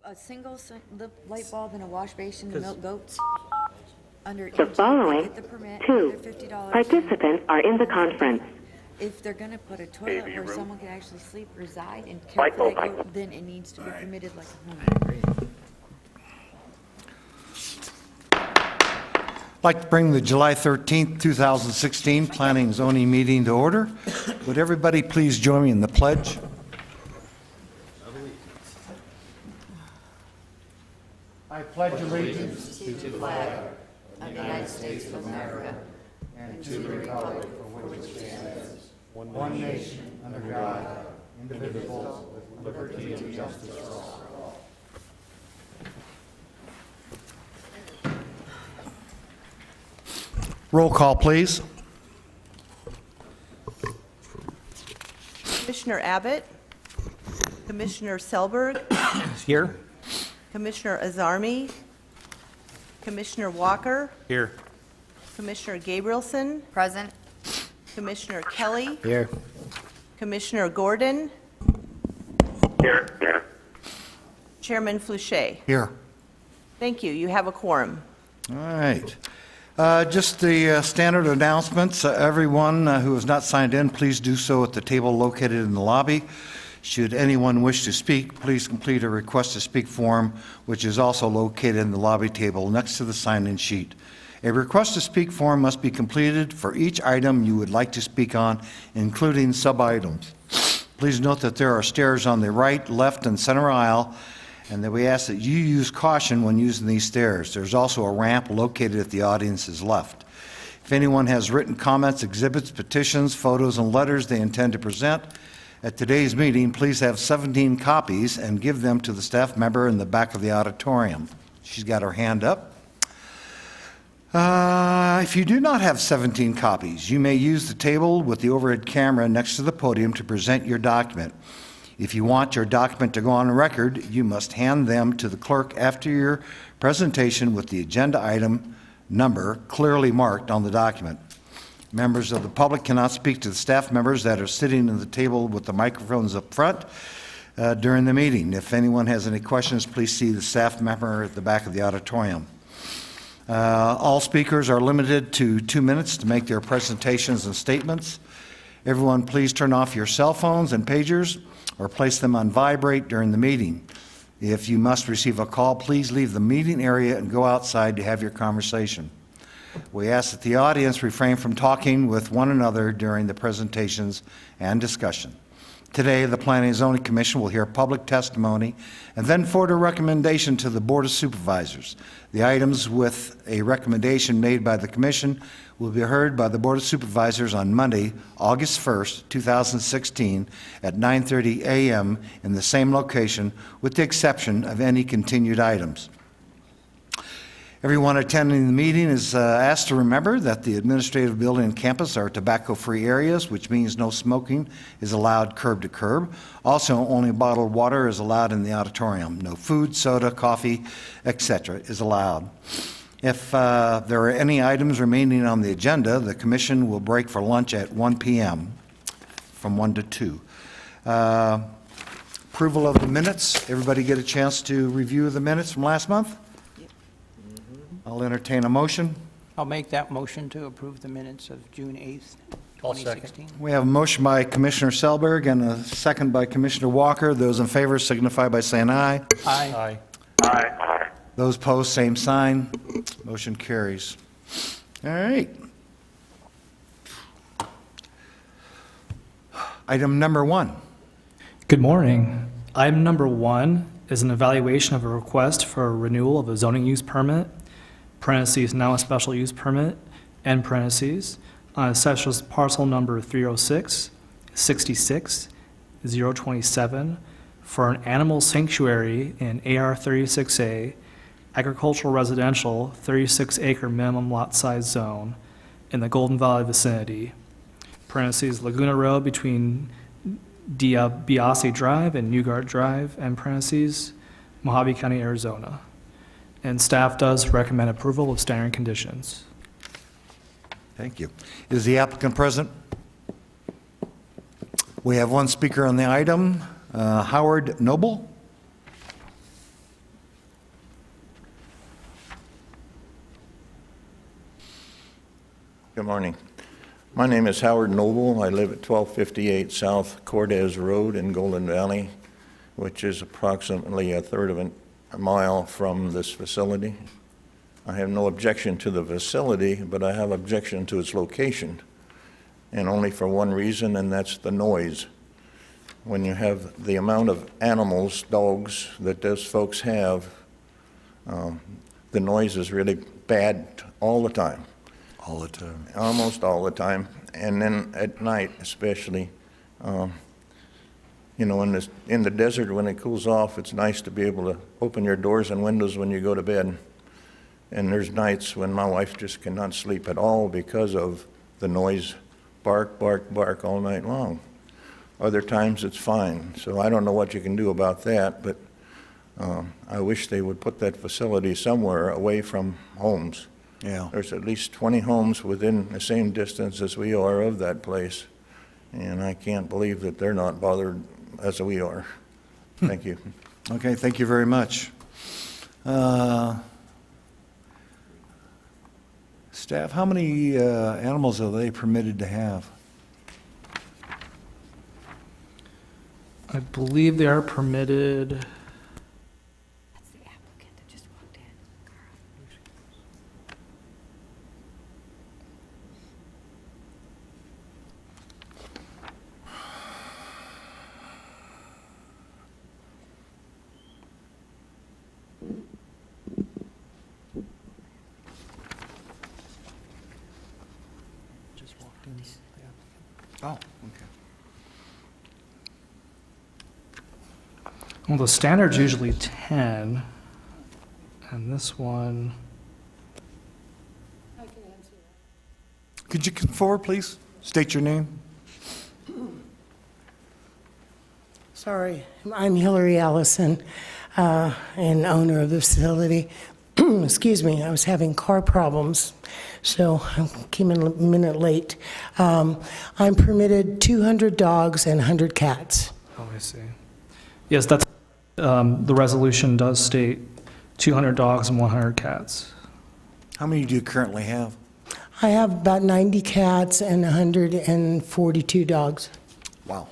a single light bulb in a wash basin to milk goats under The following get the permit, two under $50. participants are in the conference. If they're gonna put a toilet where someone can actually sleep, reside, and care for that goat, then it needs to be permitted like a home. I'd like to bring the July 13th, 2016 Planning and Zoning meeting to order. Would everybody please join me in the pledge? I pledge allegiance To the flag of the United States of America and to the republic for which it stands, one nation, under God, indivisible, with liberty and justice for all. Roll call, please. Commissioner Abbott, Commissioner Selberg, Here. Commissioner Azarmi, Commissioner Walker, Here. Commissioner Gabrielson, Present. Commissioner Kelly, Here. Commissioner Gordon, Chairman Flouché. Here. Thank you. You have a quorum. All right. Just the standard announcements. Everyone who has not signed in, please do so at the table located in the lobby. Should anyone wish to speak, please complete a request to speak form, which is also located in the lobby table next to the sign-in sheet. A request to speak form must be completed for each item you would like to speak on, including sub-items. Please note that there are stairs on the right, left, and center aisle, and that we ask that you use caution when using these stairs. There's also a ramp located at the audience's left. If anyone has written comments, exhibits, petitions, photos, and letters they intend to present at today's meeting, please have 17 copies and give them to the staff member in the back of the auditorium. She's got her hand up. If you do not have 17 copies, you may use the table with the overhead camera next to the podium to present your document. If you want your document to go on record, you must hand them to the clerk after your presentation with the agenda item number clearly marked on the document. Members of the public cannot speak to the staff members that are sitting at the table with the microphones up front during the meeting. If anyone has any questions, please see the staff member at the back of the auditorium. All speakers are limited to 2 minutes to make their presentations and statements. Everyone, please turn off your cell phones and pagers or place them on vibrate during the meeting. If you must receive a call, please leave the meeting area and go outside to have your conversation. We ask that the audience refrain from talking with one another during the presentations and discussion. Today, the Planning and Zoning Commission will hear public testimony and then forward a recommendation to the Board of Supervisors. The items with a recommendation made by the Commission will be heard by the Board of Supervisors on Monday, August 1st, 2016 at 9:30 a.m. in the same location, with the exception of any continued items. Everyone attending the meeting is asked to remember that the administrative building and campus are tobacco-free areas, which means no smoking is allowed curb to curb. Also, only bottled water is allowed in the auditorium. No food, soda, coffee, etc. is allowed. If there are any items remaining on the agenda, the Commission will break for lunch at 1 p.m. from 1 to 2. Approval of the minutes. Everybody get a chance to review the minutes from last month? I'll entertain a motion. I'll make that motion to approve the minutes of June 8th, 2016. We have a motion by Commissioner Selberg and a second by Commissioner Walker. Those in favor signify by saying aye. Aye. Those opposed, same sign. Motion carries. All right. Item number 1. Good morning. Item number 1 is an evaluation of a request for a renewal of a zoning use permit, parentheses, now a special use permit, end parentheses, on assessor's parcel number 306-66-027 for an animal sanctuary in AR 36A, agricultural residential 36-acre minimum lot size zone in the Golden Valley vicinity, parentheses, Laguna Road between Biase Drive and Newgard Drive, end parentheses, Mojave County, Arizona. And staff does recommend approval of standard conditions. Thank you. Is the applicant present? We have one speaker on the item, Howard Noble. Good morning. My name is Howard Noble. I live at 1258 South Cortez Road in Golden Valley, which is approximately a third of a mile from this facility. I have no objection to the facility, but I have objection to its location, and only for one reason, and that's the noise. When you have the amount of animals, dogs, that those folks have, the noise is really bad all the time. All the time. Almost all the time, and then at night especially. You know, in the desert, when it cools off, it's nice to be able to open your doors and windows when you go to bed. And there's nights when my wife just cannot sleep at all because of the noise, bark, bark, bark all night long. Other times it's fine, so I don't know what you can do about that, but I wish they would put that facility somewhere away from homes. Yeah. There's at least 20 homes within the same distance as we are of that place, and I can't believe that they're not bothered as we are. Thank you. Okay, thank you very much. Staff, how many animals are they permitted to have? I believe they are permitted, That's the applicant that just walked in. Oh, okay. well, the standard's usually 10, and this one, Could you come forward, please? State your name. Sorry, I'm Hillary Allison, and owner of the facility. Excuse me, I was having car problems, so I came in a minute late. I'm permitted 200 dogs and 100 cats. oh, I see. Yes, that's, the resolution does state 200 dogs and 100 cats. How many do you currently have? I have about 90 cats and 142 dogs, Wow.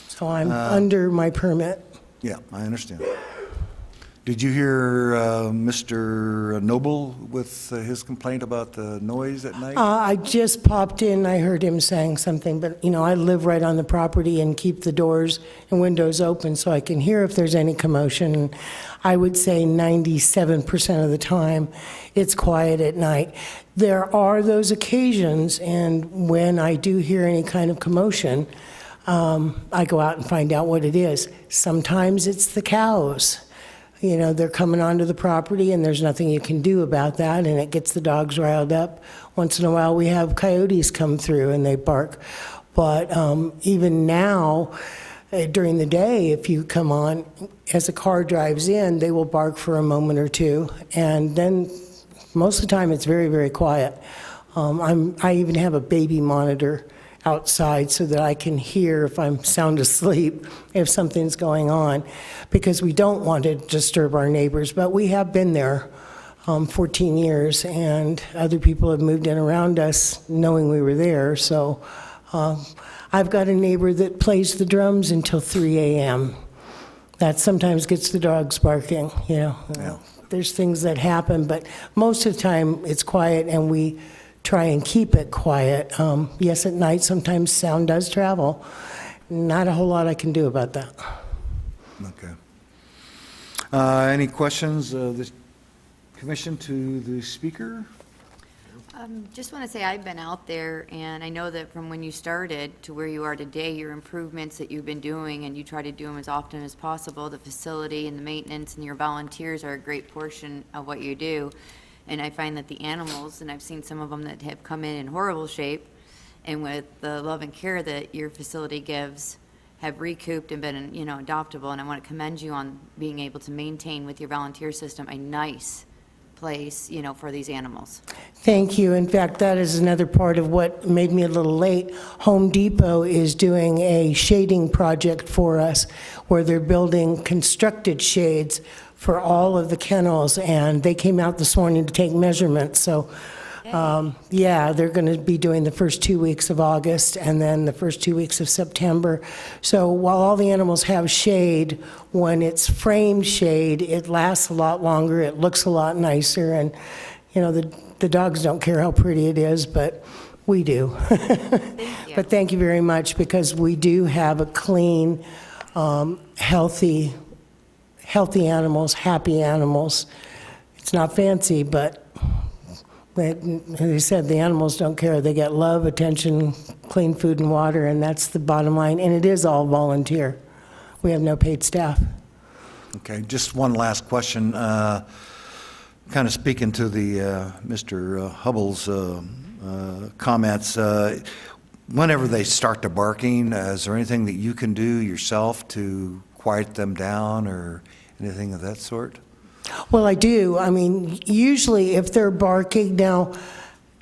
so I'm under my permit. Yeah, I understand. Did you hear Mr. Noble with his complaint about the noise at night? I just popped in, I heard him saying something, but, you know, I live right on the property and keep the doors and windows open so I can hear if there's any commotion. I would say 97% of the time, it's quiet at night. There are those occasions, and when I do hear any kind of commotion, I go out and find out what it is. Sometimes it's the cows. You know, they're coming onto the property, and there's nothing you can do about that, and it gets the dogs riled up. Once in a while, we have coyotes come through, and they bark. But even now, during the day, if you come on, as a car drives in, they will bark for a moment or two, and then most of the time, it's very, very quiet. I even have a baby monitor outside so that I can hear if I'm sound asleep, if something's going on, because we don't want to disturb our neighbors, but we have been there 14 years, and other people have moved in around us knowing we were there, so I've got a neighbor that plays the drums until 3 a.m. That sometimes gets the dogs barking, you know. Yeah. There's things that happen, but most of the time, it's quiet, and we try and keep it quiet. Yes, at night, sometimes sound does travel. Not a whole lot I can do about that. Okay. Any questions, the commission to the speaker? Just want to say I've been out there, and I know that from when you started to where you are today, your improvements that you've been doing, and you try to do them as often as possible, the facility and the maintenance and your volunteers are a great portion of what you do. And I find that the animals, and I've seen some of them that have come in horrible shape, and with the love and care that your facility gives, have recouped and been, you know, adoptable. And I want to commend you on being able to maintain with your volunteer system a nice place, you know, for these animals. Thank you. In fact, that is another part of what made me a little late. Home Depot is doing a shading project for us where they're building constructed shades for all of the kennels, and they came out this morning to take measurements. So Yeah, they're going to be doing the first 2 weeks of August and then the first 2 weeks of September. So while all the animals have shade, when it's framed shade, it lasts a lot longer, it looks a lot nicer, and, you know, the dogs don't care how pretty it is, but we do. Thank you. But thank you very much, because we do have a clean, healthy animals, happy animals. It's not fancy, but as I said, the animals don't care. They get love, attention, clean food and water, and that's the bottom line. And it is all volunteer. We have no paid staff. Okay, just one last question. Kind of speaking to the Mr. Hubbell's comments. Whenever they start to barking, is there anything that you can do yourself to quiet them down or anything of that sort? Well, I do. I mean, usually if they're barking, now,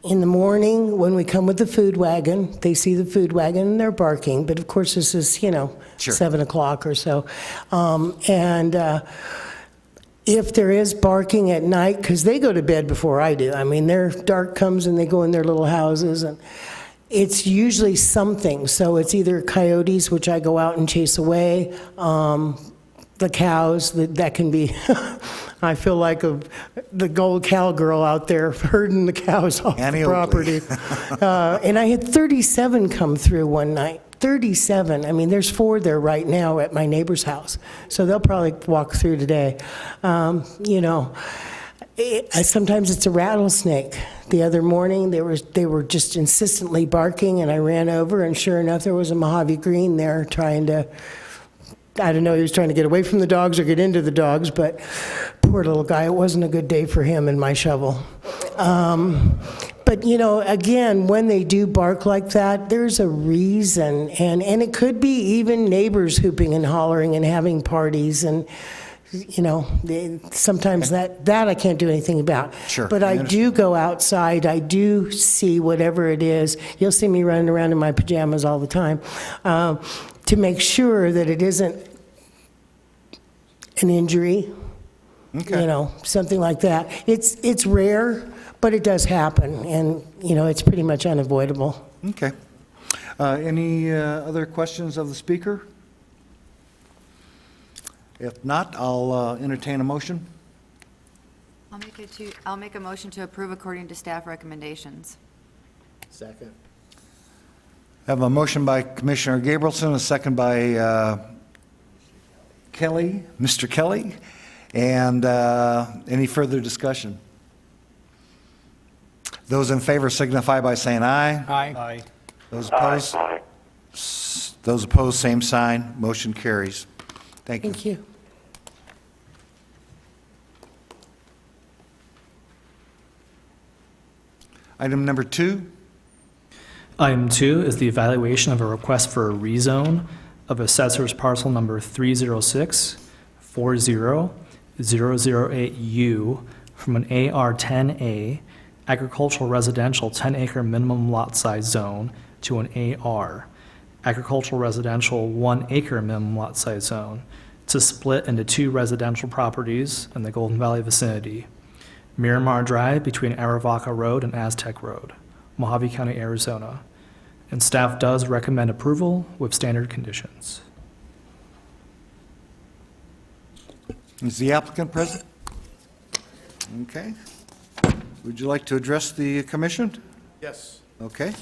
in the morning, when we come with the food wagon, they see the food wagon and they're barking. But of course, this is, you know, Sure. 7 o'clock or so. If there is barking at night, because they go to bed before I do. I mean, their dark comes and they go in their little houses, and it's usually something. So it's either coyotes, which I go out and chase away, the cows, that can be, I feel like the gold cowgirl out there herding the cows off Annie the Oakley. property. And I had 37 come through one night. 37. I mean, there's 4 there right now at my neighbor's house. So they'll probably walk through today. You know, sometimes it's a rattlesnake. The other morning, they were just insistently barking, and I ran over, and sure enough, there was a Mojave Green there trying to, I don't know, he was trying to get away from the dogs or get into the dogs, but poor little guy, it wasn't a good day for him and my shovel. But, you know, again, when they do bark like that, there's a reason, and it could be even neighbors hooping and hollering and having parties, and, you know, sometimes that I can't do anything about. Sure, But I I do go outside, I do see whatever it is. You'll see me running around in my pajamas all the time, to make sure that it isn't an injury, Okay. you know, something like that. It's rare, but it does happen, and, you know, it's pretty much unavoidable. Okay. Any other questions of the speaker? If not, I'll entertain a motion. I'll make a motion to approve according to staff recommendations. Second. I have a motion by Commissioner Gabrielson, a second by Kelly, Mr. Kelly. And any further discussion? Those in favor signify by saying aye. Aye. Those opposed? Those opposed, same sign. Motion carries. Thank you. Thank you. Item number 2. Item 2 is the evaluation of a request for a rezone of assessor's parcel number 306-40-008U from an AR-10A agricultural residential 10-acre minimum lot size zone to an AR agricultural residential 1-acre minimum lot size zone to split into 2 residential properties in the Golden Valley vicinity. Miramar Drive between Arivaca Road and Aztec Road, Mojave County, Arizona. And staff does recommend approval with standard conditions. Is the applicant present? Okay. Would you like to address the commission? Yes. Okay.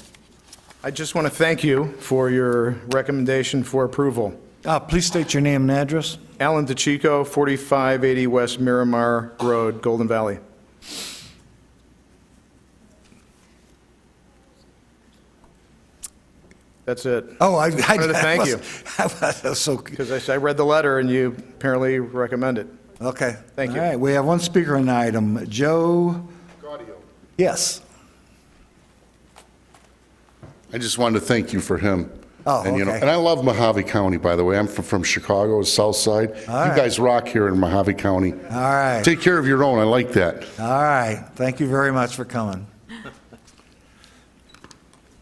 I just want to thank you for your recommendation for approval. Please state your name and address. Alan DeChico, 4580 West Miramar Road, Golden Valley. That's it. Oh, I wanted to thank you. So, Because I read the letter and you apparently recommend it. okay. Thank you. All right, we have one speaker on the item. Joe? Yes. I just wanted to thank you for him. Oh, And, you know, okay. and I love Mojave County, by the way. I'm from Chicago, South Side. You right. guys rock here in Mojave County. All right. Take care of your own. I like that. All right. Thank you very much for coming.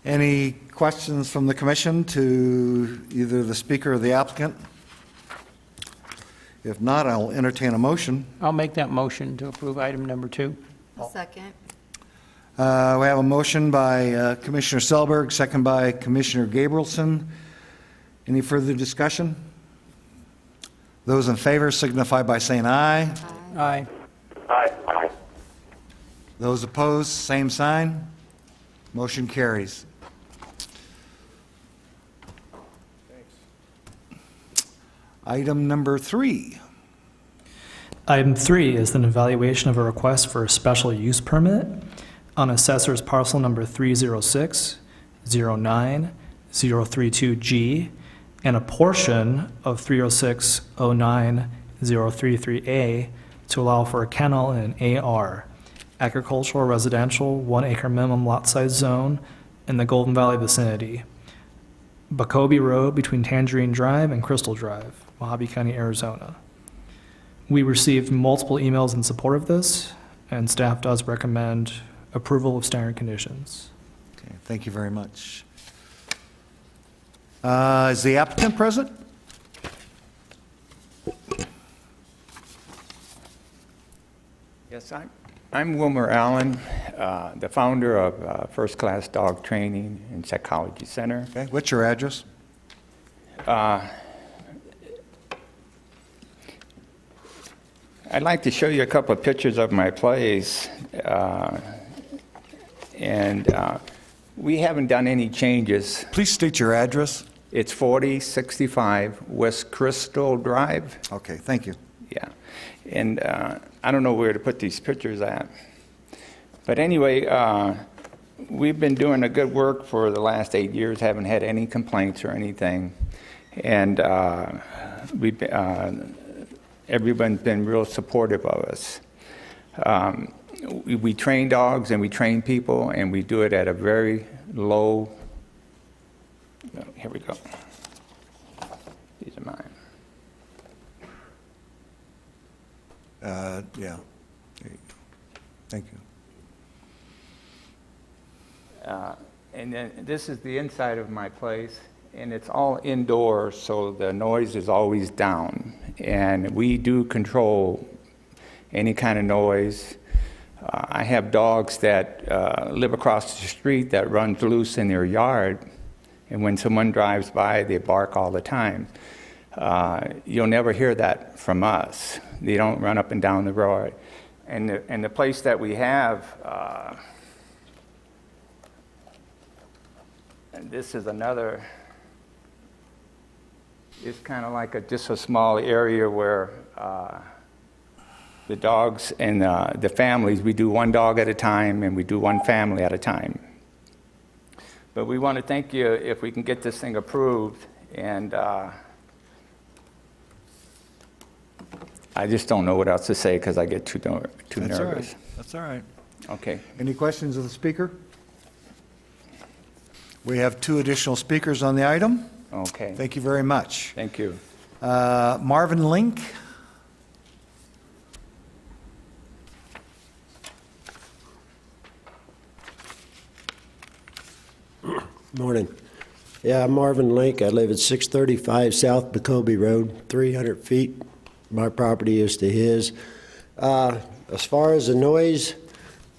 Any questions from the commission to either the speaker or the applicant? If not, I'll entertain a motion. I'll make that motion to approve item number 2. I'll second. We have a motion by Commissioner Selberg, second by Commissioner Gabrielson. Any further discussion? Those in favor signify by saying aye. Aye. Those opposed, same sign. Motion carries. Item number 3. Item 3 is an evaluation of a request for a special use permit on assessor's parcel number 306-09-032G and a portion of 306-09-033A to allow for a kennel in an AR, agricultural residential 1 acre minimum lot size zone in the Golden Valley vicinity, Bacoby Road between Tangerine Drive and Crystal Drive, Mojave County, Arizona. We received multiple emails in support of this, and staff does recommend approval of standard conditions. Okay, thank you very much. Is the applicant present? Yes, I'm Wilmer Allen, the founder of First Class Dog Training and Psychology Center. Okay, what's your address? I'd like to show you a couple of pictures of my place. We haven't done any changes. Please state your address. It's 4065 West Crystal Drive. Okay, thank you. Yeah. And I don't know where to put these pictures at. But anyway, we've been doing a good work for the last 8 years, haven't had any complaints or anything. And everyone's been real supportive of us. We train dogs and we train people, and we do it at a very low, here we go. These are mine. Yeah. There you go. Thank you. And then this is the inside of my place, and it's all indoors, so the noise is always down. And we do control any kind of noise. I have dogs that live across the street that runs loose in their yard, and when someone drives by, they bark all the time. You'll never hear that from us. They don't run up and down the road. And the place that we have, and this is another, it's kind of like just a small area where the dogs and the families, we do one dog at a time and we do one family at a time. But we want to thank you if we can get this thing approved, and I just don't know what else to say because I get too That's nervous. all right. That's all right. Okay. Any questions of the speaker? We have 2 additional speakers on the item. Okay. Thank you very much. Thank you. Marvin Link. Morning. Yeah, I'm Marvin Link. I live at 635 South Bacoby Road, 300 feet. My property is to his. As far as the noise,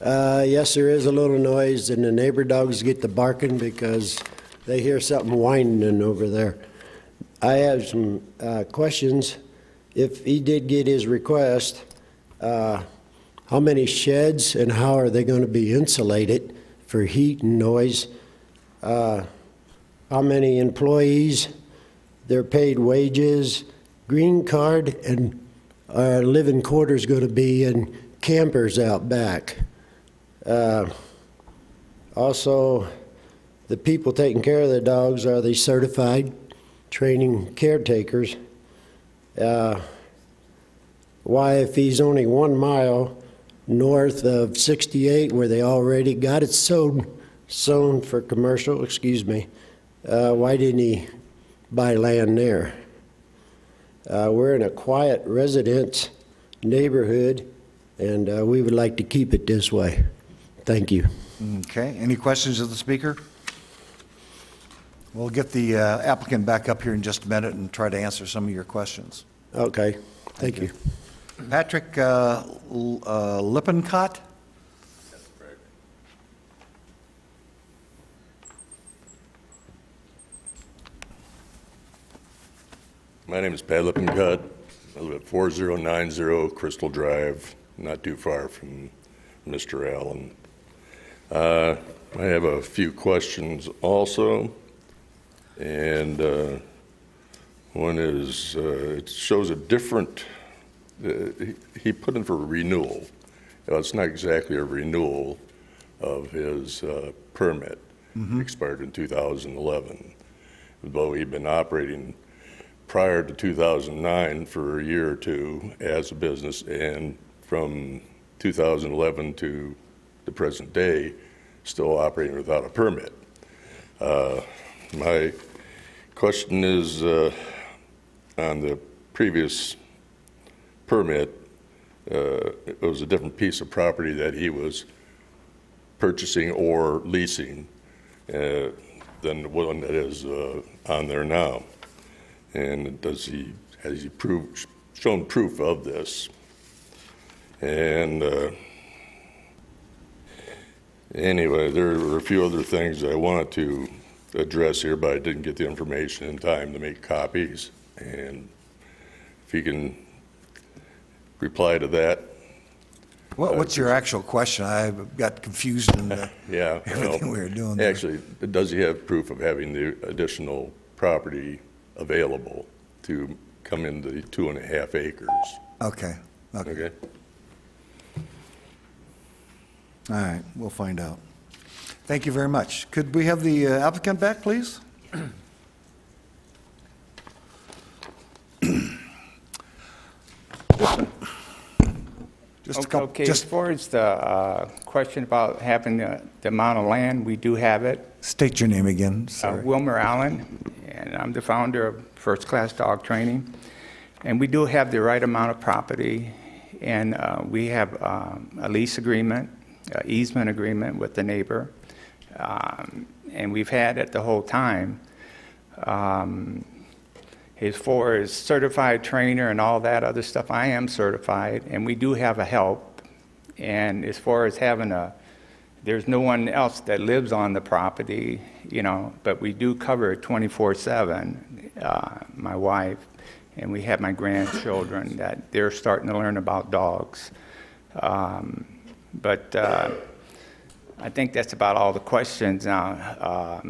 yes, there is a little noise, and the neighbor dogs get to barking because they hear something whining over there. I have some questions. If he did get his request, how many sheds and how are they going to be insulated for heat and noise? How many employees, their paid wages, green card, and our living quarters going to be in campers out back. Also, the people taking care of the dogs, are they certified training caretakers? Why, if he's only 1 mile north of 68, where they already got it sown for commercial, why didn't he buy land there? We're in a quiet residence neighborhood, and we would like to keep it this way. Thank you. Okay, any questions of the speaker? We'll get the applicant back up here in just a minute and try to answer some of your questions. Okay, thank you. Patrick Lippincott? My name is Pat Lippincott. I live at 4090 Crystal Drive, not too far from Mr. Allen. I have a few questions also, and one is, it shows a different, he put in for a renewal. Well, it's not exactly a renewal of his permit, expired in 2011, though he'd been operating prior to 2009 for a year or two as a business, and from 2011 to the present day, still operating without a permit. My question is, on the previous permit, it was a different piece of property that he was purchasing or leasing than the one that is on there now. And has he shown proof of this? And anyway, there were a few other things I wanted to address here, but I didn't get the information in time to make copies. And if you can reply to that. What's your actual question? I got confused in Yeah, everything we were doing there. Actually, does he have proof of having the additional property available to come into the 2.5 acres? Okay. Okay? All right, we'll find out. Thank you very much. Could we have the applicant back, please? Just a couple. Okay, as far as the question about having the amount of land, we do have it. State your name again, sorry. Wilmer Allen, and I'm the founder of First Class Dog Training. And we do have the right amount of property, and we have a lease agreement, easement agreement with the neighbor, and we've had it the whole time. As far as certified trainer and all that other stuff, I am certified, and we do have a help. And as far as having there's no one else that lives on the property, you know, but we do cover it 24/7, my wife, and we have my grandchildren that they're starting to learn about dogs. But I think that's about all the questions now.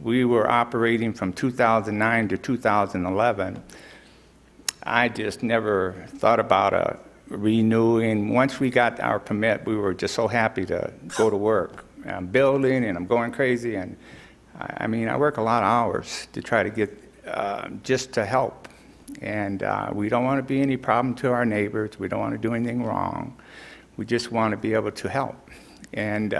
We were operating from 2009 to 2011. I just never thought about renewing. Once we got our permit, we were just so happy to go to work. I'm building and I'm going crazy, and I mean, I work a lot of hours to try to get, just to help. And we don't want to be any problem to our neighbors. We don't want to do anything wrong. We just want to be able to help. And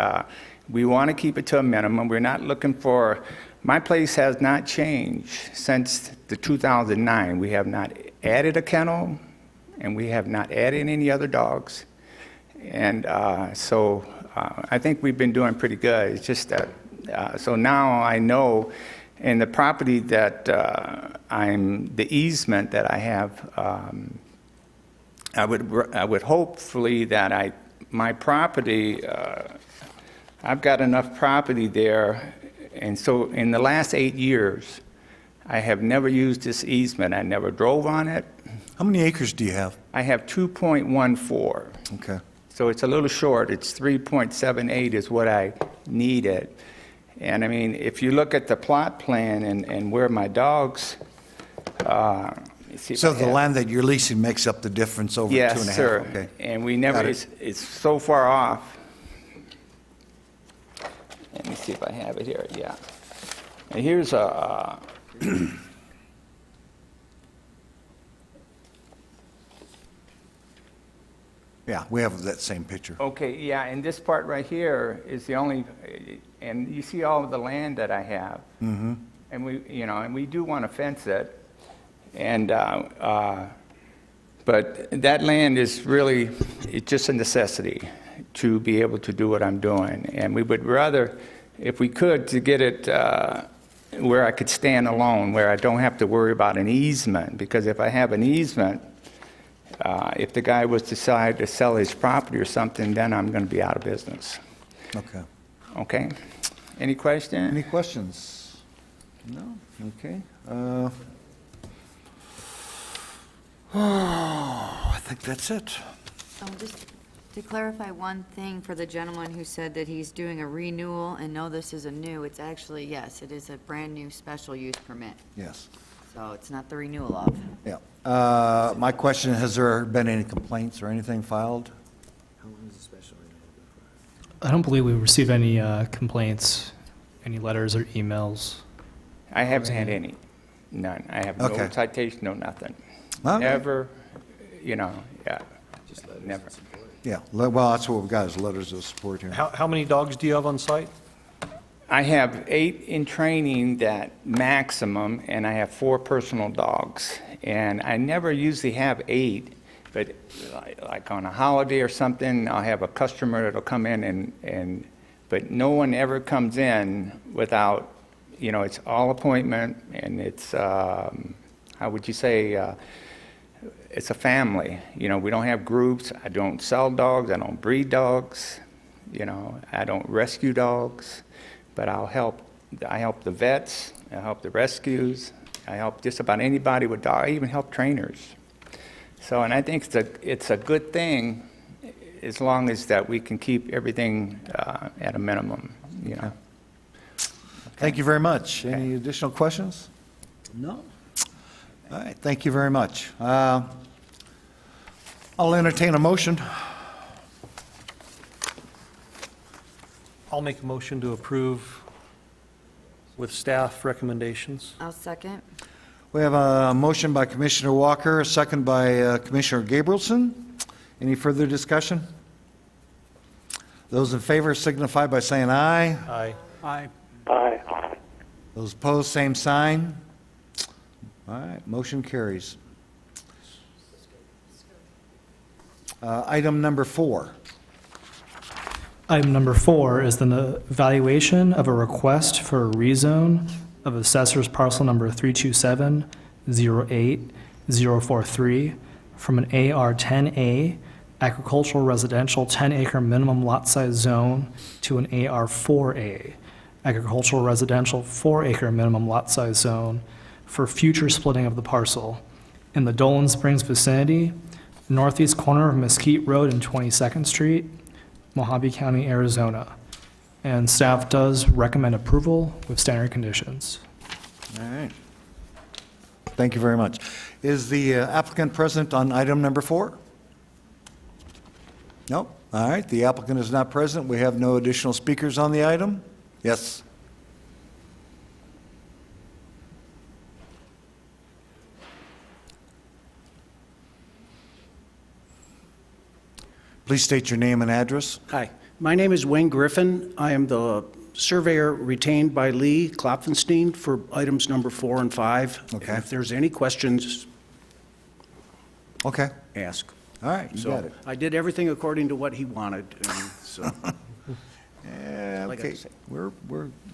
we want to keep it to a minimum. We're not looking for, my place has not changed since the 2009. We have not added a kennel, and we have not added any other dogs. And so I think we've been doing pretty good. It's just that, so now I know, in the property that the easement that I have, I would hopefully that my property, I've got enough property there, and so in the last 8 years, I have never used this easement. I never drove on it. How many acres do you have? I have 2.14. Okay. So it's a little short. It's 3.78 is what I needed. And I mean, if you look at the plot plan and where my dogs, So the land that you're leasing makes up the difference over 2.5? Yes, sir. Okay. And we never, it's so far off. Let me see if I have it here, yeah. And here's a, Yeah, we have that same picture. okay, yeah, and this part right here is the only, and you see all of the land that I have. Mm-hmm. And we, you know, and we do want to fence it. And, but that land is really, it's just a necessity to be able to do what I'm doing. And we would rather, if we could, to get it where I could stand alone, where I don't have to worry about an easement. Because if I have an easement, if the guy was to decide to sell his property or something, then I'm going to be out of business. Okay. Okay? Any questions? Any questions? No? Okay. Oh, I think that's it. Just to clarify one thing for the gentleman who said that he's doing a renewal, and no, this is a new, it's actually, yes, it is a brand-new special use permit. Yes. So it's not the renewal of. Yeah. My question, has there been any complaints or anything filed? I don't believe we received any complaints, any letters or emails. I haven't had any, none. I have no Okay. citation, no nothing. Okay. Never, yeah, never. Yeah, well, that's what we've got, is letters of support here. How many dogs do you have on site? I have 8 in training, that maximum, and I have 4 personal dogs. And I never usually have 8, but like on a holiday or something, I'll have a customer that'll come in but no one ever comes in without, it's all appointment, and it's, how would you say, it's a family. We don't have groups. I don't sell dogs. I don't breed dogs. I don't rescue dogs. But I help the vets, I help the rescues, I help just about anybody with dogs, I even help trainers. So, and I think it's a good thing as long as that we can keep everything at a minimum, Thank you very much. Any additional questions? No. All right, thank you very much. I'll entertain a motion. I'll make a motion to approve with staff recommendations. I'll second. We have a motion by Commissioner Walker, a second by Commissioner Gabrielson. Any further discussion? Those in favor signify by saying aye. Aye. Aye. Those opposed, same sign. All right, motion carries. Item number 4. Item number 4 is the evaluation of a request for a rezone of assessor's parcel number 327-08-043 from an AR-10A agricultural residential 10-acre minimum lot size zone to an AR-4A agricultural residential 4-acre minimum lot size zone for future splitting of the parcel in the Dolan Springs vicinity, northeast corner of Mesquite Road and 22nd Street, Mojave County, Arizona. And staff does recommend approval with standard conditions. All right. Thank you very much. Is the applicant present on item number 4? No? All right, the applicant is not present. We have no additional speakers on the item? Yes? Please state your name and address. Hi, my name is Wayne Griffin. I am the surveyor retained by Lee Klopfenstein for items number 4 and 5. Okay. And if there's any questions, Okay, ask. all right, you got it. I did everything according to what he wanted, and so, Yeah, Like I okay, said. we're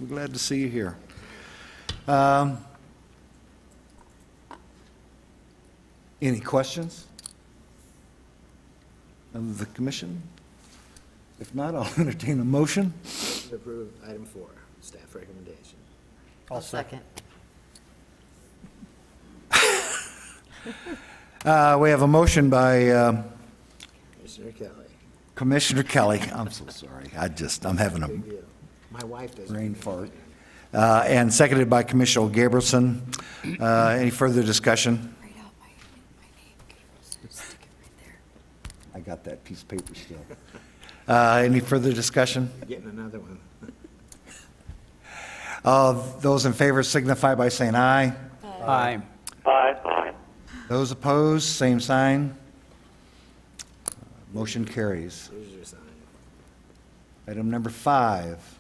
glad to see you here. Any questions of the commission? If not, I'll entertain a motion. Approve item 4, staff recommendation. I'll second. We have a motion by Commissioner Kelly. Commissioner Kelly. I'm so sorry. I'm having a Big deal. My wife doesn't. brain fart. And seconded by Commissioner Gabrielson. Any further discussion? Write out my name, stick it right there. I got that piece of paper still. Any further discussion? Getting another one. Those in favor signify by saying aye. aye. Those opposed, same sign. Motion carries. Here's your sign. Item number 5.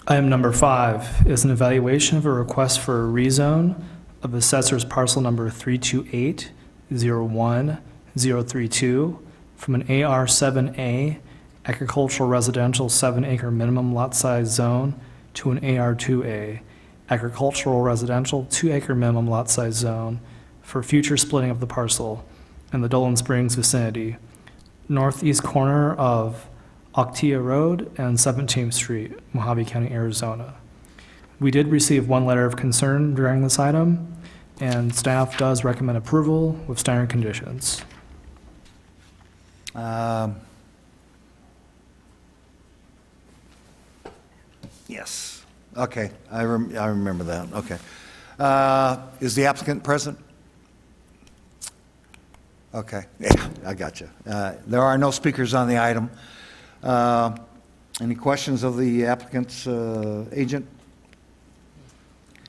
Item number 5 is an evaluation of a request for a rezone of assessor's parcel number 328-01-032 from an AR-7A agricultural residential 7-acre minimum lot size zone to an AR-2A agricultural residential 2-acre minimum lot size zone for future splitting of the parcel in the Dolan Springs vicinity, northeast corner of Octia Road and 17th Street, Mojave County, Arizona. We did receive one letter of concern during this item. and staff does recommend approval with standard conditions. Yes. Okay, I remember that, okay. Is the applicant present? Okay, yeah, I got you. There are no speakers on the item. Any questions of the applicant's agent?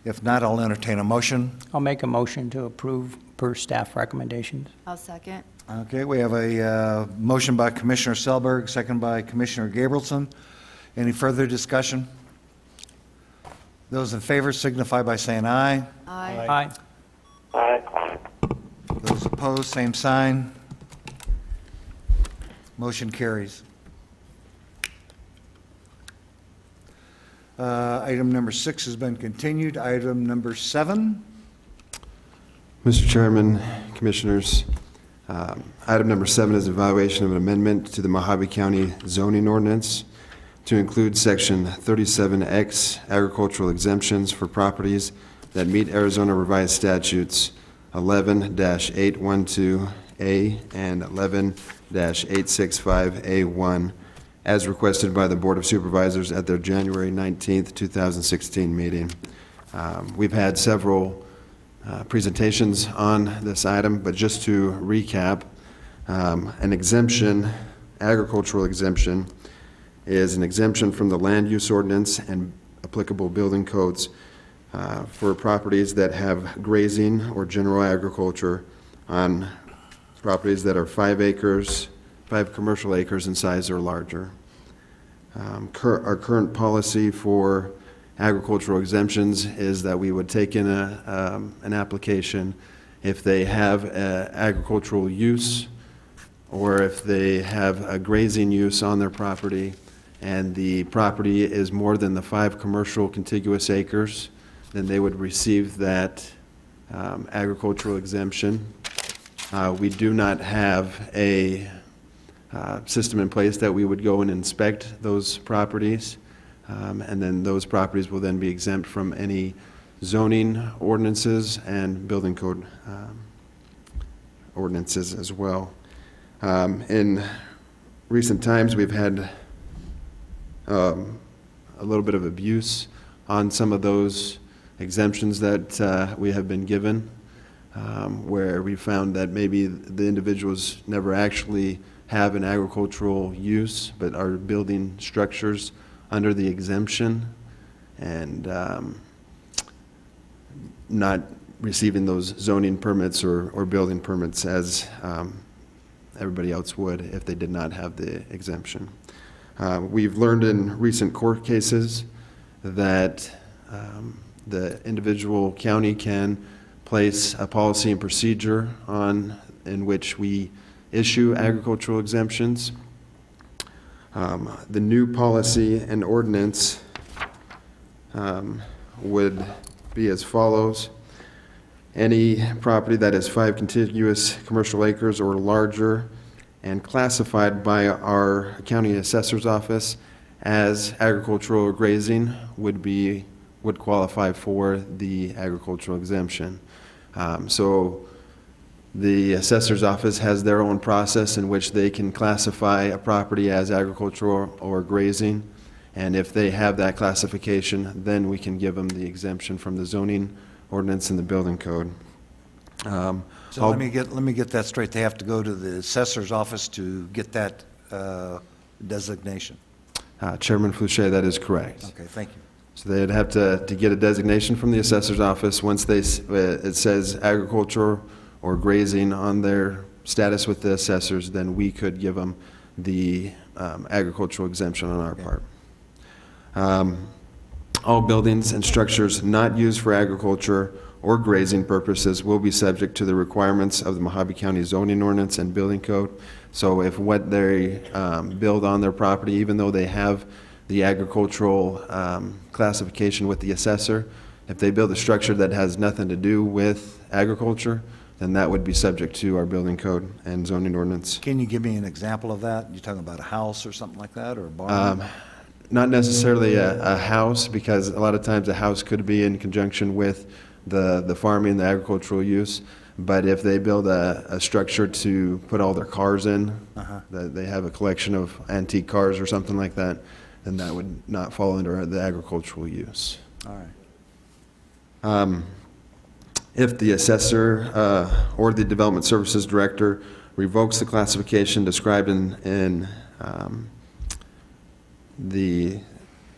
If not, I'll entertain a motion. I'll make a motion to approve per staff recommendations. I'll second. Okay, we have a motion by Commissioner Selberg, second by Commissioner Gabrielson. Any further discussion? Those in favor signify by saying aye. Aye. Aye. Those opposed, same sign. Motion carries. Item number 6 has been continued. Item number 7. Mr. Chairman, Commissioners, item number 7 is evaluation of an amendment to the Mojave County zoning ordinance to include Section 37X agricultural exemptions for properties that meet Arizona Revised Statutes 11-812A and 11-865A1 as requested by the Board of Supervisors at their January 19th, 2016 meeting. We've had several presentations on this item, but just to recap, an exemption, agricultural exemption, is an exemption from the land use ordinance and applicable building codes for properties that have grazing or general agriculture on properties that are 5 acres, 5 commercial acres in size or larger. Our current policy for agricultural exemptions is that we would take in an application if they have agricultural use or if they have a grazing use on their property and the property is more than the 5 commercial contiguous acres, then they would receive that agricultural exemption. We do not have a system in place that we would go and inspect those properties, and then those properties will then be exempt from any zoning ordinances and building code ordinances as well. In recent times, we've had a little bit of abuse on some of those exemptions that we have been given, where we found that maybe the individuals never actually have an agricultural use, but are building structures under the exemption and not receiving those zoning permits or building permits as everybody else would if they did not have the exemption. We've learned in recent court cases that the individual county can place a policy and procedure in which we issue agricultural exemptions. The new policy and ordinance would be as follows. Any property that is 5 contiguous commercial acres or larger and classified by our county assessor's office as agricultural or grazing would qualify for the agricultural exemption. So the assessor's office has their own process in which they can classify a property as agricultural or grazing, and if they have that classification, then we can give them the exemption from the zoning ordinance and the building code. So let me get that straight. They have to go to the assessor's office to get that designation. Chairman Fouché, that is correct. Okay, thank you. So they'd have to get a designation from the assessor's office. Once it says agriculture or grazing on their status with the assessors, then we could give them the agricultural exemption on our part. All buildings and structures not used for agriculture or grazing purposes will be subject to the requirements of the Mojave County zoning ordinance and building code. So if what they build on their property, even though they have the agricultural classification with the assessor, if they build a structure that has nothing to do with agriculture, then that would be subject to our building code and zoning ordinance. Can you give me an example of that? You talking about a house or something like that, or a barn? Not necessarily a house, because a lot of times a house could be in conjunction with the farming, the agricultural use. But if they build a structure to put all their cars in, that they have a collection of antique cars or something like that, then that would not fall under the agricultural use. All right. If the assessor or the development services director revokes the classification described in the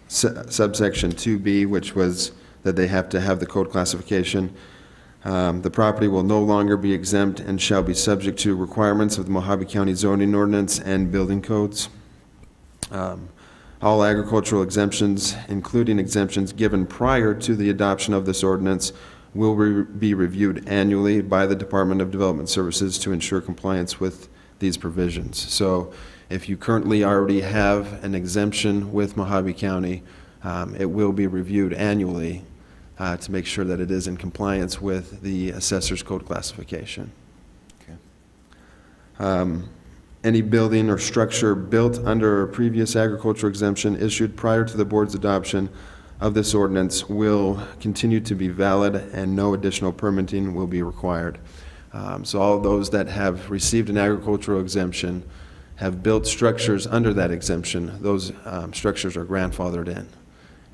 subsection 2B, which was that they have to have the code classification, the property will no longer be exempt and shall be subject to requirements of the Mojave County zoning ordinance and building codes. All agricultural exemptions, including exemptions given prior to the adoption of this ordinance, will be reviewed annually by the Department of Development Services to ensure compliance with these provisions. So if you currently already have an exemption with Mojave County, it will be reviewed annually to make sure that it is in compliance with the assessor's code classification. Okay. Any building or structure built under a previous agricultural exemption issued prior to the board's adoption of this ordinance will continue to be valid and no additional permitting will be required. So all of those that have received an agricultural exemption have built structures under that exemption, those structures are grandfathered in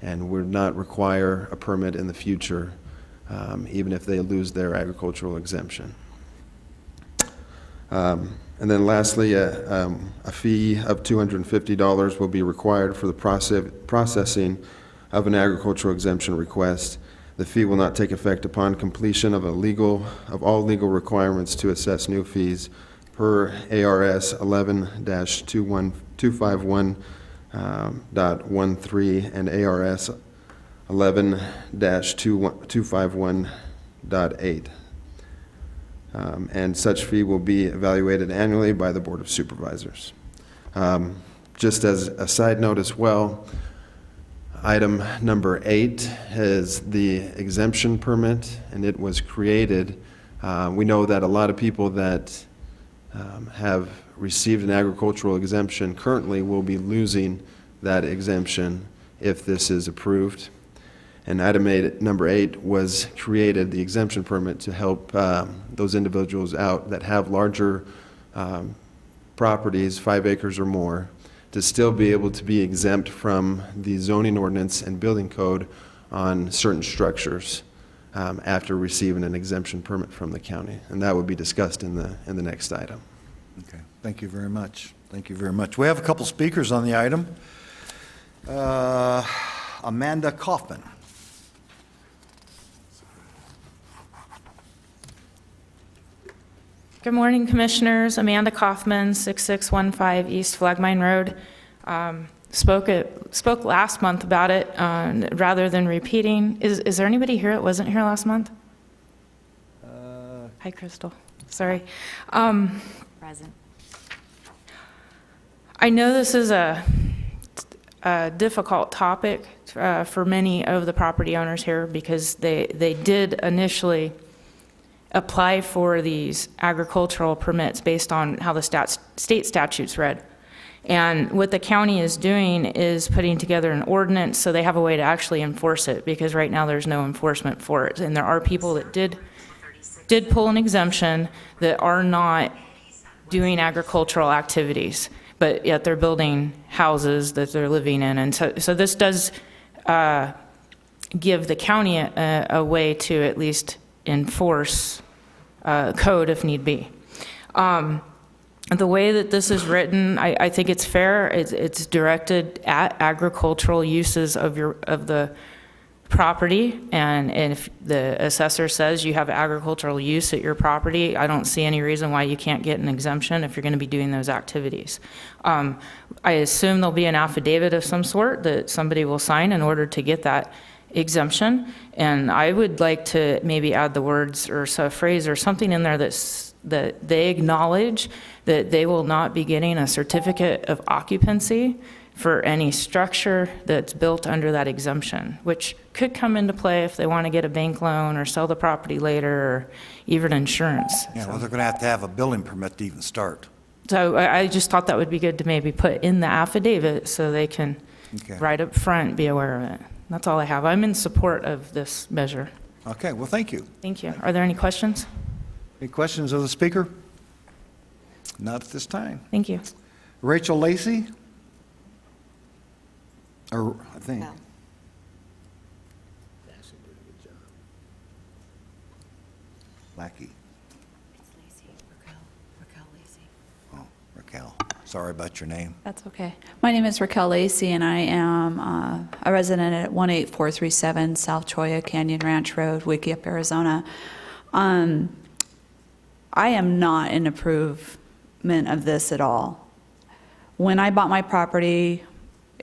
and would not require a permit in the future, even if they lose their agricultural exemption. And then lastly, a fee of $250 will be required for the processing of an agricultural exemption request. The fee will not take effect upon completion of all legal requirements to assess new fees per ARS 11-251.13 and ARS 11-251.8. And such fee will be evaluated annually by the Board of Supervisors. Just as a side note as well, item number 8 is the exemption permit, and it was created. We know that a lot of people that have received an agricultural exemption currently will be losing that exemption if this is approved. And item 8, number 8 was created, the exemption permit, to help those individuals out that have larger properties, 5 acres or more, to still be able to be exempt from the zoning ordinance and building code on certain structures after receiving an exemption permit from the county. And that would be discussed in the next item. Okay, thank you very much. Thank you very much. We have a couple speakers on the item. Amanda Kaufman. Good morning, Commissioners. Amanda Kaufman, 6615 East Flagmine Road. Spoke last month about it rather than repeating. Is there anybody here that wasn't here last month? Hi, Crystal. Sorry. Present. I know this is a difficult topic for many of the property owners here because they did initially apply for these agricultural permits based on how the state statutes read. And what the county is doing is putting together an ordinance so they have a way to actually enforce it, because right now there's no enforcement for it. And there are people that did pull an exemption that are not doing agricultural activities, but yet they're building houses that they're living in. And so this does give the county a way to at least enforce code if need be. The way that this is written, I think it's fair. It's directed at agricultural uses of the property, and if the assessor says you have agricultural use at your property, I don't see any reason why you can't get an exemption if you're going to be doing those activities. I assume there'll be an affidavit of some sort that somebody will sign in order to get that exemption, and I would like to maybe add the words or a phrase or something in there that they acknowledge that they will not be getting a certificate of occupancy for any structure that's built under that exemption, which could come into play if they want to get a bank loan or sell the property later, or even insurance. Yeah, well, they're going to have a building permit to even start. So I just thought that would be good to maybe put in the affidavit so they can Okay. right up front be aware of it. That's all I have. I'm in support of this measure. Okay, well, thank you. Thank you. Are there any questions? Any questions of the speaker? Not at this time. Thank you. Rachel Lacey? Or, I think. No. Lackey. It's Lacey, Raquel Lacey. Oh, Raquel. Sorry about your name. That's okay. My name is Raquel Lacey, and I am a resident at 18437 South Cholla Canyon Ranch Road, Wickiup, Arizona. I am not in improvement of this at all. When I bought my property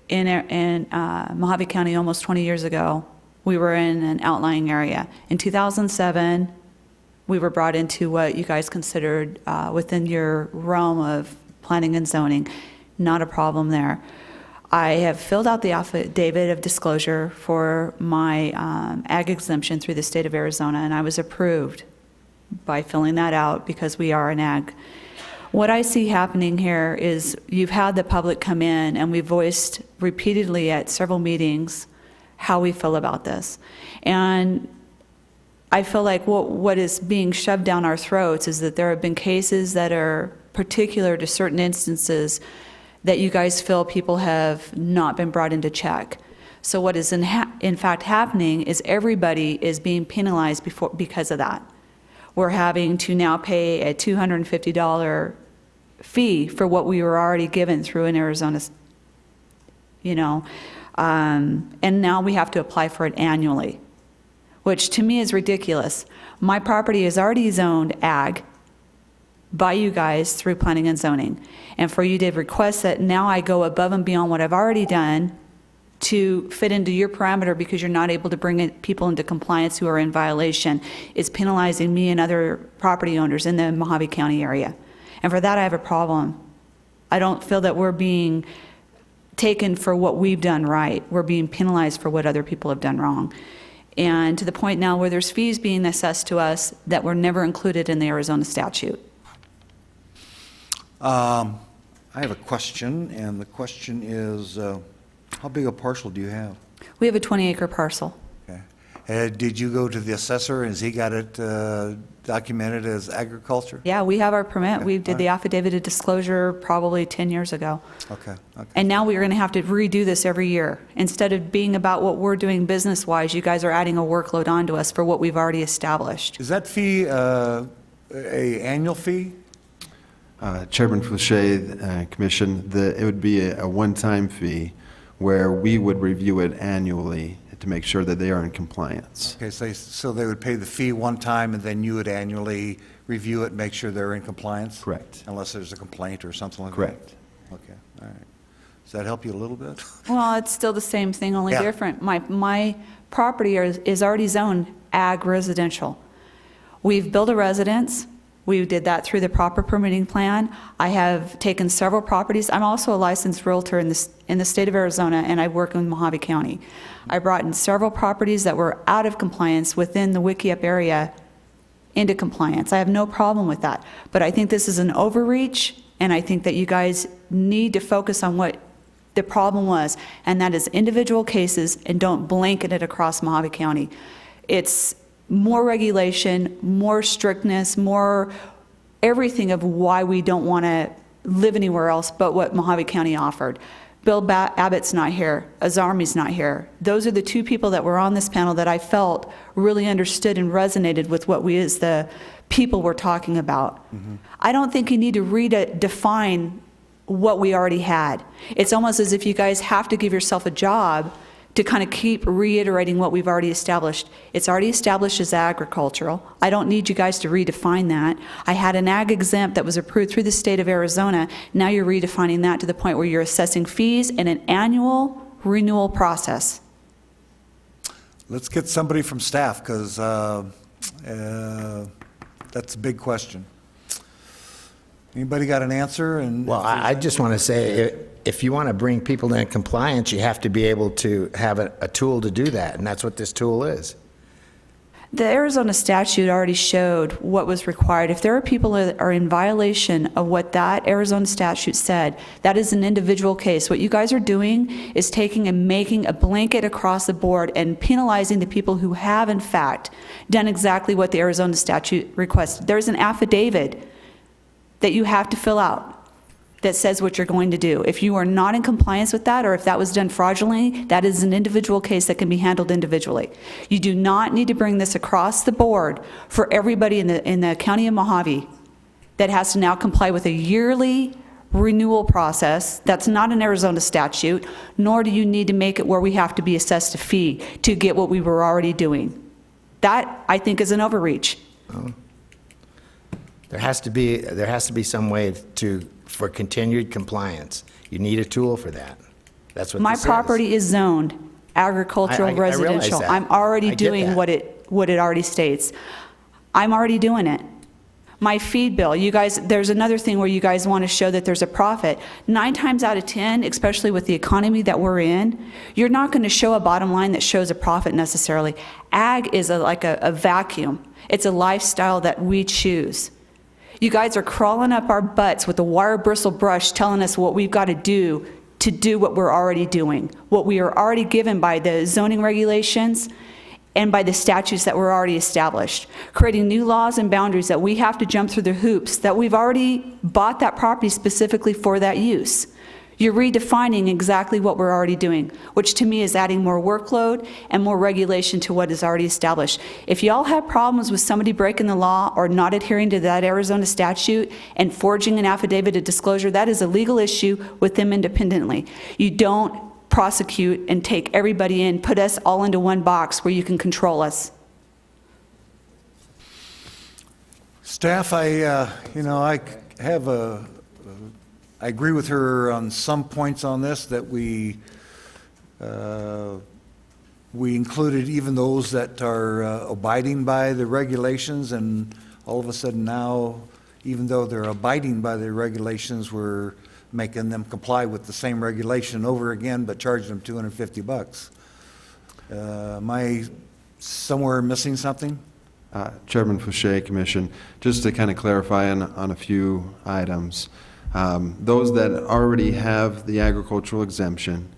in Mojave County almost 20 years ago, we were in an outlying area. In 2007, we were brought into what you guys considered within your realm of planning and zoning. Not a problem there. I have filled out the affidavit of disclosure for my ag exemption through the state of Arizona, and I was approved by filling that out because we are an ag. What I see happening here is you've had the public come in, and we voiced repeatedly at several meetings how we feel about this. And I feel like what is being shoved down our throats is that there have been cases that are particular to certain instances that you guys feel people have not been brought into check. So what is in fact happening is everybody is being penalized because of that. We're having to now pay a $250 fee for what we were already given through an Arizona, and now we have to apply for it annually, which to me is ridiculous. My property is already zoned ag by you guys through planning and zoning. And for you to request that now I go above and beyond what I've already done to fit into your parameter because you're not able to bring people into compliance who are in violation is penalizing me and other property owners in the Mojave County area. And for that, I have a problem. I don't feel that we're being taken for what we've done right. We're being penalized for what other people have done wrong. And to the point now where there's fees being assessed to us that were never included in the Arizona statute. I have a question, and the question is, how big a parcel do you have? We have a 20-acre parcel. Okay. Did you go to the assessor, and has he got it documented as agriculture? Yeah, we have our permit. We did the affidavit of disclosure probably 10 years ago. Okay. And now we're going to have to redo this every year. Instead of being about what we're doing business-wise, you guys are adding a workload onto us for what we've already established. Is that fee a annual fee? Chairman Fouché, Commission, it would be a one-time fee where we would review it annually to make sure that they are in compliance. Okay, so they would pay the fee one time, and then you would annually review it, and make sure they're in compliance? Correct. Unless there's a complaint or something like that? Correct. Okay, all right. Does that help you a little bit? Well, it's still the same thing, only Yeah. different. My property is already zoned ag residential. We've built a residence. We did that through the proper permitting plan. I have taken several properties. I'm also a licensed realtor in the state of Arizona, and I work in Mojave County. I brought in several properties that were out of compliance within the Wickiup area into compliance. I have no problem with that. But I think this is an overreach, and I think that you guys need to focus on what the problem was, and that is individual cases, and don't blanket it across Mojave County. It's more regulation, more strictness, more everything of why we don't want to live anywhere else but what Mojave County offered. Bill Abbott's not here. Azarmi's not here. Those are the two people that were on this panel that I felt really understood and resonated with what we as the people were talking about. I don't think you need to redefine what we already had. It's almost as if you guys have to give yourself a job to kind of keep reiterating what we've already established. It's already established as agricultural. I don't need you guys to redefine that. I had an ag exempt that was approved through the state of Arizona. Now you're redefining that to the point where you're assessing fees in an annual renewal process. Let's get somebody from staff, because that's a big question. Anybody got an answer? Well, I just want to say, if you want to bring people in compliance, you have to be able to have a tool to do that, and that's what this tool is. The Arizona statute already showed what was required. If there are people that are in violation of what that Arizona statute said, that is an individual case. What you guys are doing is taking and making a blanket across the board and penalizing the people who have, in fact, done exactly what the Arizona statute requested. There's an affidavit that you have to fill out that says what you're going to do. If you are not in compliance with that, or if that was done fraudulently, that is an individual case that can be handled individually. You do not need to bring this across the board for everybody in the county of Mojave that has to now comply with a yearly renewal process. That's not an Arizona statute, nor do you need to make it where we have to be assessed a fee to get what we were already doing. That, I think, is an overreach. There has to be some way for continued compliance. You need a tool for that. That's what My this is. property is zoned agricultural, I realize residential. that. I'm already I get doing that. what it already states. I'm already doing it. My feed bill, you guys, there's another thing where you guys want to show that there's a profit. 9 times out of 10, especially with the economy that we're in, you're not going to show a bottom line that shows a profit necessarily. Ag is like a vacuum. It's a lifestyle that we choose. You guys are crawling up our butts with a wire bristle brush telling us what we've got to do what we're already doing, what we are already given by the zoning regulations and by the statutes that were already established, creating new laws and boundaries that we have to jump through the hoops, that we've already bought that property specifically for that use. You're redefining exactly what we're already doing, which to me is adding more workload and more regulation to what is already established. If y'all have problems with somebody breaking the law or not adhering to that Arizona statute and forging an affidavit of disclosure, that is a legal issue with them independently. You don't prosecute and take everybody in, put us all into one box where you can control us. Staff, I agree with her on some points on this, that we included even those that are abiding by the regulations, and all of a sudden now, even though they're abiding by the regulations, we're making them comply with the same regulation over again, but charging them $250. Am I somewhere missing something? Chairman Fouché, Commission, just to kind of clarify on a few items. Those that already have the agricultural exemption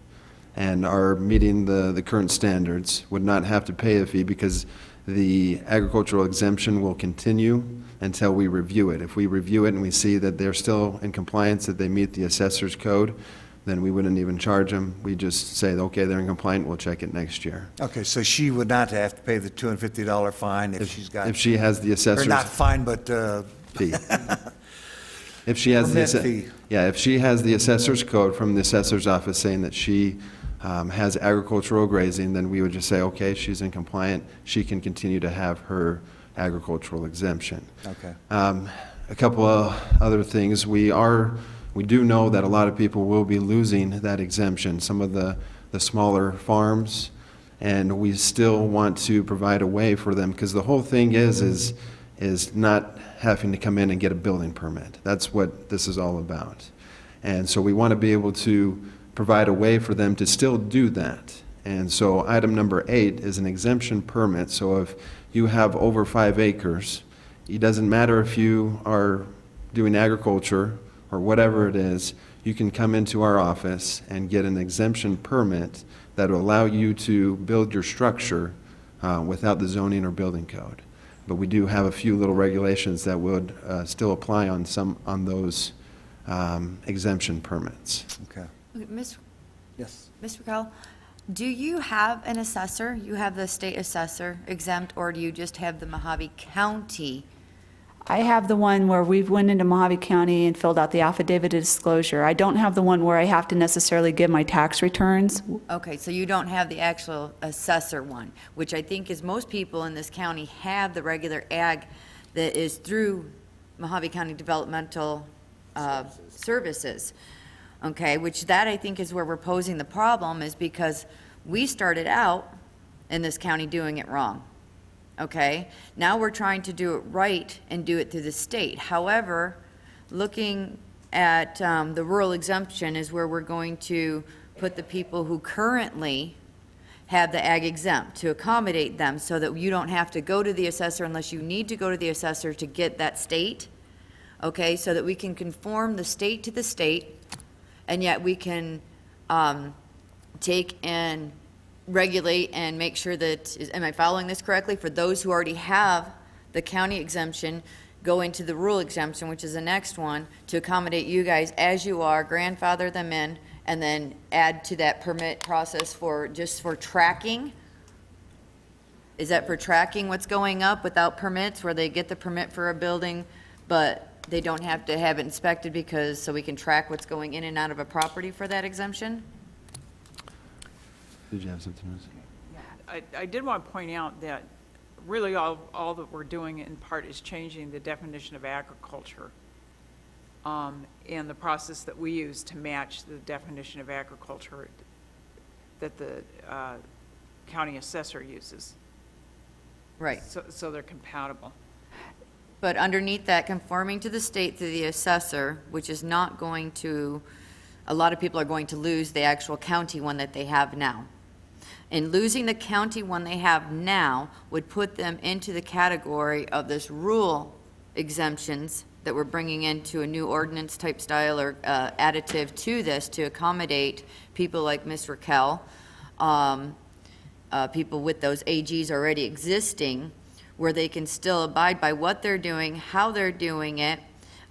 and are meeting the current standards would not have to pay a fee, because the agricultural exemption will continue until we review it. If we review it and we see that they're still in compliance, that they meet the assessor's code, then we wouldn't even charge them. We just say, okay, they're in compliance, we'll check it next year. Okay, so she would not have to pay the $250 fine if she's got... If she has the assessor's... Or not fine, but... fee. If she has if she has the assessor's code from the assessor's office saying that she has agricultural grazing, then we would just say, okay, she's in compliant, she can continue to have her agricultural exemption. Okay. A couple of other things. We do know that a lot of people will be losing that exemption, some of the smaller farms, and we still want to provide a way for them, because the whole thing is not having to come in and get a building permit. That's what this is all about. And so we want to be able to provide a way for them to still do that. And so item number 8 is an exemption permit. So if you have over 5 acres, it doesn't matter if you are doing agriculture or whatever it is, you can come into our office and get an exemption permit that will allow you to build your structure without the zoning or building code. But we do have a few little regulations that would still apply on those exemption permits. Okay. Yes. Mr. Raquel, do you have an assessor? You have the state assessor exempt, or do you just have the Mojave County? I have the one where we've went into Mojave County and filled out the affidavit of disclosure. I don't have the one where I have to necessarily give my tax returns. Okay, so you don't have the actual assessor one, which I think is most people in this county have the regular ag that is through Mojave County Developmental Services. Okay, which that I think is where we're posing the problem, is because we started out in this county doing it wrong. Okay, now we're trying to do it right and do it through the state. However, looking at the rural exemption is where we're going to put the people who currently have the ag exempt to accommodate them so that you don't have to go to the assessor unless you need to go to the assessor to get that state, okay? So that we can conform the state to the state, and yet we can take and regulate and make sure that, am I following this correctly? For those who already have the county exemption, go into the rural exemption, which is the next one, to accommodate you guys as you are, grandfather them in, and then add to that permit process for, just for tracking? Is that for tracking what's going up without permits, where they get the permit for a building, but they don't have to have it inspected because, so we can track what's going in and out of a property for that exemption? Did you have something else? I did want to point out that really all that we're doing in part is changing the definition of agriculture and the process that we use to match the definition of agriculture that the county assessor uses. Right. So they're compatible. But underneath that, conforming to the state through the assessor, which is not going to, a lot of people are going to lose the actual county one that they have now. And losing the county one they have now would put them into the category of this rural exemptions that we're bringing into a new ordinance type style or additive to this to accommodate people like Ms. Raquel, people with those AGs already existing, where they can still abide by what they're doing, how they're doing it,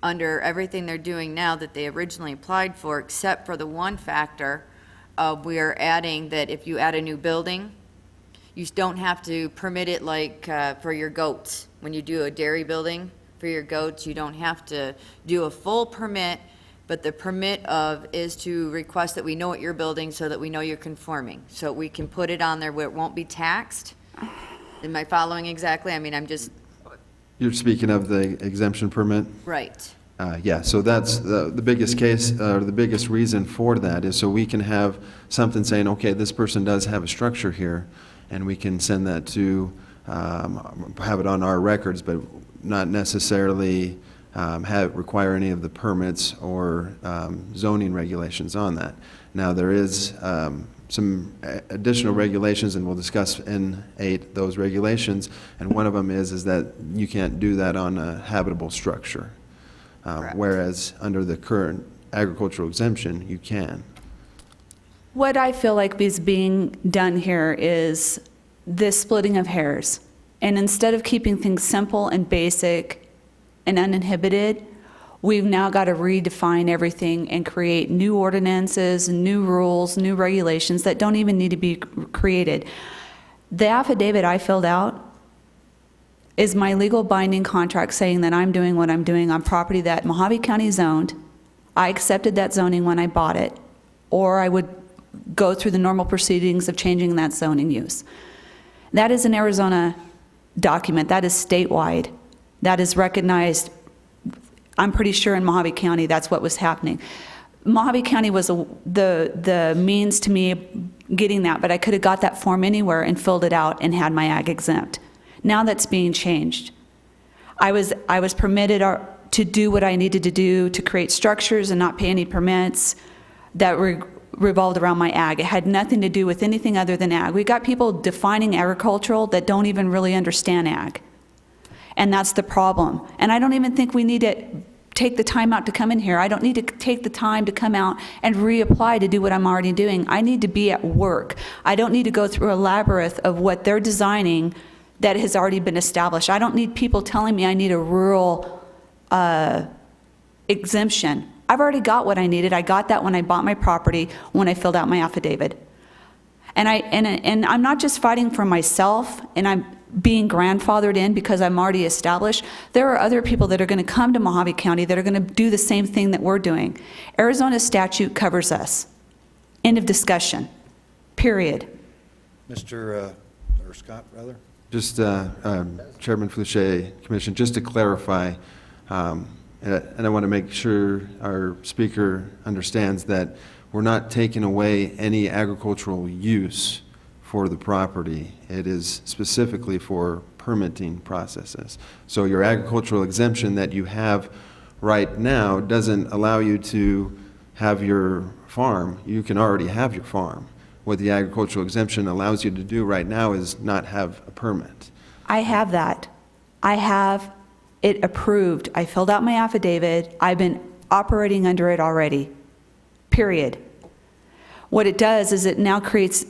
under everything they're doing now that they originally applied for, except for the one factor of we are adding that if you add a new building, you don't have to permit it like for your goats. When you do a dairy building for your goats, you don't have to do a full permit, but the permit is to request that we know what you're building so that we know you're conforming. So we can put it on there where it won't be taxed. Am I following exactly? I mean, I'm just, You're speaking of the exemption permit? right. Yeah, so that's the biggest case, or the biggest reason for that is so we can have something saying, okay, this person does have a structure here, and we can send that to, have it on our records, but not necessarily require any of the permits or zoning regulations on that. Now, there is some additional regulations, and we'll discuss in 8 those regulations, and one of them is that you can't do that on a habitable structure. Whereas under the current agricultural exemption, you can. What I feel like is being done here is this splitting of hairs. And instead of keeping things simple and basic and uninhibited, we've now got to redefine everything and create new ordinances, new rules, new regulations that don't even need to be created. The affidavit I filled out is my legal binding contract saying that I'm doing what I'm doing on property that Mojave County zoned. I accepted that zoning when I bought it, or I would go through the normal proceedings of changing that zoning use. That is an Arizona document. That is statewide. That is recognized, I'm pretty sure in Mojave County that's what was happening. Mojave County was the means to me getting that, but I could have got that form anywhere and filled it out and had my ag exempt. Now that's being changed. I was permitted to do what I needed to do to create structures and not pay any permits that revolved around my ag. It had nothing to do with anything other than ag. We got people defining agricultural that don't even really understand ag. And that's the problem. And I don't even think we need to take the time out to come in here. I don't need to take the time to come out and reapply to do what I'm already doing. I need to be at work. I don't need to go through a labyrinth of what they're designing that has already been established. I don't need people telling me I need a rural exemption. I've already got what I needed. I got that when I bought my property, when I filled out my affidavit. And I'm not just fighting for myself and I'm being grandfathered in because I'm already established. There are other people that are going to come to Mojave County that are going to do the same thing that we're doing. Arizona statute covers us. End of discussion. Period. Mr. or Scott, rather? Just, Chairman Fouché, Commission, just to clarify, and I want to make sure our speaker understands that we're not taking away any agricultural use for the property. It is specifically for permitting processes. So your agricultural exemption that you have right now doesn't allow you to have your farm. You can already have your farm. What the agricultural exemption allows you to do right now is not have a permit. I have that. I have it approved. I filled out my affidavit. I've been operating under it already, period. What it does is it now creates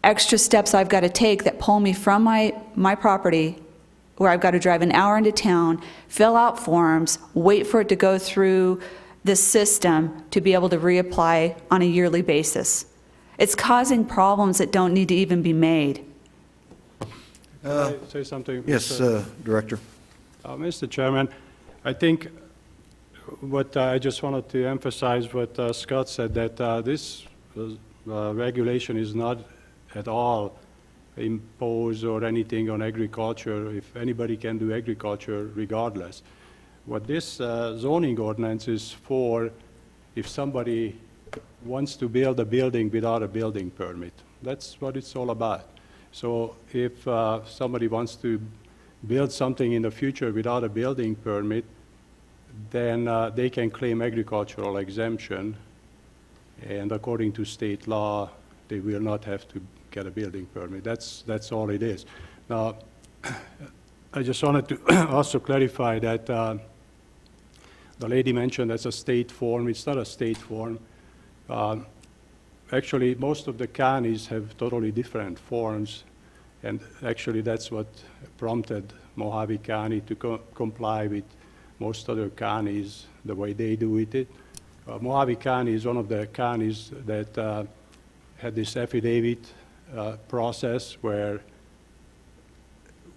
extra steps I've got to take that pull me from my property, where I've got to drive an hour into town, fill out forms, wait for it to go through the system to be able to reapply on a yearly basis. It's causing problems that don't need to even be made. Can I say something? Yes, Director. Mr. Chairman, I think what I just wanted to emphasize what Scott said, that this regulation is not at all impose or anything on agriculture, if anybody can do agriculture regardless. What this zoning ordinance is for, if somebody wants to build a building without a building permit. That's what it's all about. So if somebody wants to build something in the future without a building permit, then they can claim agricultural exemption, and according to state law, they will not have to get a building permit. That's all it is. Now, I just wanted to also clarify that the lady mentioned that's a state form. It's not a state form. Actually, most of the counties have totally different forms, and actually that's what prompted Mojave County to comply with most other counties the way they do it. Mojave County is one of the counties that had this affidavit process where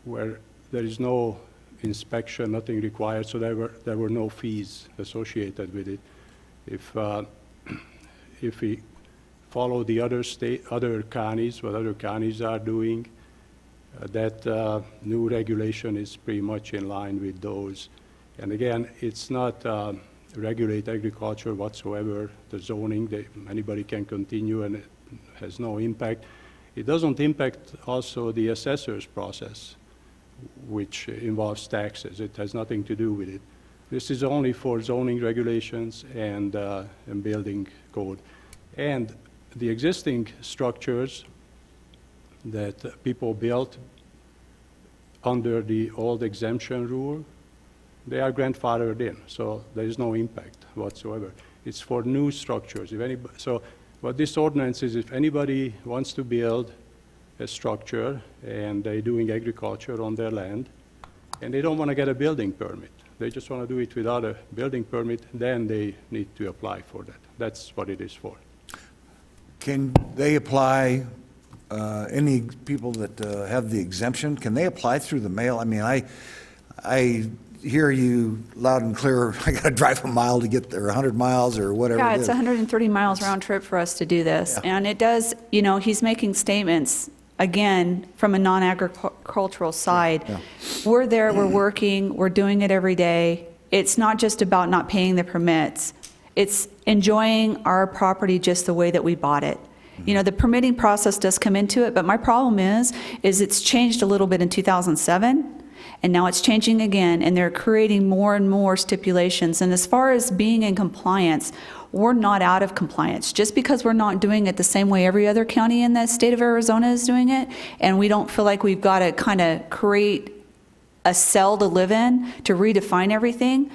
there is no inspection, nothing required, so there were no fees associated with it. If we follow the other counties, what other counties are doing, that new regulation is pretty much in line with those. And again, it's not regulate agriculture whatsoever, the zoning, anybody can continue and it has no impact. It doesn't impact also the assessor's process, which involves taxes. It has nothing to do with it. This is only for zoning regulations and building code. And the existing structures that people built under the old exemption rule, they are grandfathered in, so there is no impact whatsoever. It's for new structures. So what this ordinance is, if anybody wants to build a structure and they're doing agriculture on their land, and they don't want to get a building permit, they just want to do it without a building permit, then they need to apply for that. That's what it is for. Can they apply, any people that have the exemption, can they apply through the mail? I mean, I hear you loud and clear, I got to drive a mile to get there, 100 miles or whatever Yeah, it it's is. 130 miles round trip for us to do this. Yeah. And it does, he's making statements, again, from a non-agricultural side. Yeah. We're there, we're working, we're doing it every day. It's not just about not paying the permits. It's enjoying our property just the way that we bought it. The permitting process does come into it, but my problem is it's changed a little bit in 2007. And now it's changing again, and they're creating more and more stipulations. And as far as being in compliance, we're not out of compliance. Just because we're not doing it the same way every other county in the state of Arizona is doing it, and we don't feel like we've got to kind of create a cell to live in to redefine everything.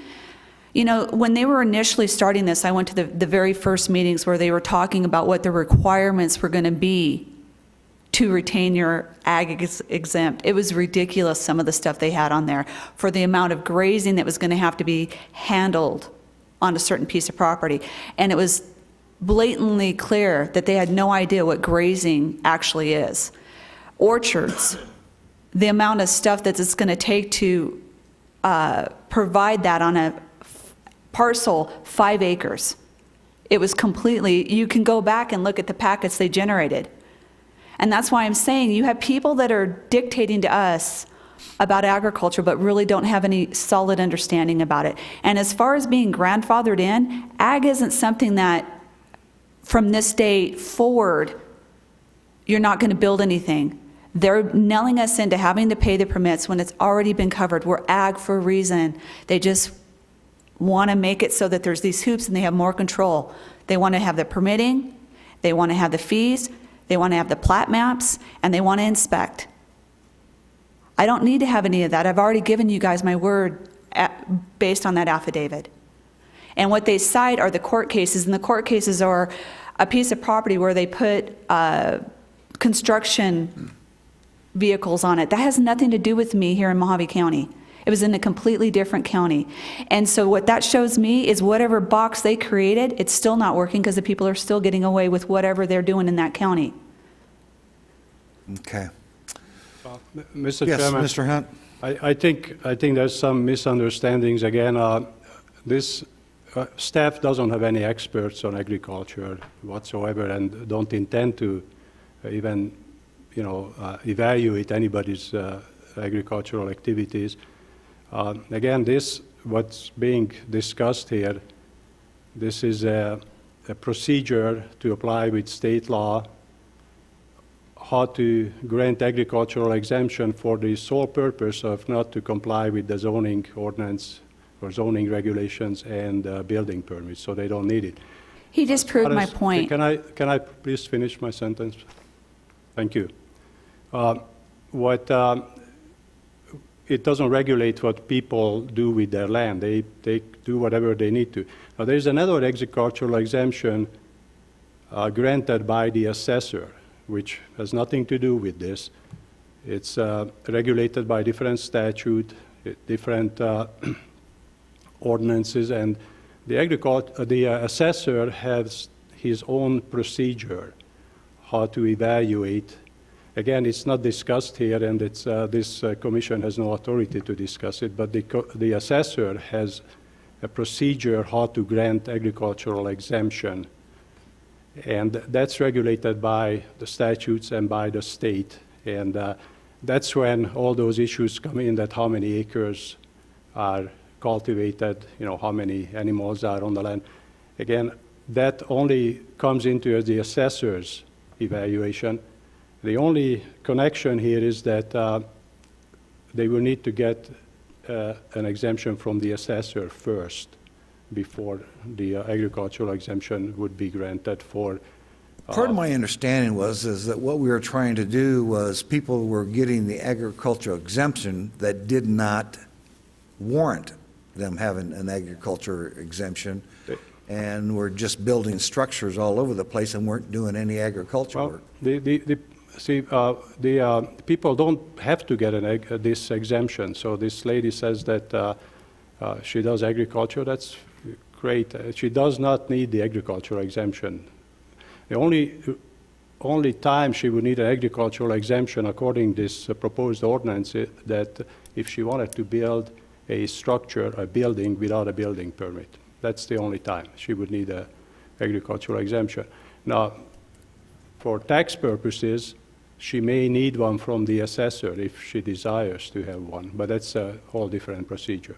When they were initially starting this, I went to the very first meetings where they were talking about what the requirements were going to be to retain your ag exempt. It was ridiculous, some of the stuff they had on there, for the amount of grazing that was going to have to be handled on a certain piece of property. And it was blatantly clear that they had no idea what grazing actually is. Orchards, the amount of stuff that it's going to take to provide that on a parcel 5 acres. It was completely, you can go back and look at the packets they generated. And that's why I'm saying you have people that are dictating to us about agriculture, but really don't have any solid understanding about it. And as far as being grandfathered in, ag isn't something that from this day forward, you're not going to build anything. They're nailing us into having to pay the permits when it's already been covered. We're ag for a reason. They just want to make it so that there's these hoops and they have more control. They want to have the permitting. They want to have the fees. They want to have the plat maps, and they want to inspect. I don't need to have any of that. I've already given you guys my word based on that affidavit. And what they cite are the court cases, and the court cases are a piece of property where they put construction vehicles on it. That has nothing to do with me here in Mojave County. It was in a completely different county. And so what that shows me is whatever box they created, it's still not working because the people are still getting away with whatever they're doing in that county. Okay. Mr. Yes, Chairman. Mr. Hunt. I think there's some misunderstandings. Again, this staff doesn't have any experts on agriculture whatsoever and don't intend to even, evaluate anybody's agricultural activities. Again, what's being discussed here, this is a procedure to apply with state law how to grant agricultural exemption for the sole purpose of not to comply with the zoning ordinance or zoning regulations and building permits, so they don't need it. He just proved my point. Can I please finish my sentence? Thank you. It doesn't regulate what people do with their land. They do whatever they need to. Now, there's another agricultural exemption granted by the assessor, which has nothing to do with this. It's regulated by different statute, different ordinances, and the assessor has his own procedure how to evaluate. Again, it's not discussed here, and this commission has no authority to discuss it, but the assessor has a procedure how to grant agricultural exemption. And that's regulated by the statutes and by the state. And that's when all those issues come in, that how many acres are cultivated, how many animals are on the land. Again, that only comes into the assessor's evaluation. The only connection here is that they will need to get an exemption from the assessor first before the agricultural exemption would be granted for. Part of my understanding is that what we were trying to do was people were getting the agricultural exemption that did not warrant them having an agriculture exemption, and were just building structures all over the place and weren't doing any agriculture work. The people don't have to get this exemption. So this lady says that she does agriculture. That's great. She does not need the agricultural exemption. The only time she would need an agricultural exemption, according to this proposed ordinance, is that if she wanted to build a structure, a building, without a building permit. That's the only time she would need an agricultural exemption. Now, for tax purposes, she may need one from the assessor if she desires to have one, but that's a whole different procedure.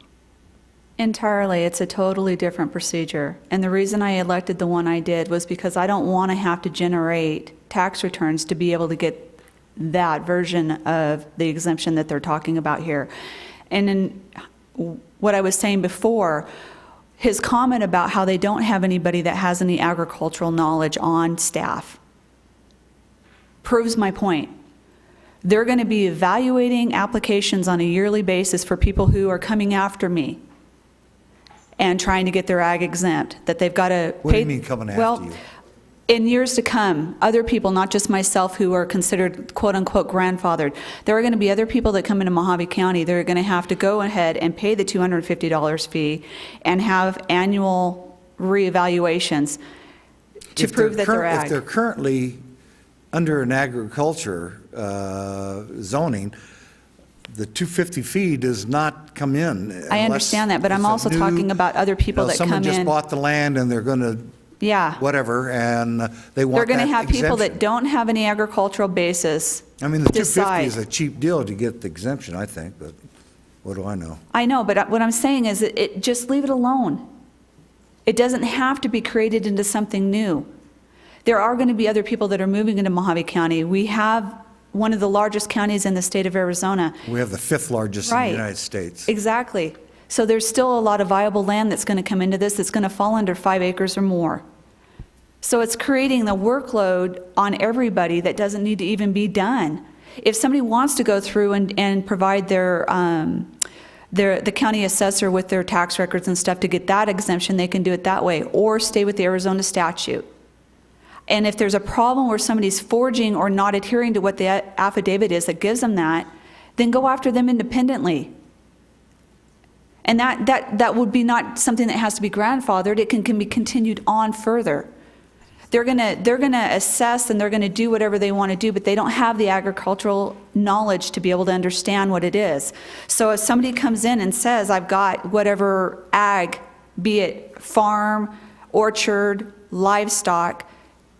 Entirely, it's a totally different procedure. And the reason I elected the one I did was because I don't want to have to generate tax returns to be able to get that version of the exemption that they're talking about here. And in what I was saying before, his comment about how they don't have anybody that has any agricultural knowledge on staff proves my point. They're going to be evaluating applications on a yearly basis for people who are coming after me and trying to get their ag exempt, that they've got to pay. What do you mean coming after you? In years to come, other people, not just myself, who are considered quote-unquote grandfathered, there are going to be other people that come into Mojave County. They're going to have to go ahead and pay the $250 fee and have annual reevaluations to prove that they're ag. If they're currently under an agriculture zoning, the 250 fee does not come in. I understand that, but I'm also talking about other people that come in. Someone just bought the land and they're going to, whatever, and they want They're going to that have people that exemption. don't have any agricultural basis. I mean, the 250 decide. is a cheap deal to get the exemption, I think, but what do I know? I know, but what I'm saying is that just leave it alone. It doesn't have to be created into something new. There are going to be other people that are moving into Mojave County. We have one of the largest counties in the state of Arizona. We have the 5th largest in the United States. Exactly. So there's still a lot of viable land that's going to come into this that's going to fall under 5 acres or more. So it's creating the workload on everybody that doesn't need to even be done. If somebody wants to go through and provide the county assessor with their tax records and stuff to get that exemption, they can do it that way, or stay with the Arizona statute. And if there's a problem where somebody's forging or not adhering to what the affidavit is that gives them that, then go after them independently. And that would be not something that has to be grandfathered. It can be continued on further. They're gonna assess and they're gonna do whatever they want to do, but they don't have the agricultural knowledge to be able to understand what it is. So if somebody comes in and says, I've got whatever ag, be it farm, orchard, livestock,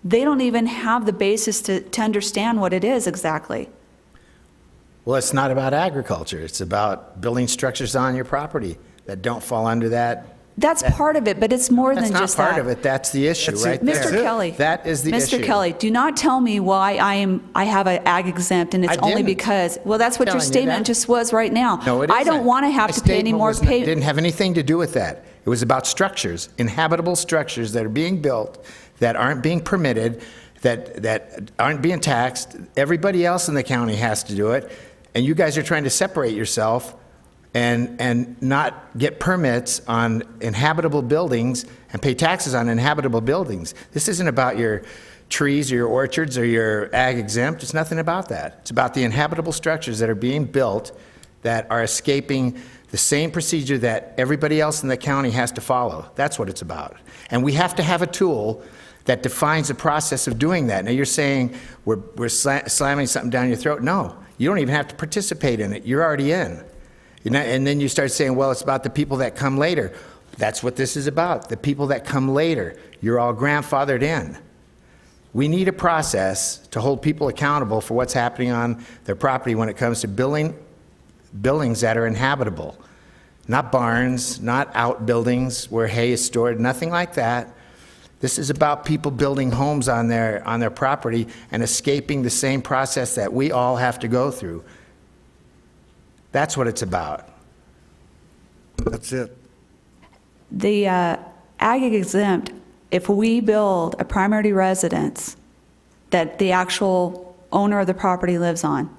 they don't even have the basis to understand what it is exactly. Well, it's not about agriculture. It's about building structures on your property that don't fall under that. That's part of it, but it's more than just that. That's not part of it. That's the issue right there. Mr. Kelly. That is the issue. Mr. Kelly, do not tell me why I have an ag exempt and it's only because, well, that's what your statement just was right now. No, it I don't isn't. want to have My to pay any statement more pay. didn't have anything to do with that. It was about structures, inhabitable structures that are being built, that aren't being permitted, that aren't being taxed. Everybody else in the county has to do it, and you guys are trying to separate yourself and not get permits on inhabitable buildings and pay taxes on inhabitable buildings. This isn't about your trees or your orchards or your ag exempt. It's nothing about that. It's about the inhabitable structures that are being built that are escaping the same procedure that everybody else in the county has to follow. That's what it's about. And we have to have a tool that defines the process of doing that. Now you're saying we're slamming something down your throat. No, you don't even have to participate in it. You're already in. And then you start saying, well, it's about the people that come later. That's what this is about, the people that come later. You're all grandfathered in. We need a process to hold people accountable for what's happening on their property when it comes to buildings that are inhabitable. Not barns, not outbuildings where hay is stored, nothing like that. This is about people building homes on their property and escaping the same process that we all have to go through. That's what it's about. That's it. The ag exempt, if we build a primary residence that the actual owner of the property lives on,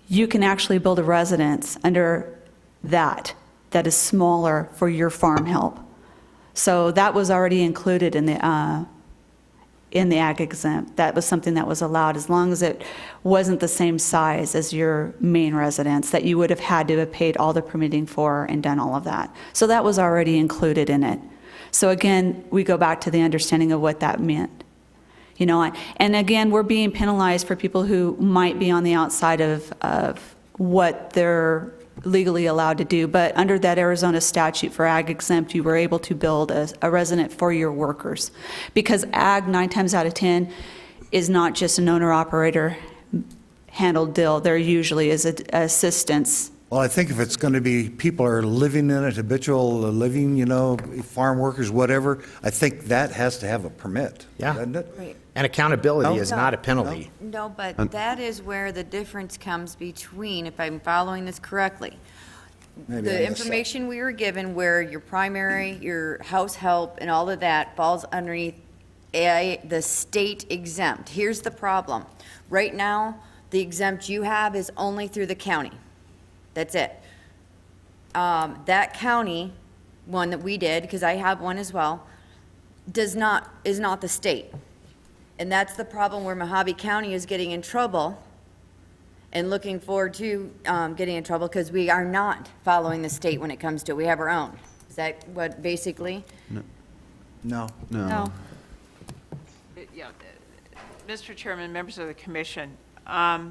you can actually build a residence under that is smaller for your farm help. So that was already included in the ag exempt. That was something that was allowed as long as it wasn't the same size as your main residence that you would have had to have paid all the permitting for and done all of that. So that was already included in it. So again, we go back to the understanding of what that meant. You know, and again, we're being penalized for people who might be on the outside of what they're legally allowed to do, but under that Arizona statute for ag exempt, you were able to build a resident for your workers. Because ag, 9 times out of 10, is not just an owner-operator handled deal. There usually is assistance. Well, I think if it's going to be people are living in it, habitual living, you know, farm workers, whatever, I think that has to have a permit, doesn't it? Right. And accountability No. is not a penalty. No, but that is where the difference comes between, if I'm following this correctly, Maybe I the missed information we were given where your primary, your house help, and all of that falls underneath the state exempt. Here's the problem. Right now, the exempt you have is only through the county. That's it. That county one that we did, because I have one as well, is not the state. And that's the problem where Mojave County is getting in trouble and looking forward to getting in trouble because we are not following the state when it comes to it. We have our own. Is that what basically? No. No. Yeah, Mr. Chairman, members of the commission, up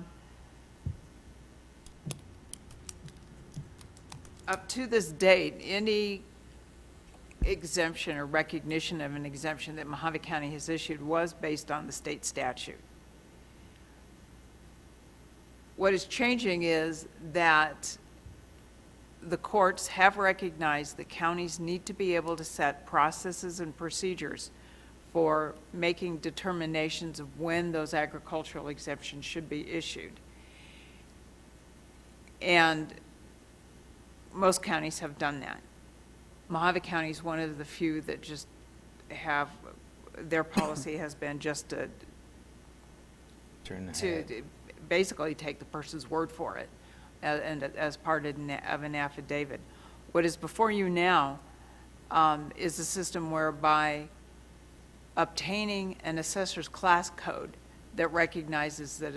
to this date, any exemption or recognition of an exemption that Mojave County has issued was based on the state statute. What is changing is that the courts have recognized that counties need to be able to set processes and procedures for making determinations of when those agricultural exemptions should be issued. And most counties have done that. Mojave County is one of the few that just have their policy has been just to basically take the person's word for it, and as part of an affidavit. What is before you now is a system whereby obtaining an assessor's class code that recognizes that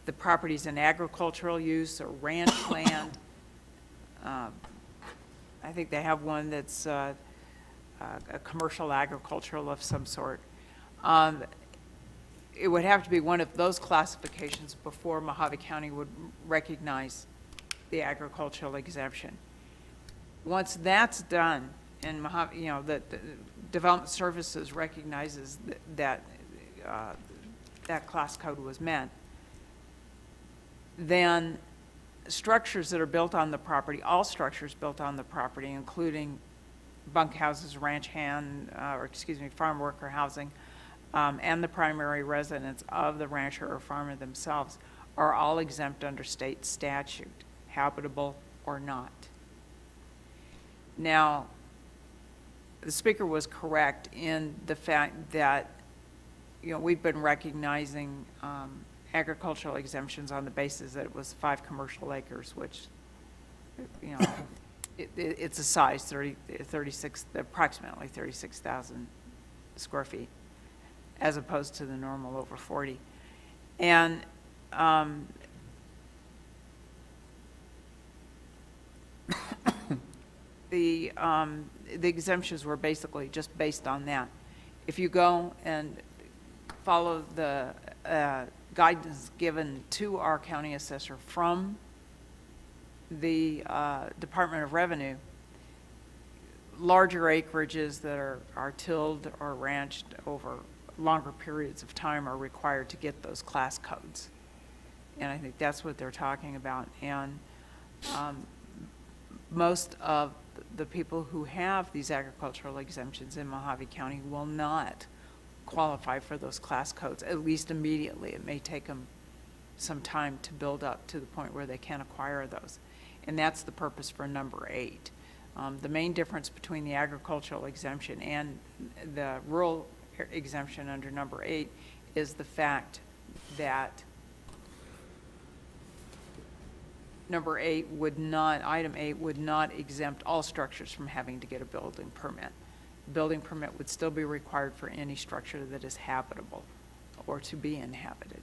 the property's an agricultural use or ranch land. I think they have one that's a commercial agricultural of some sort. It would have to be one of those classifications before Mojave County would recognize the agricultural exemption. Once that's done, and Mojave, the Development Services recognizes that class code was met, then structures that are built on the property, all structures built on the property, including bunkhouses, farm worker housing, and the primary residence of the rancher or farmer themselves, are all exempt under state statute, habitable or not. Now, the speaker was correct in the fact that, we've been recognizing agricultural exemptions on the basis that it was 5 commercial acres, which, it's a size, approximately 36,000 square feet, as opposed to the normal over 40. And the exemptions were basically just based on that. If you go and follow the guidance given to our county assessor from the Department of Revenue, larger acreages that are tilled or ranched over longer periods of time are required to get those class codes. And I think that's what they're talking about. And most of the people who have these agricultural exemptions in Mojave County will not qualify for those class codes, at least immediately. It may take them some time to build up to the point where they can acquire those. And that's the purpose for number 8. The main difference between the agricultural exemption and the rural exemption under number 8 is the fact that item 8 would not exempt all structures from having to get a building permit. Building permit would still be required for any structure that is habitable or to be inhabited.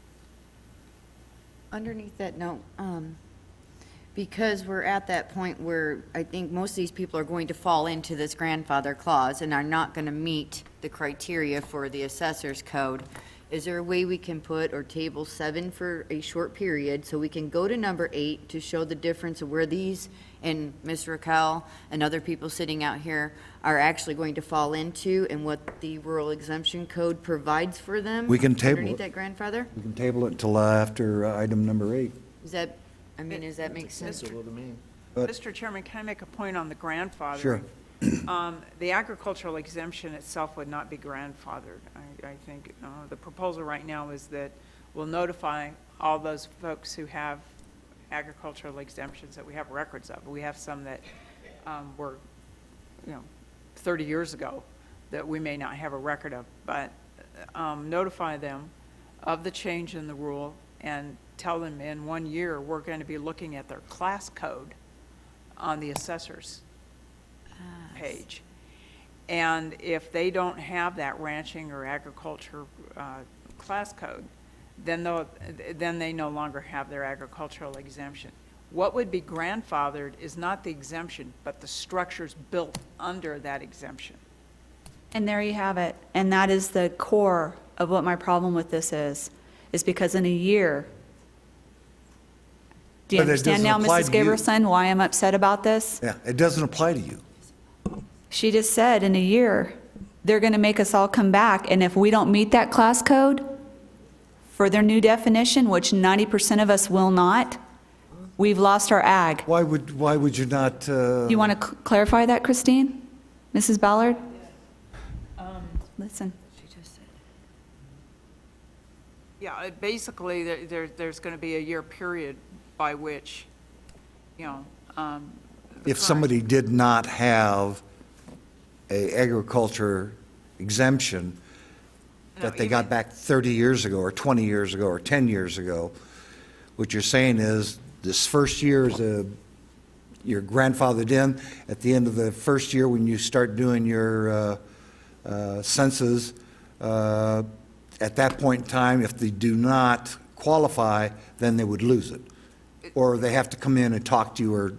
Underneath that note, because we're at that point where I think most of these people are going to fall into this grandfather clause and are not going to meet the criteria for the assessor's code, is there a way we can put or table 7 for a short period so we can go to number 8 to show the difference of where these and Ms. Raquel and other people sitting out here are actually going to fall into and what the rural exemption code provides for them? We can table underneath it. that grandfather? We can table it until after item number 8. Does that make sense? Mr. Chairman, can I make a point on the grandfather? Sure. The agricultural exemption itself would not be grandfathered. I think the proposal right now is that we'll notify all those folks who have agricultural exemptions that we have records of. We have some that were, 30 years ago that we may not have a record of, but notify them of the change in the rule and tell them in 1 year we're going to be looking at their class code on the assessor's page. And if they don't have that ranching or agriculture class code, then they no longer have their agricultural exemption. What would be grandfathered is not the exemption, but the structures built under that exemption. And there you have it. And that is the core of what my problem with this is because in a year, do you But it understand doesn't now, apply Mrs. to you. Gaberson, why I'm upset about this? Yeah, it doesn't apply to you. She just said in a year, they're going to make us all come back, and if we don't meet that class code for their new definition, which 90% of us will not, we've lost our ag. Why would you not? Do you want to clarify that, Christine? Mrs. Ballard? Listen. Yeah, basically, there's going to be a year period by which, If somebody did not have a agriculture exemption, that they got back 30 years ago, or 20 years ago, or 10 years ago. What you're saying is, this first year is you're grandfathered in. At the end of the first year, when you start doing your census, at that point in time, if they do not qualify, then they would lose it. Or they have to come in and talk to you or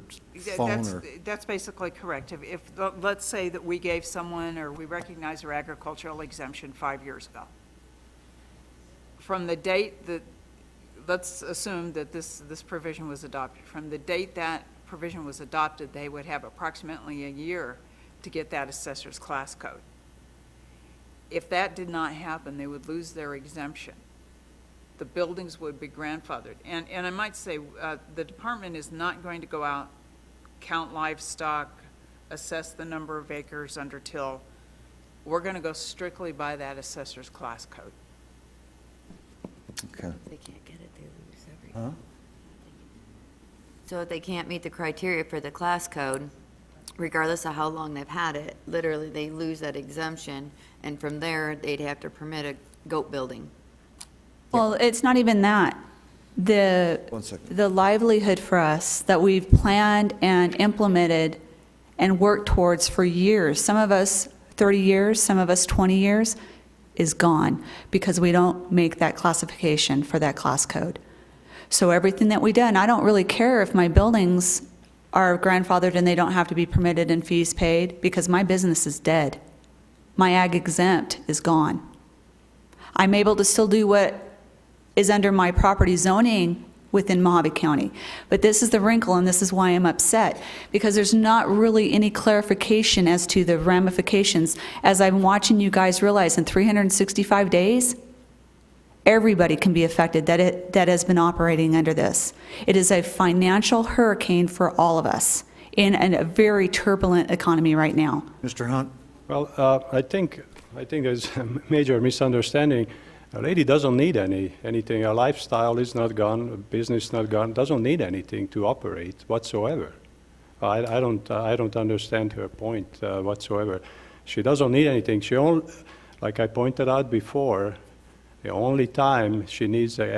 phone or... That's basically correct. Let's say that we gave someone, or we recognize their agricultural exemption 5 years ago. From the date that, let's assume that this provision was adopted. From the date that provision was adopted, they would have approximately a year to get that assessor's class code. If that did not happen, they would lose their exemption. The buildings would be grandfathered. And I might say, the department is not going to go out, count livestock, assess the number of acres under till. We're going to go strictly by that assessor's class code. Okay. If they can't get it, they lose everything. So if they can't meet the criteria for the class code, regardless of how long they've had it, literally they lose that exemption, and from there, they'd have to permit a goat building. Well, it's not even that. One second. The livelihood for us that we've planned and implemented and worked towards for years, some of us 30 years, some of us 20 years, is gone because we don't make that classification for that class code. So everything that we done, I don't really care if my buildings are grandfathered and they don't have to be permitted and fees paid because my business is dead. My ag exempt is gone. I'm able to still do what is under my property zoning within Mojave County. But this is the wrinkle, and this is why I'm upset, because there's not really any clarification as to the ramifications. As I'm watching you guys realize, in 365 days, everybody can be affected that has been operating under this. It is a financial hurricane for all of us in a very turbulent economy right now. Mr. Hunt? Well, I think there's a major misunderstanding. A lady doesn't need anything. Her lifestyle is not gone, her business is not gone, doesn't need anything to operate whatsoever. I don't understand her point whatsoever. She doesn't need anything. Like I pointed out before, the only time she needs an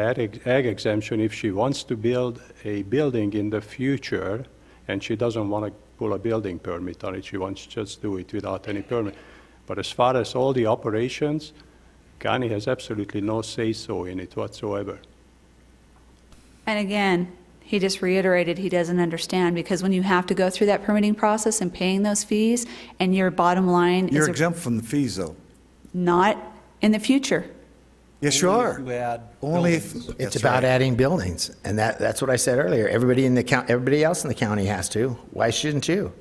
ag exemption if she wants to build a building in the future, and she doesn't want to pull a building permit on it. She wants to just do it without any permit. But as far as all the operations, county has absolutely no say-so in it whatsoever. And again, he just reiterated he doesn't understand, because when you have to go through that permitting process and paying those fees, and your bottom line You're is exempt from the fees, though. not in the future. Yes, you are. Only if... It's That's about right. adding buildings, and that's what I said earlier. Everybody else in the county has to. Why shouldn't you?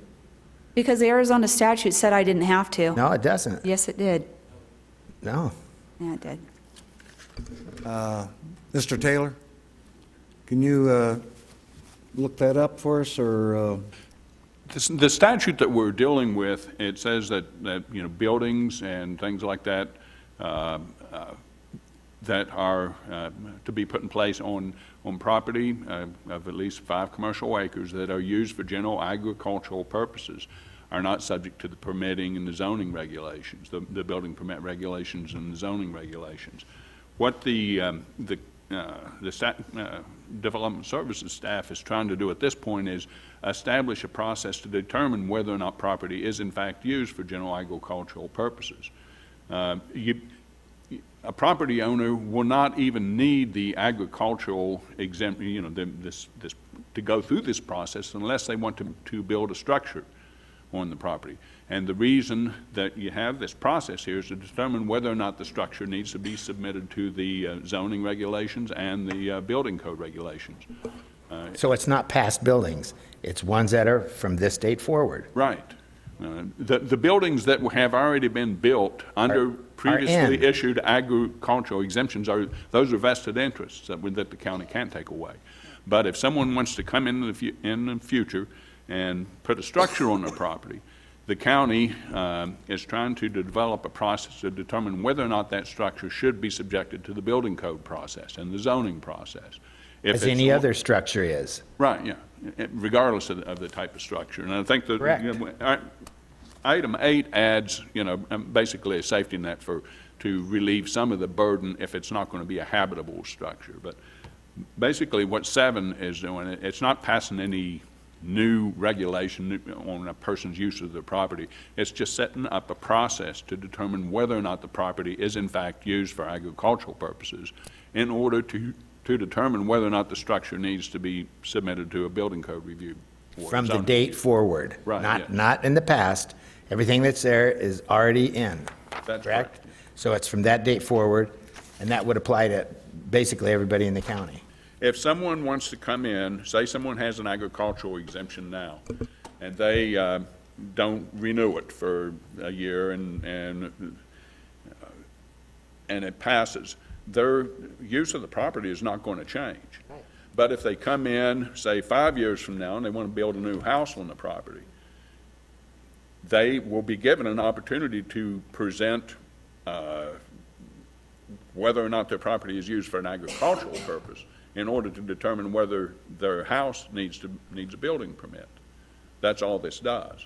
Because the Arizona statute said I didn't have to. No, it doesn't. Yes, it did. No. Yeah, it did. Mr. Taylor, can you look that up for us, or... The statute that we're dealing with, it says that you know, buildings and things like that that are to be put in place on property of at least 5 commercial acres that are used for general agricultural purposes are not subject to the permitting and the zoning regulations, the building permit regulations and the zoning regulations. What the Development Services staff is trying to do at this point is establish a process to determine whether or not property is in fact used for general agricultural purposes. A property owner will not even need the agricultural exempt, you know, this to go through this process unless they want to build a structure on the property. And the reason that you have this process here is to determine whether or not the structure needs to be submitted to the zoning regulations and the building code regulations. So it's not past buildings. It's ones that are from this date forward. Right. The buildings that have already been built under previously issued agricultural exemptions those are vested interests that the county can't take away. But if someone wants to come in the future and put a structure on their property, the county is trying to develop a process to determine whether or not that structure should be subjected to the building code process and the zoning process. As any other structure is. Right, yeah, regardless of the type of structure. And I think that Correct. you know, item 8 adds, you know, basically a safety net for to relieve some of the burden if it's not going to be a habitable structure. But basically what 7 is doing, it's not passing any new regulation on a person's use of their property. It's just setting up a process to determine whether or not the property is in fact used for agricultural purposes in order to determine whether or not the structure needs to be submitted to a building code review. From the date forward. Right, Not in the past. Everything that's there is already in. That's correct? So it's from that date forward, and that would apply to basically everybody in the county. If someone wants to come in, say someone has an agricultural exemption now, and they don't renew it for a year and it passes, their use of the property is not going to change. Right. But if they come in, say 5 years from now, and they want to build a new house on the property, they will be given an opportunity to present whether or not their property is used for an agricultural purpose in order to determine whether their house needs a building permit. That's all this does.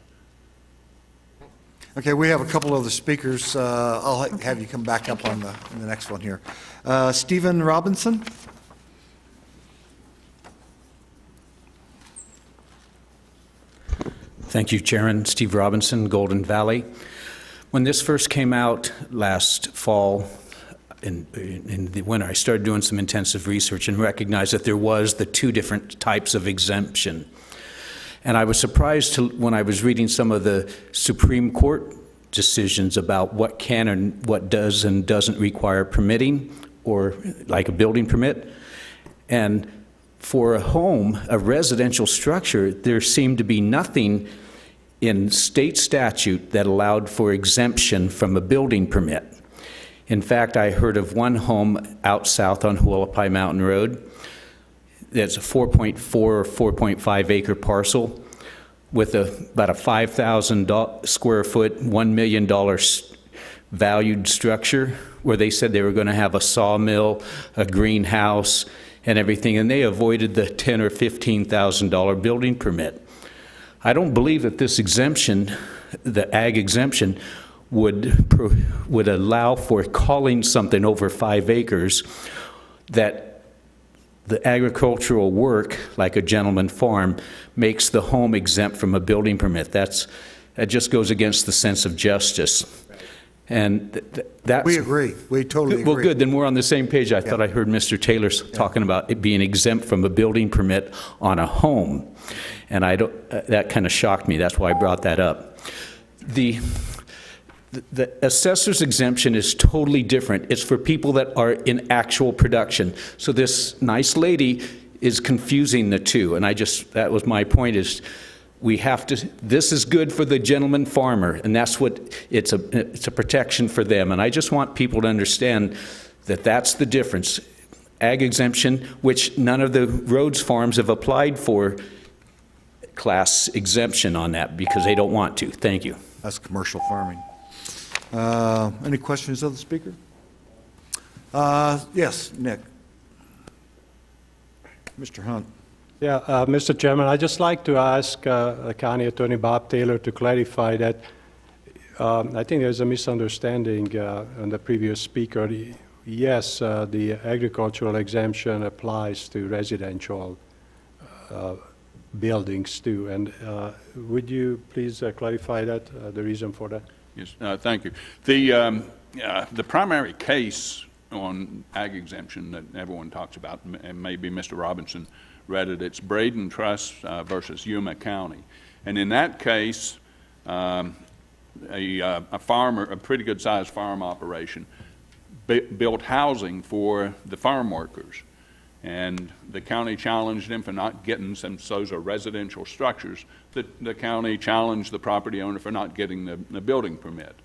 Okay, we have a couple of the speakers. I'll have you come back up on the next one here. Stephen Robinson? Thank you, Chairman. Steve Robinson, Golden Valley. When this first came out last fall, when I started doing some intensive research and recognized that there was the two different types of exemption. And I was surprised when I was reading some of the Supreme Court decisions about what can and what does and doesn't require permitting, or like a building permit. And for a home, a residential structure, there seemed to be nothing in state statute that allowed for exemption from a building permit. In fact, I heard of one home out south on Hualapai Mountain Road that's a 4.4 or 4.5 acre parcel with about a 5,000 square foot, $1 million valued structure, where they said they were going to have a sawmill, a greenhouse, and everything, and they avoided the $10,000 or $15,000 building permit. I don't believe that this exemption, the ag exemption, would allow for calling something over 5 acres that the agricultural work, like a gentleman farm, makes the home exempt from a building permit. That just goes against the sense of justice. And that's... We agree. We totally agree. Well, good. Then we're on the same page. I thought I heard Mr. Taylor talking about it being exempt from a building permit on a home. And that kind of shocked me. That's why I brought that up. The assessor's exemption is totally different. It's for people that are in actual production. So this nice lady is confusing the two. And that was my point, is we have to, this is good for the gentleman farmer, and that's what, it's a protection for them. And I just want people to understand that that's the difference. Ag exemption, which none of the Rhodes farms have applied for class exemption on that because they don't want to. Thank you. That's commercial farming. Any questions of the speaker? Yes, Nick. Mr. Hunt. Yeah, Mr. Chairman, I'd just like to ask County Attorney Bob Taylor to clarify that I think there's a misunderstanding on the previous speaker. Yes, the agricultural exemption applies to residential buildings too. And would you please clarify that, the reason for that? Yes, thank you. The primary case on ag exemption that everyone talks about, and maybe Mr. Robinson read it, it's Braden Trust versus Yuma County. And in that case, a farmer, a pretty good sized farm operation, built housing for the farm workers. And the county challenged him for not getting, since those are residential structures, the county challenged the property owner for not getting the building permit.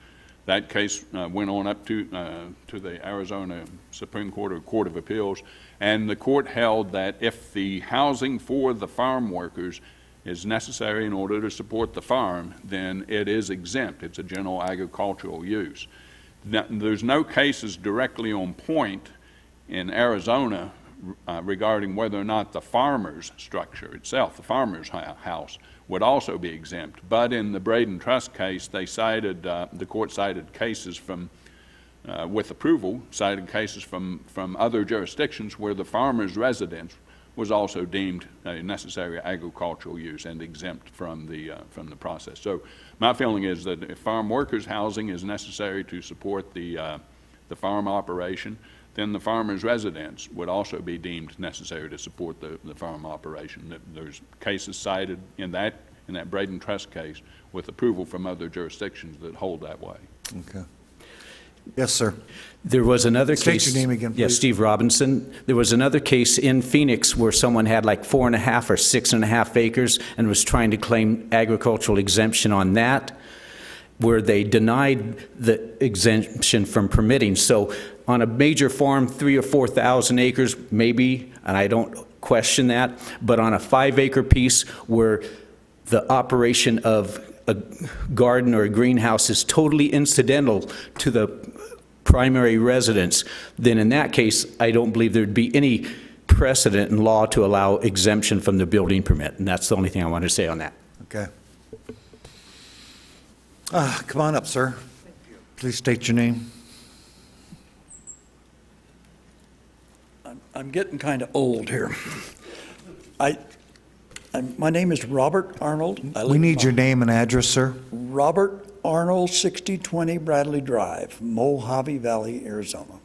That case went on up to the Arizona Supreme Court or Court of Appeals, and the court held that if the housing for the farm workers is necessary in order to support the farm, then it is exempt. It's a general agricultural use. Now, there's no cases directly on point in Arizona regarding whether or not the farmer's structure itself, the farmer's house, would also be exempt. But in the Braden Trust case, they cited, the court cited cases from with approval, cited cases from other jurisdictions where the farmer's residence was also deemed a necessary agricultural use and exempt from the process. So my feeling is that if farm workers' housing is necessary to support the farm operation, then the farmer's residence would also be deemed necessary to support the farm operation. There's cases cited in that Braden Trust case with approval from other jurisdictions that hold that way. Okay. Yes, sir. There was another case. State your name again, Yes, please. Steve Robinson. There was another case in Phoenix where someone had like 4.5 or 6.5 acres and was trying to claim agricultural exemption on that, where they denied the exemption from permitting. So on a major farm, 3,000 or 4,000 acres, maybe, and I don't question that, but on a 5-acre piece where the operation of a garden or a greenhouse is totally incidental to the primary residence, then in that case, I don't believe there'd be any precedent in law to allow exemption from the building permit. And that's the only thing I wanted to say on that. Okay. Come on up, sir. Please state your name. I'm getting kind of old here. My name is Robert Arnold. We need your name and address, sir. Robert Arnold, 6020 Bradley Drive, Mojave Valley, Arizona.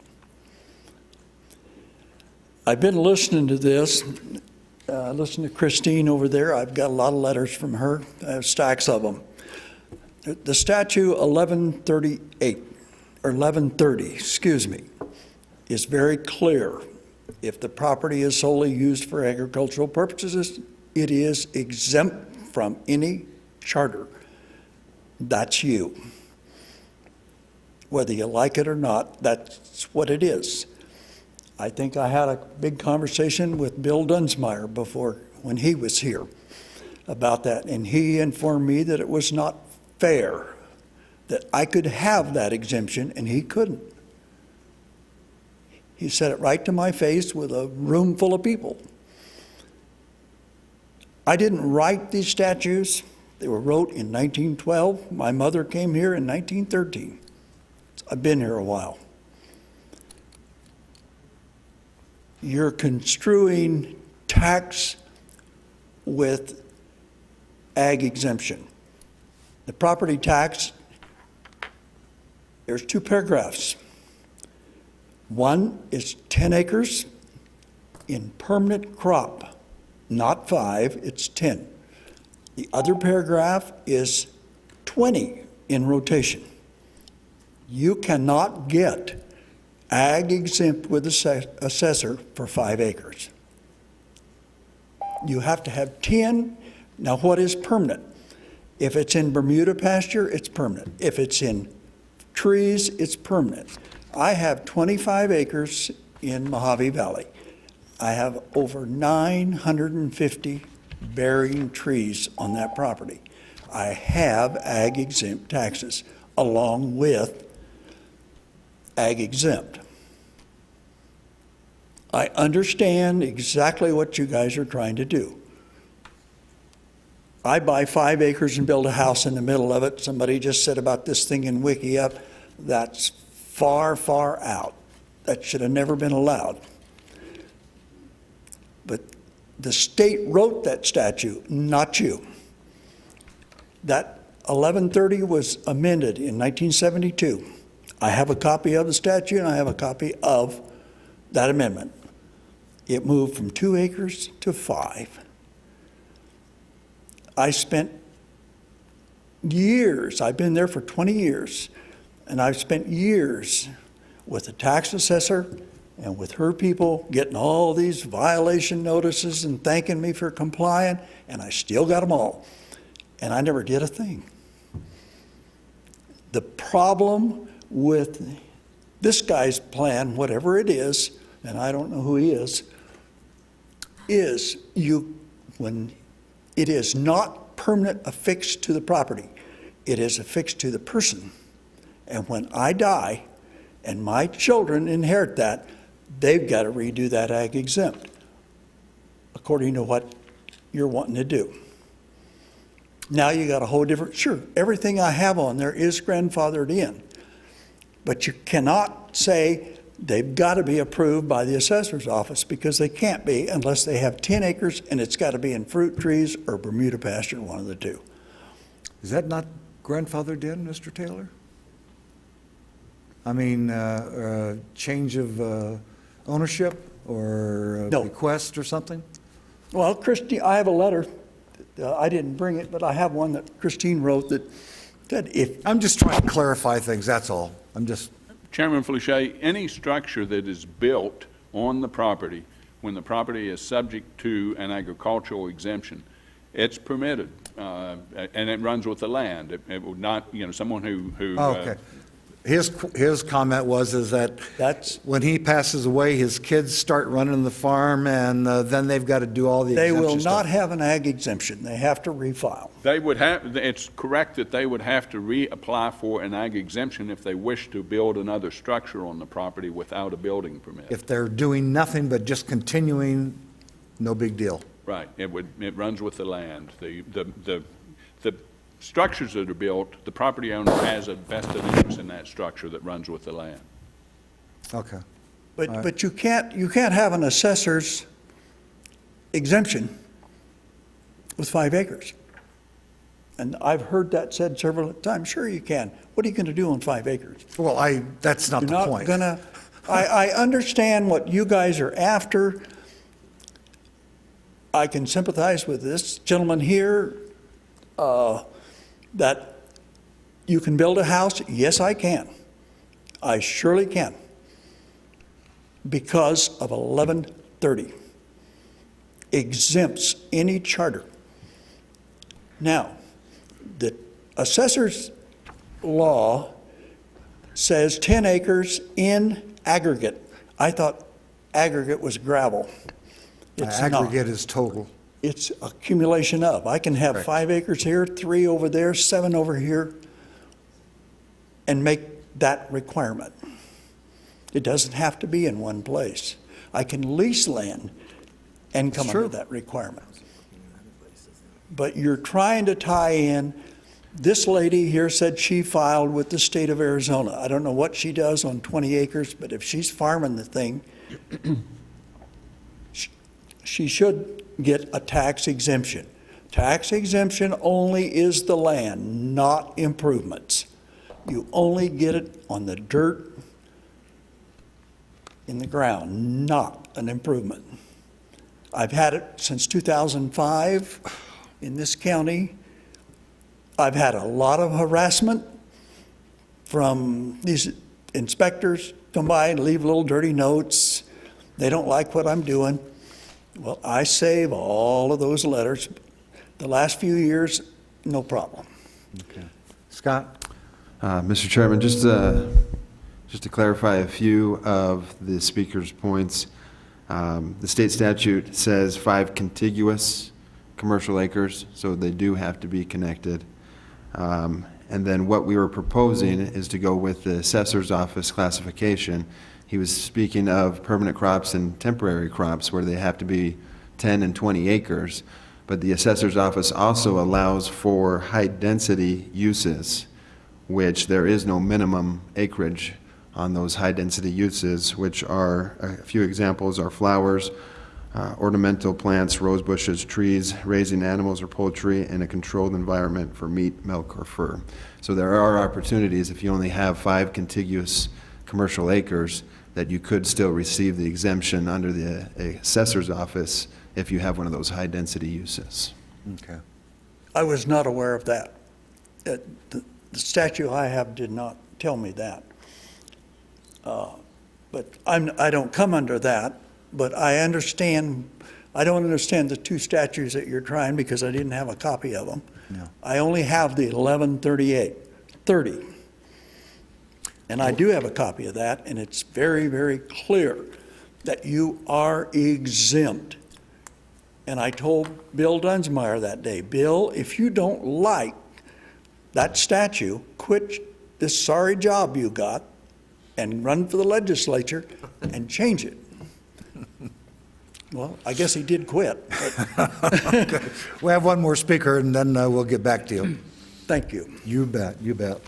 I've been listening to this, listening to Christine over there. I've got a lot of letters from her, stacks of them. The statute 1138, or 1130, excuse me, is very clear. If the property is solely used for agricultural purposes, it is exempt from any charter. That's you. Whether you like it or not, that's what it is. I think I had a big conversation with Bill Dunsmire before, when he was here, about that, and he informed me that it was not fair that I could have that exemption and he couldn't. He said it right to my face with a room full of people. I didn't write these statutes. They were wrote in 1912. My mother came here in 1913. I've been here a while. You're construing tax with ag exemption. The property tax, there's 2 paragraphs. One is 10 acres in permanent crop, not 5, it's 10. The other paragraph is 20 in rotation. You cannot get ag exempt with assessor for 5 acres. You have to have 10. Now, what is permanent? If it's in Bermuda pasture, it's permanent. If it's in trees, it's permanent. I have 25 acres in Mojave Valley. I have over 950 bearing trees on that property. I have ag exempt taxes along with ag exempt. I understand exactly what you guys are trying to do. I buy 5 acres and build a house in the middle of it. Somebody just said about this thing in WikiUp. That's far, far out. That should have never been allowed. But the state wrote that statute, not you. That 1130 was amended in 1972. I have a copy of the statute and I have a copy of that amendment. It moved from 2 acres to 5. I spent years, I've been there for 20 years, and I've spent years with the tax assessor and with her people getting all these violation notices and thanking me for complying, and I still got them all. And I never did a thing. The problem with this guy's plan, whatever it is, and I don't know who he is when it is not permanent affixed to the property, it is affixed to the person. And when I die and my children inherit that, they've got to redo that ag exempt according to what you're wanting to do. Now you got a whole different, sure, everything I have on there is grandfathered in. But you cannot say they've got to be approved by the assessor's office, because they can't be unless they have 10 acres and it's got to be in fruit trees or Bermuda pasture, one of the two. Is that not grandfathered in, Mr. Taylor? I mean, change of ownership or No. bequest or something? Well, Christine, I have a letter, I didn't bring it, but I have one that Christine wrote that said if. I'm just trying to clarify things, that's all. I'm just, Chairman Felicia, any structure that is built on the property, when the property is subject to an agricultural exemption, it's permitted, and it runs with the land. It would not, someone who. oh, okay. His comment was is that when he passes away, his kids start running the farm, and then they've got to do all the They exemption will stuff. not have an ag exemption. They have to refile. They would have, it's correct that they would have to reapply for an ag exemption if they wish to build another structure on the property without a building permit. If they're doing nothing but just continuing, no big deal. Right, it runs with the land. The structures that are built, the property owner has a vested interest in that structure that runs with the land. Okay. But you can't have an assessor's exemption with 5 acres. And I've heard that said several times. Sure you can. What are you going to do on 5 acres? Well, that's not the point. You're not gonna, I understand what you guys are after. I can sympathize with this gentleman here, that you can build a house. Yes, I can. I surely can. Because of 1130. Exempts any charter. Now, the assessor's law says 10 acres in aggregate. I thought aggregate was gravel. It's not. Aggregate is total. It's accumulation of. I can have 5 acres here, 3 over there, 7 over here, and make that requirement. It doesn't have to be in one place. I can lease land and come under that requirement. But you're trying to tie in, this lady here said she filed with the state of Arizona. I don't know what she does on 20 acres, but if she's farming the thing, she should get a tax exemption. Tax exemption only is the land, not improvements. You only get it on the dirt in the ground, not an improvement. I've had it since 2005 in this county. I've had a lot of harassment from these inspectors, come by and leave little dirty notes. They don't like what I'm doing. Well, I save all of those letters. The last few years, no problem. Okay. Scott? Mr. Chairman, just to clarify a few of the speaker's points, the state statute says 5 contiguous commercial acres, so they do have to be connected. And then what we were proposing is to go with the assessor's office classification. He was speaking of permanent crops and temporary crops where they have to be 10 and 20 acres. But the assessor's office also allows for high-density uses, which there is no minimum acreage on those high-density uses, which are, a few examples are flowers, ornamental plants, rose bushes, trees, raising animals or poultry in a controlled environment for meat, milk, or fur. So there are opportunities, if you only have 5 contiguous commercial acres, that you could still receive the exemption under the assessor's office if you have one of those high-density uses. Okay. I was not aware of that. The statute I have did not tell me that. But I don't come under that, but I understand, I don't understand the 2 statutes that you're trying because I didn't have a copy of them. No. I only have the 1130. And I do have a copy of that, and it's very, very clear that you are exempt. And I told Bill Dunsmire that day, Bill, if you don't like that statute, quit this sorry job you got and run for the legislature and change it. Well, I guess he did quit. Okay. We have one more speaker, and then we'll get back to you. Thank you. You bet, you bet.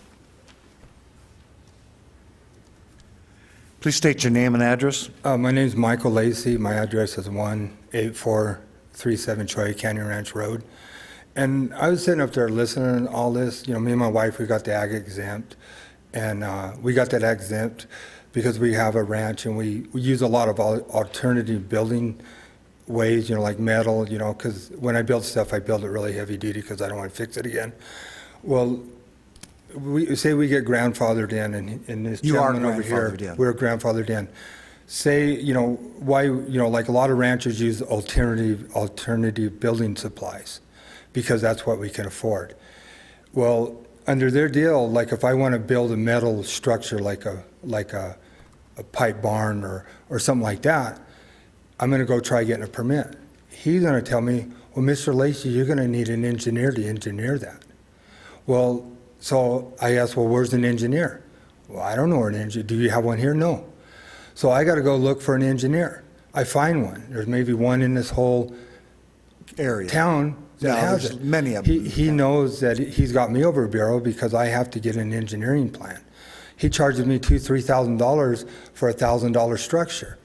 Please state your name and address. My name's Michael Lacey. My address is 18437 Choya Canyon Ranch Road. And I was sitting up there listening to all this. Me and my wife, we got the ag exempt. And we got that exempt because we have a ranch and we use a lot of alternative building ways, like metal, because when I build stuff, I build it really heavy duty because I don't want to fix it again. Well, we say we get grandfathered in, and this You are gentleman over here, grandfathered in. we're grandfathered in. Say, why, like a lot of ranchers use alternative building supplies because that's what we can afford. Well, under their deal, like if I want to build a metal structure like a pipe barn or something like that, I'm going to go try getting a permit. He's going to tell me, well, Mr. Lacey, you're going to need an engineer to engineer that. Well, so I asked, well, where's an engineer? Well, I don't know where an engineer. Do you have one here? No. So I got to go look for an engineer. I find one. There's maybe one in this whole area town that has there's it. many of them. He knows that he's got me over a barrel because I have to get an engineering plan. He charges me $2,000-$3,000 for a $1,000 structure.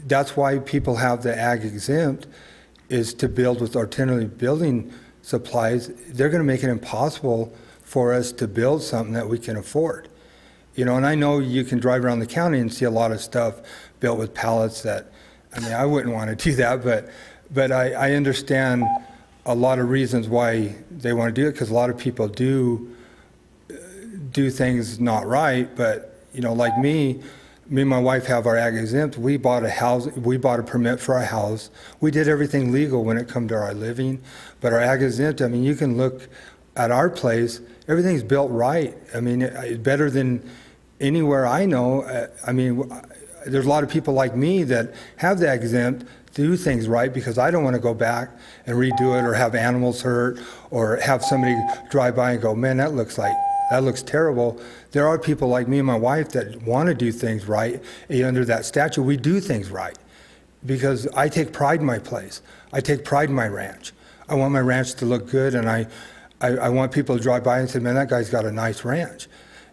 That's why people have the ag exempt, is to build with alternative building supplies. They're going to make it impossible for us to build something that we can afford. And I know you can drive around the county and see a lot of stuff built with pallets that, I wouldn't want to do that, but I understand a lot of reasons why they want to do it, because a lot of people do things not right. But, like me and my wife have our ag exempt. We bought a permit for our house. We did everything legal when it come to our living. But our ag exempt, you can look at our place, everything's built right. Better than anywhere I know. There's a lot of people like me that have the ag exempt, do things right, because I don't want to go back and redo it or have animals hurt or have somebody drive by and go, man, that looks terrible. There are people like me and my wife that want to do things right. Under that statute, we do things right because I take pride in my place. I take pride in my ranch. I want my ranch to look good, and I want people to drive by and say, man, that guy's got a nice ranch.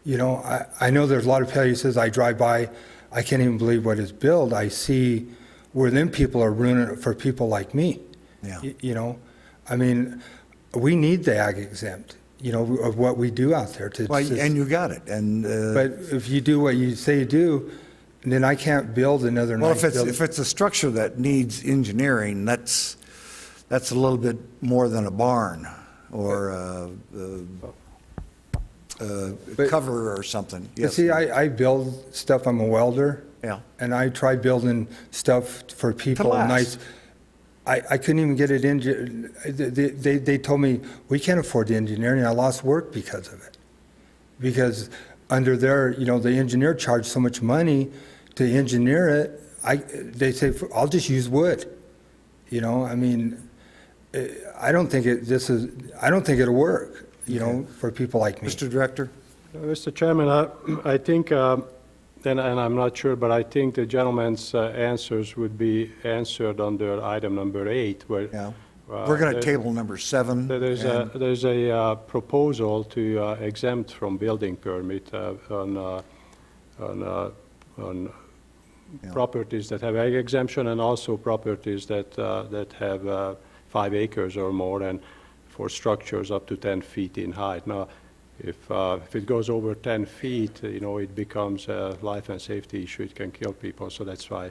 I know there's a lot of places I drive by, I can't even believe what is built. I see where them people are ruining it for people like me. Yeah. We need the ag exempt, of what we do out there. And you got it. But if you do what you say you do, then I can't build another nice building. If it's a structure that needs engineering, that's a little bit more than a barn or a cover or something. Yes. See, I build stuff. I'm a welder. Yeah. And I tried building stuff for people. To last. I couldn't even get it in. They told me, we can't afford the engineering. I lost work because of it. Because under their, the engineer charged so much money to engineer it. They say, I'll just use wood. I don't think it'll work, for people like me. Mr. Director? Mr. Chairman, I think, and I'm not sure, but I think the gentleman's answers would be answered under item number 8, where Yeah. We're going to table number 7. there's a proposal to exempt from building permit on properties that have ag exemption, and also properties that have 5 acres or more, and for structures up to 10 feet in height. Now, if it goes over 10 feet, it becomes a life and safety issue. It can kill people, so that's why.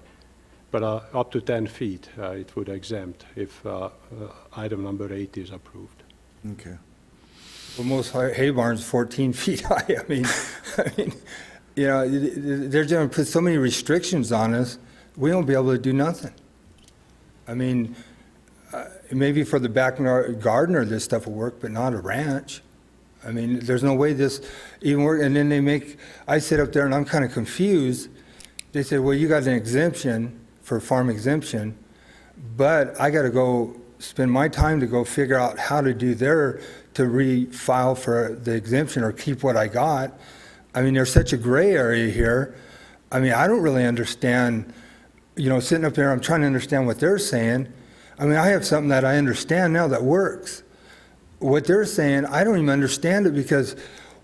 But up to 10 feet, it would exempt if item number 8 is approved. Okay. Well, most hay barns 14 feet high. They're going to put so many restrictions on us, we won't be able to do nothing. Maybe for the back gardener, this stuff will work, but not a ranch. There's no way this even work. And then I sit up there and I'm kind of confused. They say, well, you got an exemption for farm exemption, but I got to go spend my time to go figure out how to do to refile for the exemption or keep what I got. There's such a gray area here. I don't really understand, sitting up there, I'm trying to understand what they're saying. I have something that I understand now that works. What they're saying, I don't even understand it because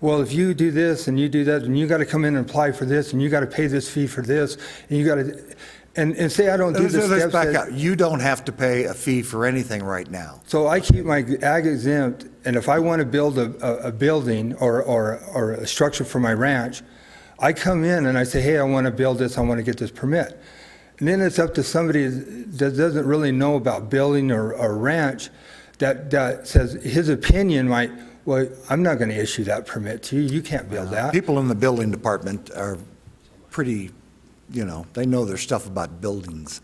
well, if you do this and you do that, and you got to come in and apply for this, and you got to pay this fee for this, and you got to, and say I don't do the Let's steps. back that- up. You don't have to pay a fee for anything right now. So I keep my ag exempt, and if I want to build a building or a structure for my ranch, I come in and I say, hey, I want to build this, I want to get this permit. And then it's up to somebody that doesn't really know about building or ranch, that says his opinion might, well, I'm not going to issue that permit to you, you can't build that. People in the building department are pretty, they know their stuff about buildings.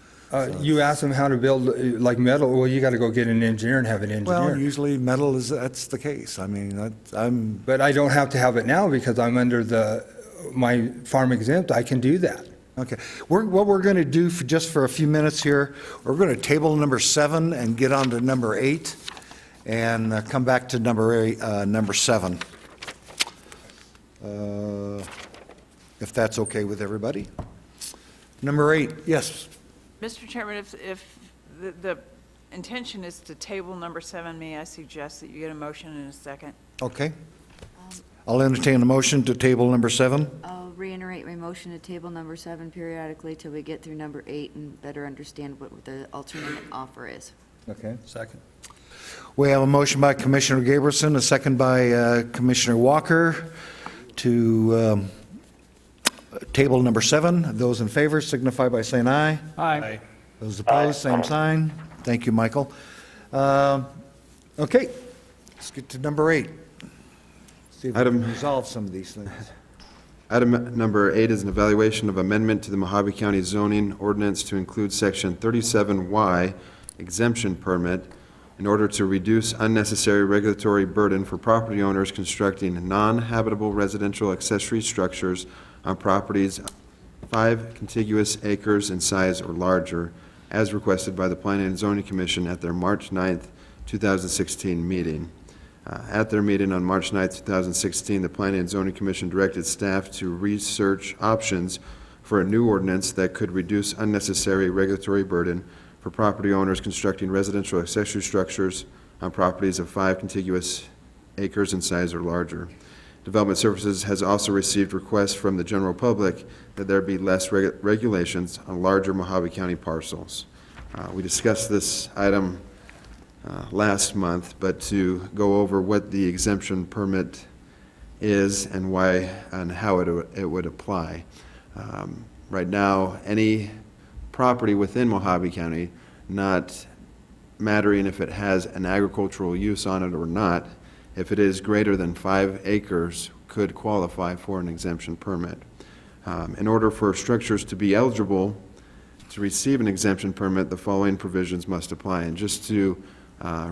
You ask them how to build, like metal, well, you got to go get an engineer and have an engineer. Well, usually metal that's the case. I mean, But I don't have to have it now because I'm under my farm exempt, I can do that. Okay. What we're going to do just for a few minutes here, we're going to table number 7 and get on to number 8 and come back to number 7. If that's okay with everybody. Number 8, yes. Mr. Chairman, if the intention is to table number 7, may I suggest that you get a motion in a second? Okay. I'll entertain a motion to table number 7. I'll reiterate my motion to table number 7 periodically till we get through number 8 and better understand what the alternate offer is. Okay. Second. We have a motion by Commissioner Gabrielson, a second by Commissioner Walker to table number 7. Those in favor signify by saying aye. Aye. Those opposed, same sign. Thank you, Michael. Okay, let's get to number 8. See if we can resolve some of these things. Item number 8 is an evaluation of amendment to the Mojave County zoning ordinance to include Section 37Y exemption permit in order to reduce unnecessary regulatory burden for property owners constructing non-habitable residential accessory structures on properties 5 contiguous acres in size or larger, as requested by the Planning and Zoning Commission at their March 9th, 2016 meeting. At their meeting on March 9th, 2016, the Planning and Zoning Commission directed staff to research options for a new ordinance that could reduce unnecessary regulatory burden for property owners constructing residential accessory structures on properties of 5 contiguous acres in size or larger. Development Services has also received requests from the general public that there be less regulations on larger Mojave County parcels. We discussed this item last month, but to go over what the exemption permit is and why and how it would apply. Right now, any property within Mojave County, not mattering if it has an agricultural use on it or not, if it is greater than 5 acres, could qualify for an exemption permit. In order for structures to be eligible to receive an exemption permit, the following provisions must apply. And just to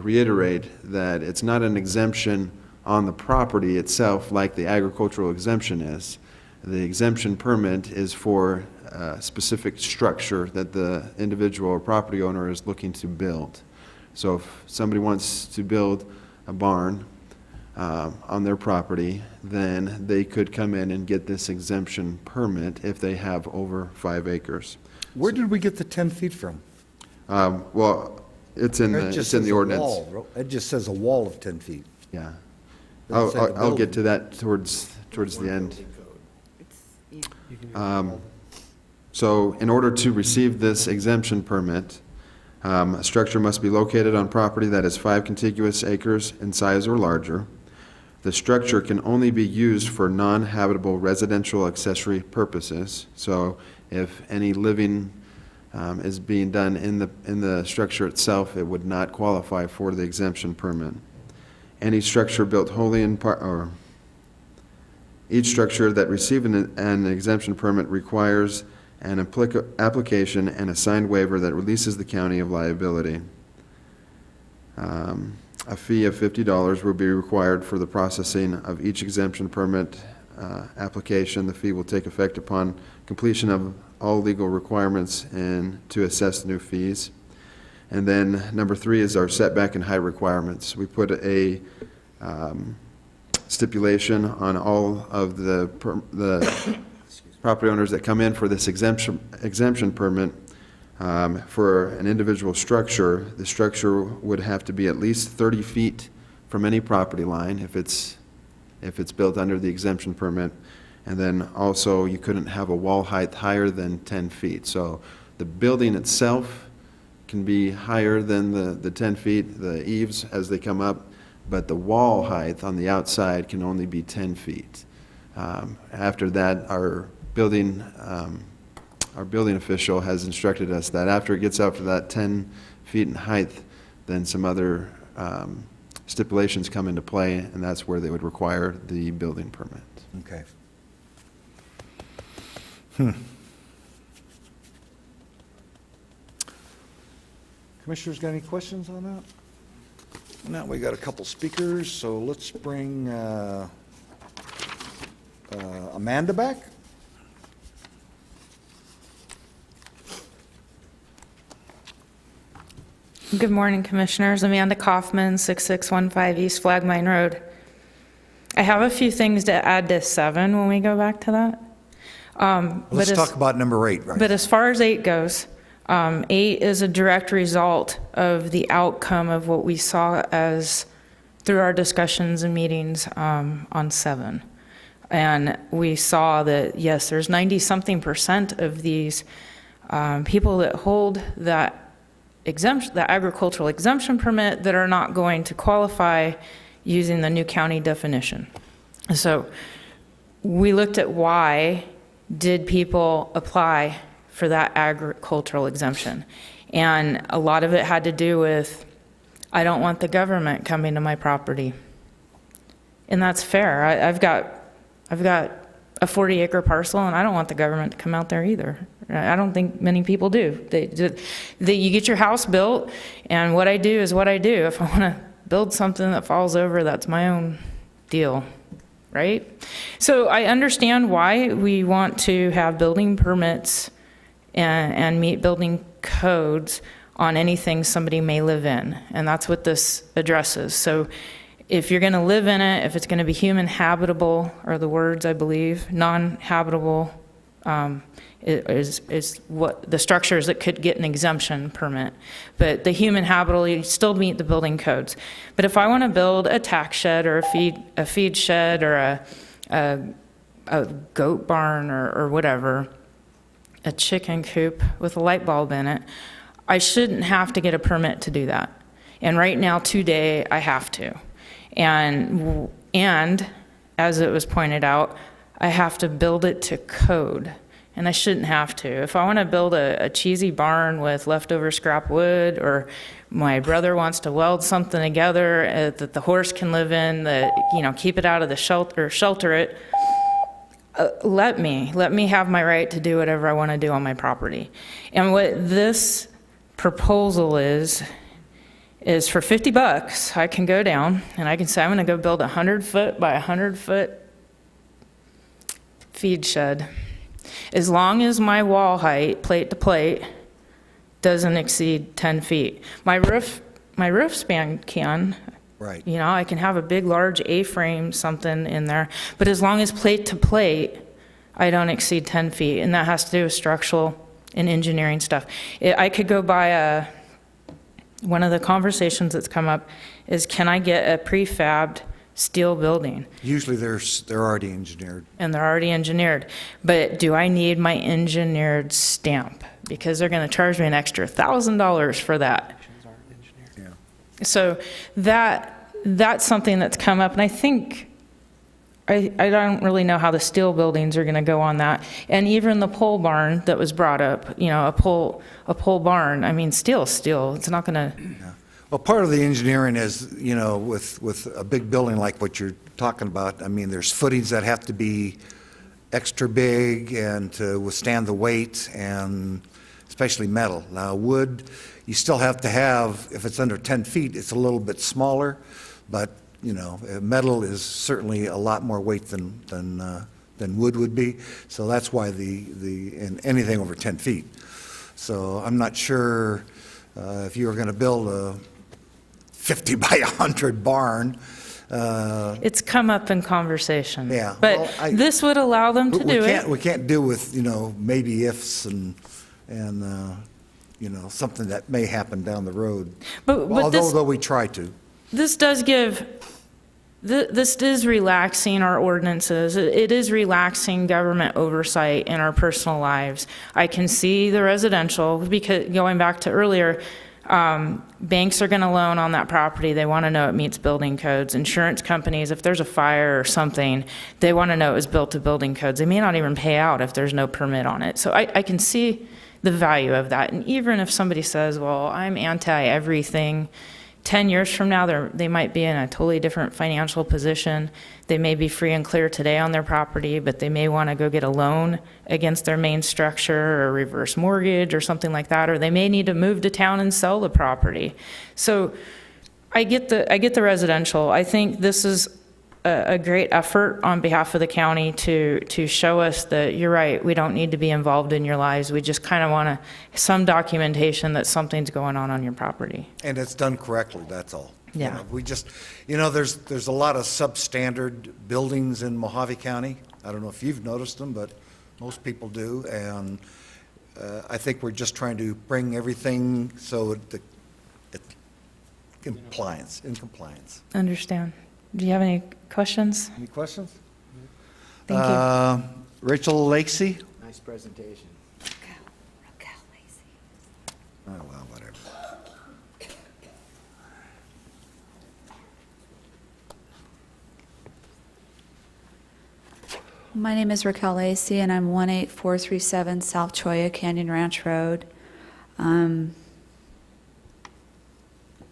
reiterate that it's not an exemption on the property itself like the agricultural exemption is. The exemption permit is for a specific structure that the individual or property owner is looking to build. So if somebody wants to build a barn on their property, then they could come in and get this exemption permit if they have over 5 acres. Where did we get the 10 feet from? Well, it's in the ordinance. It just says a wall of 10 feet. Yeah. Doesn't say the I'll get building. to that towards the end. So in order to receive this exemption permit, a structure must be located on property that is 5 contiguous acres in size or larger. The structure can only be used for non-habitable residential accessory purposes. So if any living is being done in the structure itself, it would not qualify for the exemption permit. Any structure built wholly in part, or each structure that received an exemption permit requires an application and a signed waiver that releases the county of liability. A fee of $50 will be required for the processing of each exemption permit application. The fee will take effect upon completion of all legal requirements and to assess new fees. And then number 3 is our setback and height requirements. We put a stipulation on all of the property owners that come in for this exemption permit. For an individual structure, the structure would have to be at least 30 feet from any property line. If it's if it's built under the exemption permit. And then also, you couldn't have a wall height higher than 10 feet. So the building itself can be higher than the 10 feet, the eaves as they come up, but the wall height on the outside can only be 10 feet. After that, our building official has instructed us that after it gets up to that 10 feet in height, then some other stipulations come into play, and that's where they would require the building permit. Okay. Commissioners, got any questions on that? Now, we got a couple speakers, so let's bring Amanda back. Good morning, Commissioners. Amanda Kaufman, 6615 East Flagmine Road. I have a few things to add to 7 when we go back to that. Let's talk about number 8 right But now. as far as 8 goes, 8 is a direct result of the outcome of what we saw as through our discussions and meetings on 7. And we saw that, yes, there's 90-something% of these people that hold that exemption, the agricultural exemption permit, that are not going to qualify using the new county definition. So we looked at why did people apply for that agricultural exemption. And a lot of it had to do with, I don't want the government coming to my property. And that's fair. I've got a 40-acre parcel, and I don't want the government to come out there either. I don't think many people do. You get your house built, and what I do is what I do. If I want to build something that falls over, that's my own deal, right? So I understand why we want to have building permits and meet building codes on anything somebody may live in, and that's what this addresses. So if you're going to live in it, if it's going to be human habitable, are the words, I believe, non-habitable is what the structures that could get an exemption permit. But the human habitable, you still meet the building codes. But if I want to build a tack shed or a feed shed or a goat barn or whatever, a chicken coop with a light bulb in it, I shouldn't have to get a permit to do that. And right now, today, I have to. And as it was pointed out, I have to build it to code, and I shouldn't have to. If I want to build a cheesy barn with leftover scrap wood, or my brother wants to weld something together that the horse can live in, that, keep it out of the shelter it, let me have my right to do whatever I want to do on my property. And what this proposal is for $50, I can go down and I can say, I'm going to go build a 100-foot by 100-foot feed shed. As long as my wall height, plate to plate, doesn't exceed 10 feet. My roof span can. Right. I can have a big, large A-frame something in there, but as long as plate to plate, I don't exceed 10 feet, and that has to do with structural and engineering stuff. I could go by one of the conversations that's come up is, can I get a prefabbed steel building? Usually they're already engineered. And they're already engineered. But do I need my engineered stamp? Because they're going to charge me an extra $1,000 for that. Yeah. So that's something that's come up, and I think I don't really know how the steel buildings are going to go on that. And even the pole barn that was brought up, a pole barn. I mean, steel. It's not going to. Yeah. Well, part of the engineering is, with a big building like what you're talking about. I mean, there's footings that have to be extra big and to withstand the weight, and especially metal. Now, wood, you still have to have, if it's under 10 feet, it's a little bit smaller, but metal is certainly a lot more weight than wood would be. So that's why in anything over 10 feet. So I'm not sure if you were going to build a 50 by 100 barn. It's come up in conversation. Yeah. But this would allow them to do it. We can't deal with, maybe ifs and something that may happen down the road. But although we try to. This does give This is relaxing our ordinances. It is relaxing government oversight in our personal lives. I can see the residential, because going back to earlier, banks are going to loan on that property. They want to know it meets building codes. Insurance companies, if there's a fire or something, they want to know it was built to building codes. They may not even pay out if there's no permit on it. So I can see the value of that. And even if somebody says, well, I'm anti-everything, 10 years from now, they might be in a totally different financial position. They may be free and clear today on their property, but they may want to go get a loan against their main structure or reverse mortgage or something like that, or they may need to move to town and sell the property. So I get the residential. I think this is a great effort on behalf of the county to show us that you're right, we don't need to be involved in your lives. We just kind of want some documentation that something's going on your property. And it's done correctly, that's all. Yeah. You know, we just, there's a lot of substandard buildings in Mojave County. I don't know if you've noticed them, but most people do. And I think we're just trying to bring everything so it's in compliance. Understand. Do you have any questions? Any questions? Thank you. Rachel Lacey? Nice presentation. Oh, well, whatever. My name is Raquel Lacey, and I'm 18437 South Cholla Canyon Ranch Road.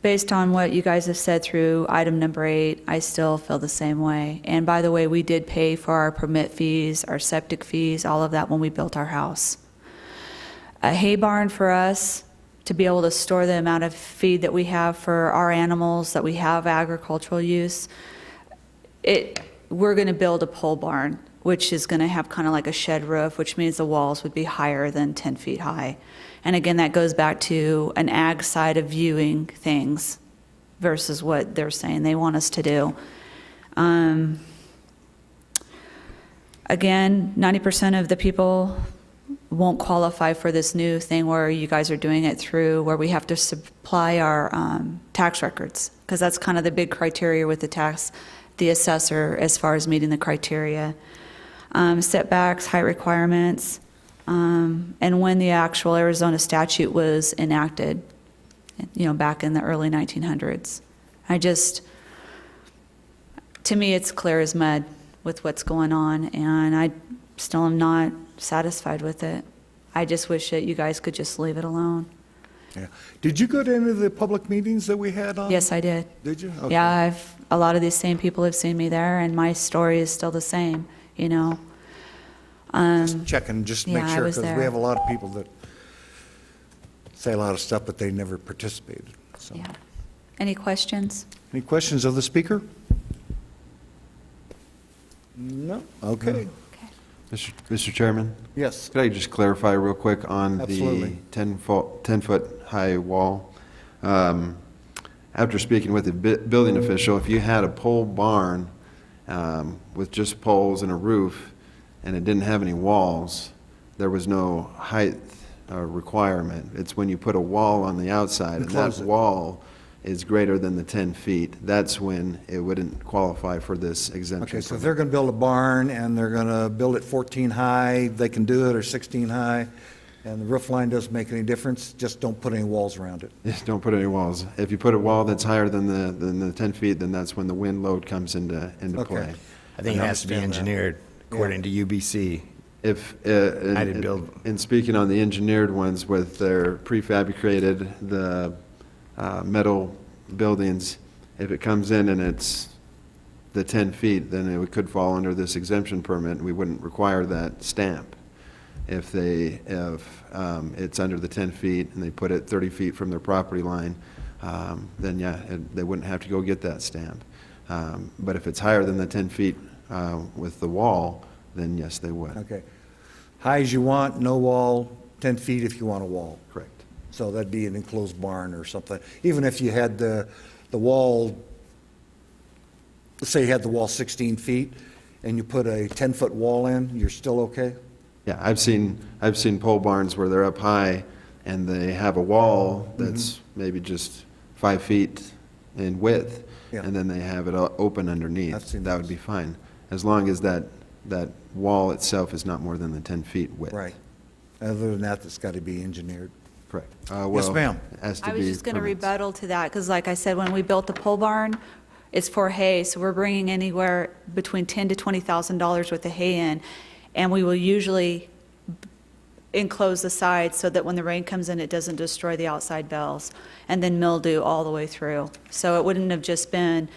Based on what you guys have said through item number 8, I still feel the same way. And by the way, we did pay for our permit fees, our septic fees, all of that when we built our house. A hay barn for us to be able to store the amount of feed that we have for our animals, that we have agricultural use, we're going to build a pole barn, which is going to have kind of like a shed roof, which means the walls would be higher than 10 feet high. And again, that goes back to an ag side of viewing things versus what they're saying they want us to do. Again, 90% of the people won't qualify for this new thing where you guys are doing it through, where we have to supply our tax records, because that's kind of the big criteria with the assessor as far as meeting the criteria. Setbacks, height requirements, and when the actual Arizona statute was enacted, back in the early 1900s. To me, it's clear as mud with what's going on, and I still am not satisfied with it. I just wish that you guys could just leave it alone. Yeah. Did you go to any of the public meetings that we had on? Yes, I did. Did you? Okay. Yeah, a lot of these same people have seen me there, and my story is still the same, Just checking, just to make yeah, I sure, was because we there. have a lot of people that say a lot of stuff, but they never participated. So, Yeah. Any questions? any questions of the speaker? No. Okay. Mr. Chairman? Yes. Could I just clarify real quick on the Absolutely. 10-foot high wall? After speaking with the building official, if you had a pole barn with just poles and a roof, and it didn't have any walls, there was no height requirement. It's when you put a wall on the outside, and Close that it. wall is greater than the 10 feet, that's when it wouldn't qualify for this exemption. Okay, so if they're going to build a barn and they're going to build it 14 high, they can do it, or 16 high, and the roof line doesn't make any difference, just don't put any walls around it. Yes, don't put any walls. If you put a wall that's higher than the 10 feet, then that's when the wind load comes into play. I think it has to be engineered according to UBC. If, I didn't build. and speaking on the engineered ones with their prefabricated, the metal buildings, if it comes in and it's the 10 feet, then it could fall under this exemption permit, and we wouldn't require that stamp. If it's under the 10 feet and they put it 30 feet from their property line, then yeah, they wouldn't have to go get that stamp. But if it's higher than the 10 feet with the wall, then yes, they would. Okay. High as you want, no wall, 10 feet if you want a wall. Correct. So that'd be an enclosed barn or something. Even if you had the wall, let's say you had the wall 16 feet, and you put a 10-foot wall in, you're still okay? Yeah, I've seen pole barns where they're up high and they have a wall that's maybe just 5 feet in width, Yeah. and then they have it open underneath. I've seen That would be fine, as long as that wall itself is not more than the 10 feet width. Right. Other than that, it's got to be engineered. Correct. Yes, ma'am. Has to I was be just going to permits. rebuttal to that, because like I said, when we built the pole barn, it's for hay, so we're bringing anywhere between $10,000 to $20,000 worth of hay in, and we will usually enclose the sides so that when the rain comes in, it doesn't destroy the outside bells, and then mildew all the way through. So it wouldn't have just been,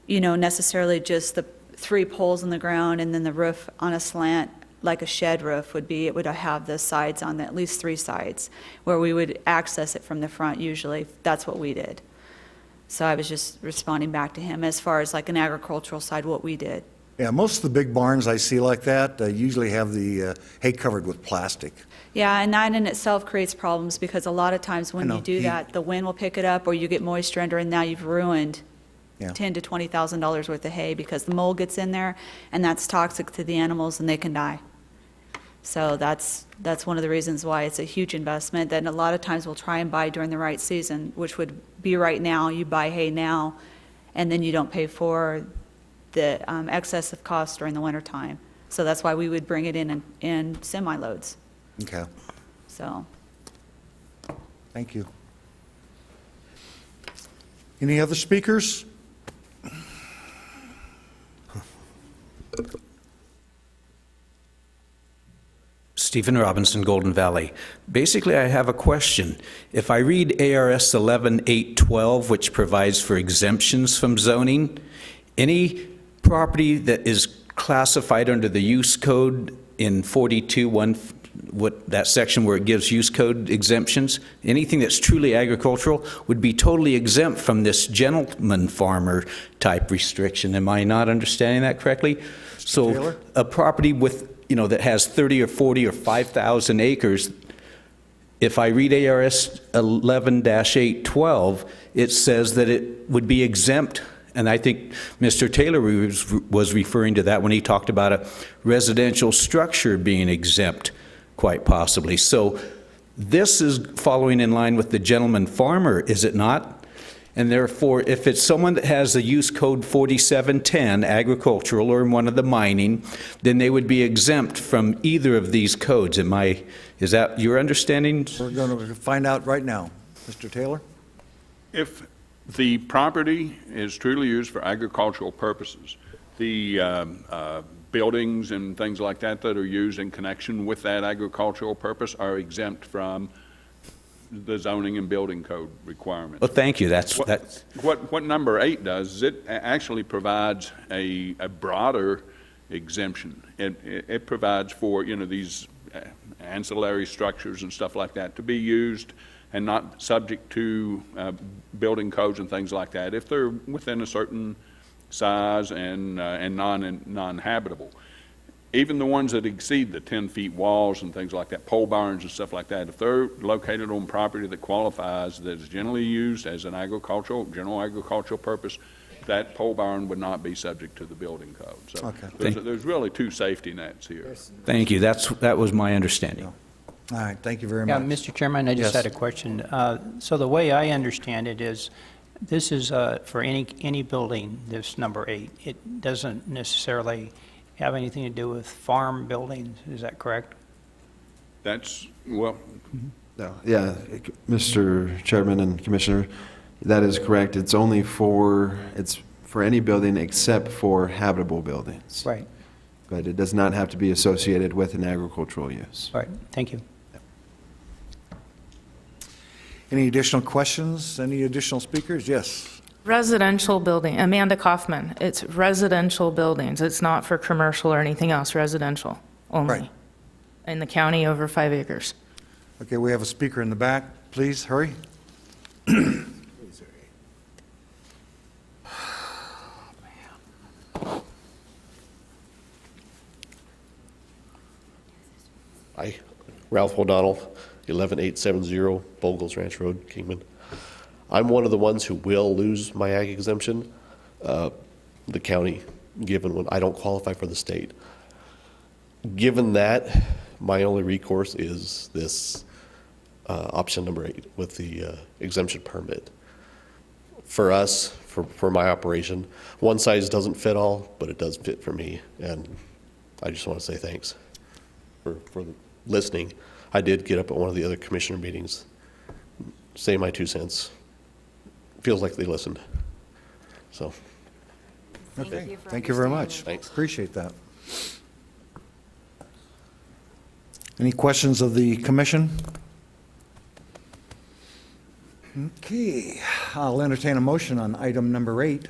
necessarily just the 3 poles in the ground and then the roof on a slant like a shed roof would be. It would have the sides on at least 3 sides where we would access it from the front usually. That's what we did. So I was just responding back to him as far as like an agricultural side, what we did. Yeah, most of the big barns I see like that usually have the hay covered with plastic. Yeah, and that in itself creates problems because a lot of times when I know. you do that, the wind will pick it up or you get moisture under and now you've ruined Yeah. $10,000 to $20,000 worth of hay because the mold gets in there and that's toxic to the animals and they can die. So that's one of the reasons why it's a huge investment that a lot of times we'll try and buy during the right season, which would be right now. You buy hay now and then you don't pay for the excessive cost during the wintertime. So that's why we would bring it in semi-loads. Okay, So, thank you. Any other speakers? Stephen Robinson, Golden Valley. Basically, I have a question. If I read ARS 11-812, which provides for exemptions from zoning, any property that is classified under the use code in 42-1, that section where it gives use code exemptions, anything that's truly agricultural would be totally exempt from this gentleman farmer type restriction. Am I not understanding that correctly? So Taylor? a property with, that has 30 or 40 or 5,000 acres, if I read ARS 11-812, it says that it would be exempt. And I think Mr. Taylor was referring to that when he talked about a residential structure being exempt, quite possibly. So this is following in line with the gentleman farmer, is it not? And therefore, if it's someone that has a use code 4710, agricultural, or one of the mining, then they would be exempt from either of these codes. Is that your understanding? We're going to find out right now. Mr. Taylor? If the property is truly used for agricultural purposes, the buildings and things like that that are used in connection with that agricultural purpose are exempt from the zoning and building code requirements. Well, thank you. What number 8 does is it actually provides a broader exemption. It provides for, these ancillary structures and stuff like that to be used and not subject to building codes and things like that if they're within a certain size and non-habitable. Even the ones that exceed the 10 feet walls and things like that, pole barns and stuff like that, if they're located on property that qualifies, that is generally used as an general agricultural purpose, that pole barn would not be subject to the building code. So Okay. there's really 2 safety nets here. Thank you. That was my understanding. All right, thank you very Yeah, much. Mr. Chairman, I just Yes. had a question. So the way I understand it is, this is for any building, this number 8. It doesn't necessarily have anything to do with farm buildings, is that correct? That's, well, No, yeah, Mr. Chairman and Commissioner, that is correct. It's for any building except for habitable buildings. Right, But it does not have to be associated with an agricultural use. right, thank you. Any additional questions? Any additional speakers? Yes. Residential building, Amanda Kaufman, it's residential buildings. It's not for commercial or anything else, residential only. Right. In the county over 5 acres. Okay, we have a speaker in the back. Please, hurry. Hi, Ralph O'Donnell, 11870 Bogles Ranch Road, Kingman. I'm one of the ones who will lose my ag exemption, the county, given when I don't qualify for the state. Given that, my only recourse is this option number 8 with the exemption permit. for us, for my operation. One size doesn't fit all, but it does fit for me. And I just want to say thanks for listening. I did get up at one of the other commissioner meetings, say my 2 cents. Feels like they listened. So. Okay, thank you very much. Thanks. Appreciate that. Any questions of the commission? Okay, I'll entertain a motion on item number 8.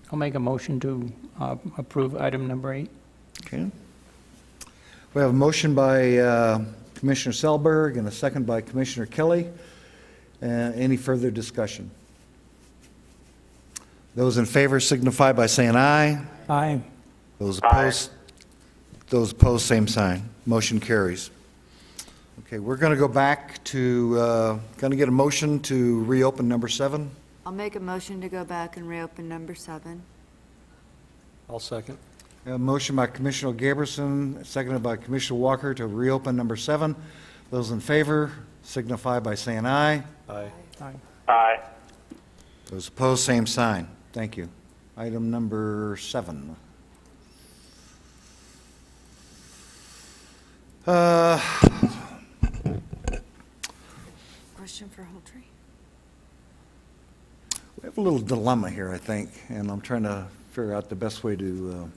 I'll make a motion to approve item number 8. Okay. We have a motion by Commissioner Selberg and a second by Commissioner Kelly. Any further discussion? Those in favor signify by saying aye. Aye. Those opposed, same sign. Motion carries. Okay, we're going to go back to, going to get a motion to reopen number 7. I'll make a motion to go back and reopen number 7. I'll second. A motion by Commissioner Gaberson, seconded by Commissioner Walker to reopen number 7. Those in favor signify by saying aye. Aye. Aye. Aye. Those opposed, same sign. Thank you. Item number 7. Question for Holtree? We have a little dilemma here, I think, and I'm trying to figure out the best way to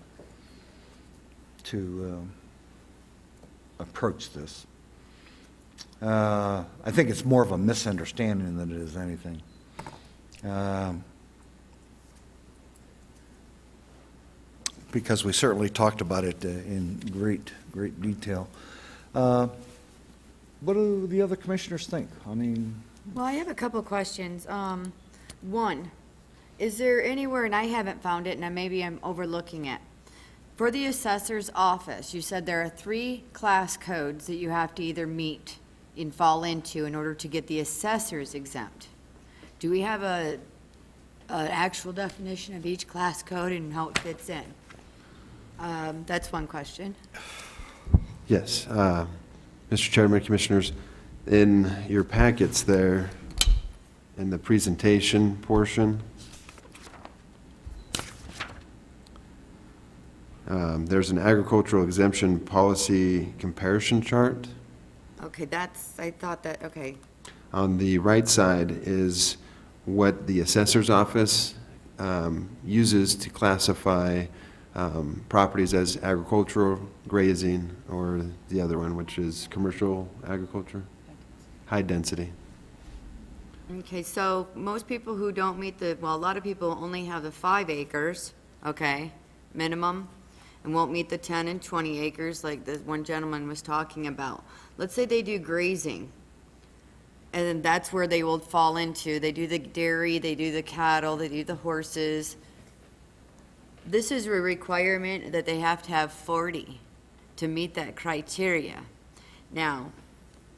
approach this. I think it's more of a misunderstanding than it is anything. Because we certainly talked about it in great detail. What do the other commissioners think? I mean, Well, I have a couple of questions. One, is there anywhere, and I haven't found it, and maybe I'm overlooking it, for the assessor's office, you said there are 3 class codes that you have to either meet and fall into in order to get the assessor's exempt. Do we have an actual definition of each class code and how it fits in? That's one question. Yes. Mr. Chairman, Commissioners, in your packets there, in the presentation portion, there's an agricultural exemption policy comparison chart. Okay, I thought that, okay. On the right side is what the assessor's office uses to classify properties as agricultural, grazing, or the other one, which is commercial agriculture, high density. Okay, so most people who don't meet a lot of people only have the 5 acres, okay, minimum, and won't meet the 10 and 20 acres like the one gentleman was talking about. Let's say they do grazing, and then that's where they will fall into. They do the dairy, they do the cattle, they do the horses. This is a requirement that they have to have 40 to meet that criteria. Now,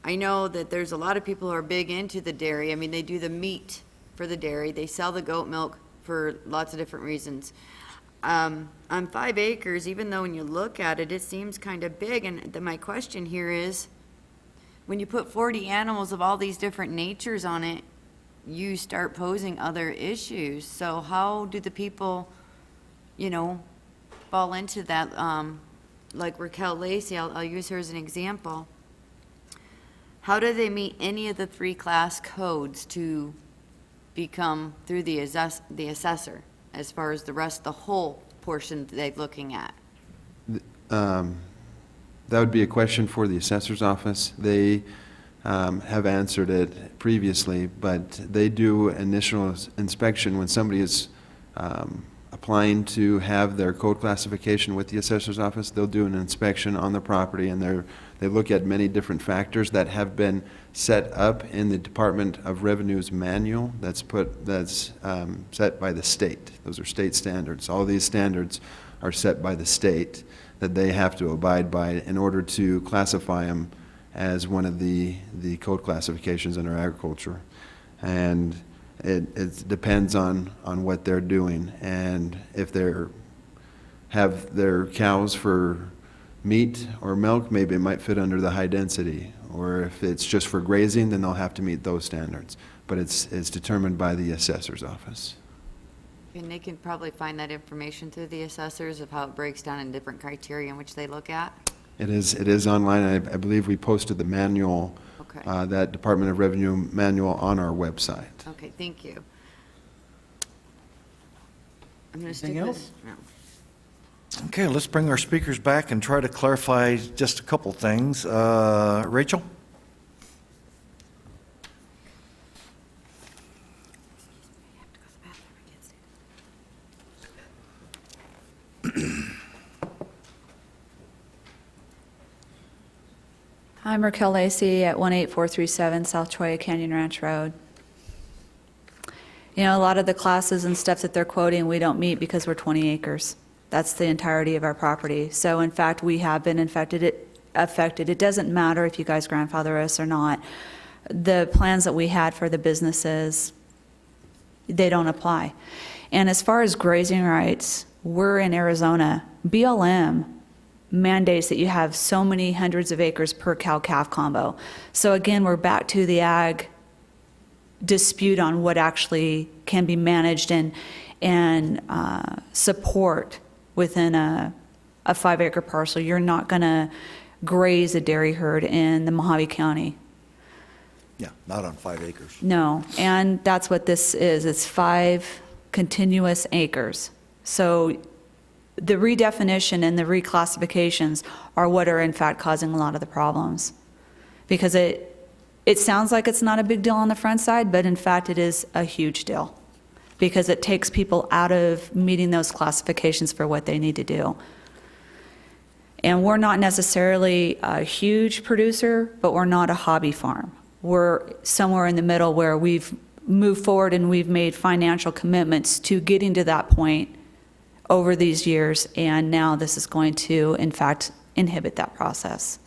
I know that there's a lot of people who are big into the dairy. I mean, they do the meat for the dairy. They sell the goat milk for lots of different reasons. On 5 acres, even though when you look at it, it seems kind of big. And my question here is, when you put 40 animals of all these different natures on it, you start posing other issues. So how do the people, fall into that? Like Raquel Lacey, I'll use her as an example. How do they meet any of the 3 class codes to become through the assessor, as far as the whole portion that they're looking at? That would be a question for the assessor's office. They have answered it previously, but they do initial inspection when somebody is applying to have their code classification with the assessor's office. They'll do an inspection on the property, and they look at many different factors that have been set up in the Department of Revenue's manual that's set by the state. Those are state standards. All these standards are set by the state that they have to abide by in order to classify them as one of the code classifications under agriculture. And it depends on what they're doing. And if they have their cows for meat or milk, maybe it might fit under the high density. Or if it's just for grazing, then they'll have to meet those standards. But it's determined by the assessor's office. And they can probably find that information through the assessors of how it breaks down in different criteria in which they look at. It is online. I believe we posted the manual, Okay. that Department of Revenue manual on our website. Okay, thank you. I'm going to stick Anything with. else? No. Okay, let's bring our speakers back and try to clarify just a couple things. Rachel? I'm Raquel Lacey at 18437 South Choya Canyon Ranch Road. You know, a lot of the classes and stuff that they're quoting, we don't meet because we're 20 acres. That's the entirety of our property. So in fact, we have been affected. It doesn't matter if you guys grandfather us or not. The plans that we had for the businesses, they don't apply. And as far as grazing rights, we're in Arizona. BLM mandates that you have so many hundreds of acres per cow-calf combo. So again, we're back to the ag dispute on what actually can be managed and support within a 5-acre parcel. You're not going to graze a dairy herd in the Mojave County. Yeah, not on 5 acres. No, and that's what this is. It's 5 continuous acres. So the redefinition and the reclassifications are what are in fact causing a lot of the problems. Because it sounds like it's not a big deal on the front side, but in fact it is a huge deal. Because it takes people out of meeting those classifications for what they need to do. And we're not necessarily a huge producer, but we're not a hobby farm. We're somewhere in the middle where we've moved forward and we've made financial commitments to getting to that point over these years, and now this is going to, in fact, inhibit that process.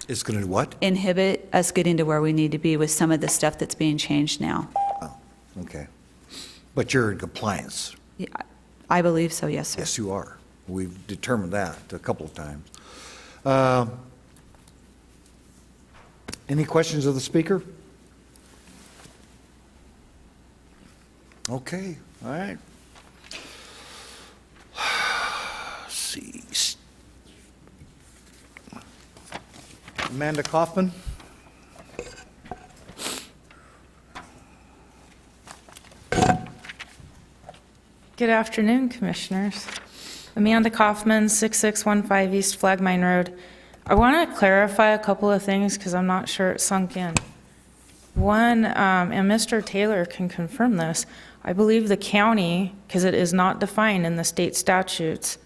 It's going to what? Inhibit us getting to where we need to be with some of the stuff that's being changed now. Oh, okay. But you're in compliance. Yeah, I believe so, yes, sir. Yes, you are. We've determined that a couple of times. Any questions of the speaker? Okay, all right. Let's see. Amanda Kaufman? Good afternoon, Commissioners. Amanda Kaufman, 6615 East Flagmine Road. I want to clarify a couple of things because I'm not sure it sunk in. One, and Mr. Taylor can confirm this, I believe the county, because it is not defined in the state statutes,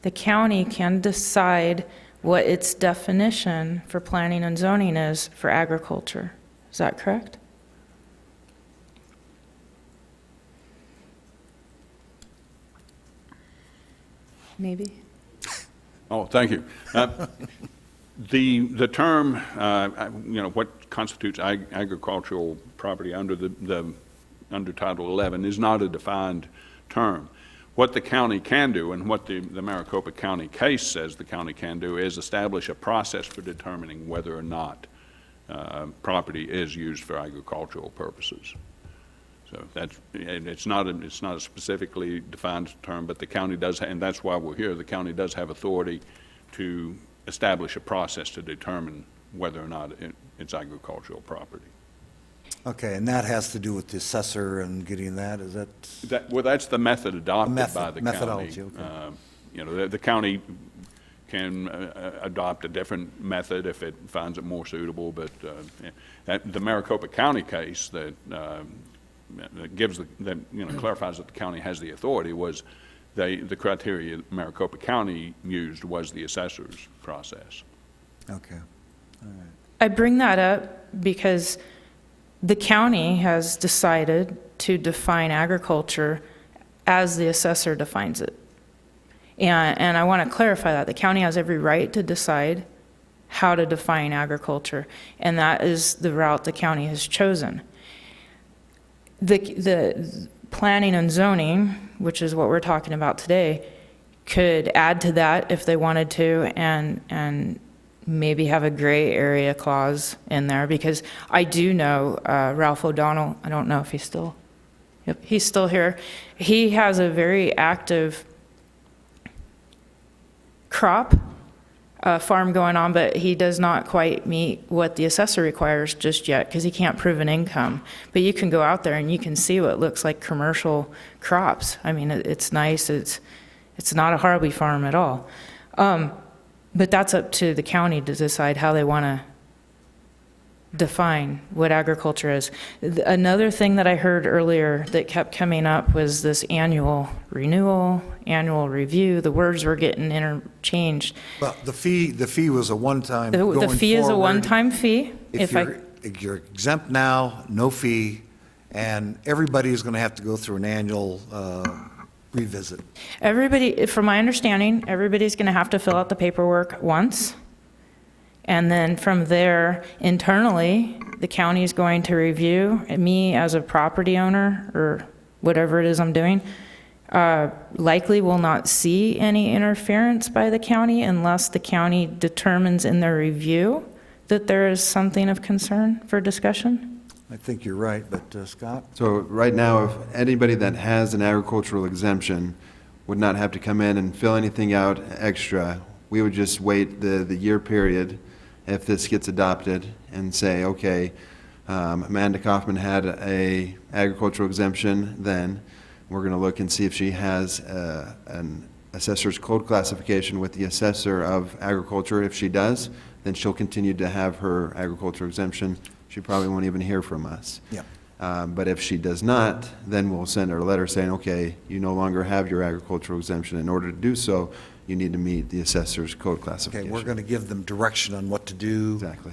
the county can decide what its definition for planning and zoning is for agriculture. Is that correct? Maybe. Oh, thank you. The term, what constitutes agricultural property under Title 11 is not a defined term. What the county can do, and what the Maricopa County case says the county can do, is establish a process for determining whether or not property is used for agricultural purposes. So it's not a specifically defined term, but the county does, and that's why we're here. The county does have authority to establish a process to determine whether or not it's agricultural property. Okay, and that has to do with the assessor and getting that, is that? Well, that's the method adopted by the county. Methodology, okay. The county can adopt a different method if it finds it more suitable, but the Maricopa County case that clarifies that the county has the authority was the criteria Maricopa County used was the assessor's process. Okay, all right. I bring that up because the county has decided to define agriculture as the assessor defines it. And I want to clarify that. The county has every right to decide how to define agriculture, and that is the route the county has chosen. The planning and zoning, which is what we're talking about today, could add to that if they wanted to, and maybe have a gray area clause in there, because I do know Ralph O'Donnell, I don't know if he's still, yep, he's still here. He has a very active crop farm going on, but he does not quite meet what the assessor requires just yet, because he can't prove an income. But you can go out there and you can see what looks like commercial crops. I mean, it's nice, it's not a Harley farm at all. But that's up to the county to decide how they want to define what agriculture is. Another thing that I heard earlier that kept coming up was this annual renewal, annual review. The words were getting interchanged. Well, the fee was a one-time going The fee is a forward. one-time fee. If you're exempt now, no fee, and everybody is going to have to go through an annual revisit. Everybody, from my understanding, everybody's going to have to fill out the paperwork once. And then from there, internally, the county is going to review me as a property owner, or whatever it is I'm doing. Likely will not see any interference by the county unless the county determines in their review that there is something of concern for discussion. I think you're right, but Scott? So right now, if anybody that has an agricultural exemption would not have to come in and fill anything out extra. We would just wait the year period if this gets adopted and say, okay, Amanda Kaufman had a agricultural exemption, then we're going to look and see if she has an assessor's code classification with the assessor of agriculture. If she does, then she'll continue to have her agricultural exemption. She probably won't even hear from us. Yeah. But if she does not, then we'll send her a letter saying, okay, you no longer have your agricultural exemption. In order to do so, you need to meet the assessor's code Okay, classification. we're going to give them direction on what to do. Exactly.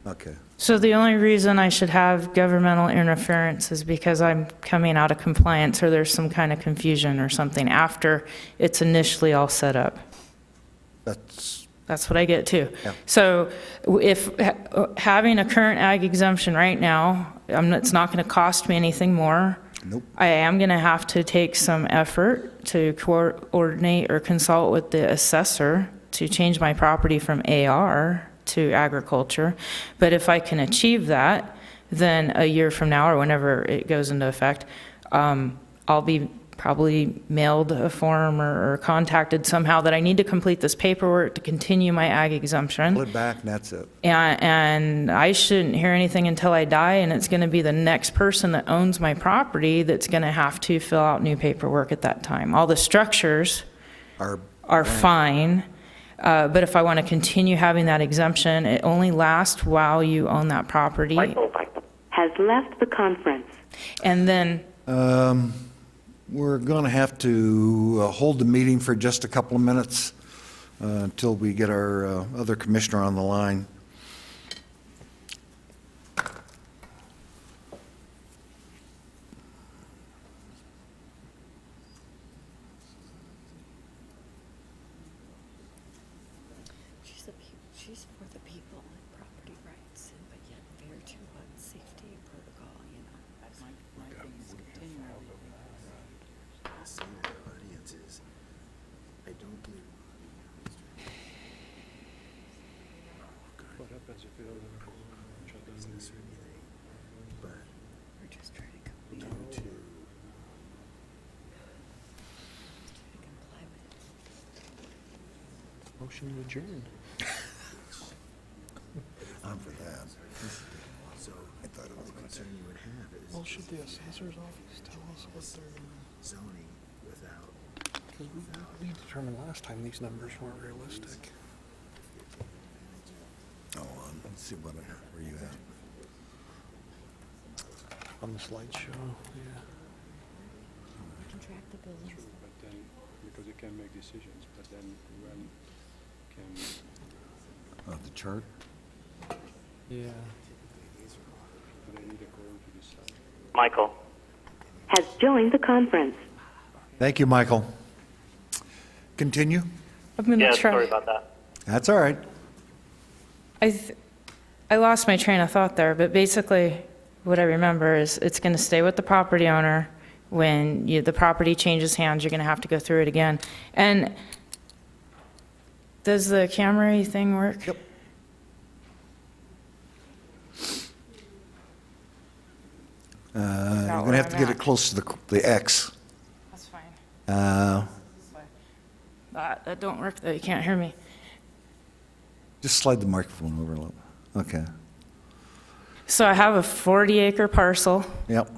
Okay. So the only reason I should have governmental interference is because I'm coming out of compliance, or there's some kind of confusion or something after it's initially all set up. That's what I get too. Yeah. So if having a current ag exemption right now, it's not going to cost me anything more. Nope. I am going to have to take some effort to coordinate or consult with the assessor to change my property from AR to agriculture. But if I can achieve that, then a year from now, or whenever it goes into effect, I'll be probably mailed a form or contacted somehow that I need to complete this paperwork to continue my ag exemption. Pull it back, and that's it. And I shouldn't hear anything until I die, and it's going to be the next person that owns my property that's going to have to fill out new paperwork at that time. All the structures are fine, but if I want to continue having that exemption, it only lasts while you own that property. Has left the conference. And then We're going to have to hold the meeting for just a couple of minutes until we get our other commissioner on the line. She's for the people and property rights, but yet fair to safety protocol, you know. My thing is continually. What happens if you shut down the meeting? We're just trying to comply with it. Motion to adjourn. I'm for that. So I thought it was concern you would have is. Well, should the assessor's office tell us what they're zoning without. Because we determined last time these numbers weren't realistic. Oh, let's see where you at. On the slideshow, yeah. We can track the buildings. But then, because it can make decisions, but then when can, The chart? Yeah. they need a quorum to decide. Michael has joined the conference. Thank you, Michael. Continue? I'm going to try. Sorry about that. That's all right. I lost my train of thought there, but basically what I remember is it's going to stay with the property owner. When the property changes hands, you're going to have to go through it again. And does the camera thing work? Yep. You're going to have to get it close to the X. That's fine. That don't work, though. You can't hear me. Just slide the microphone over a little. Okay. So I have a 40-acre parcel. Yep.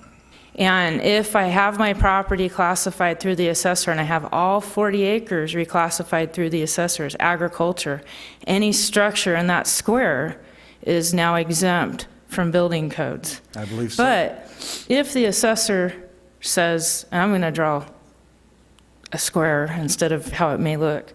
And if I have my property classified through the assessor and I have all 40 acres reclassified through the assessor as agriculture, any structure in that square is now exempt from building codes. I believe so. But if the assessor says, and I'm going to draw a square instead of how it may look,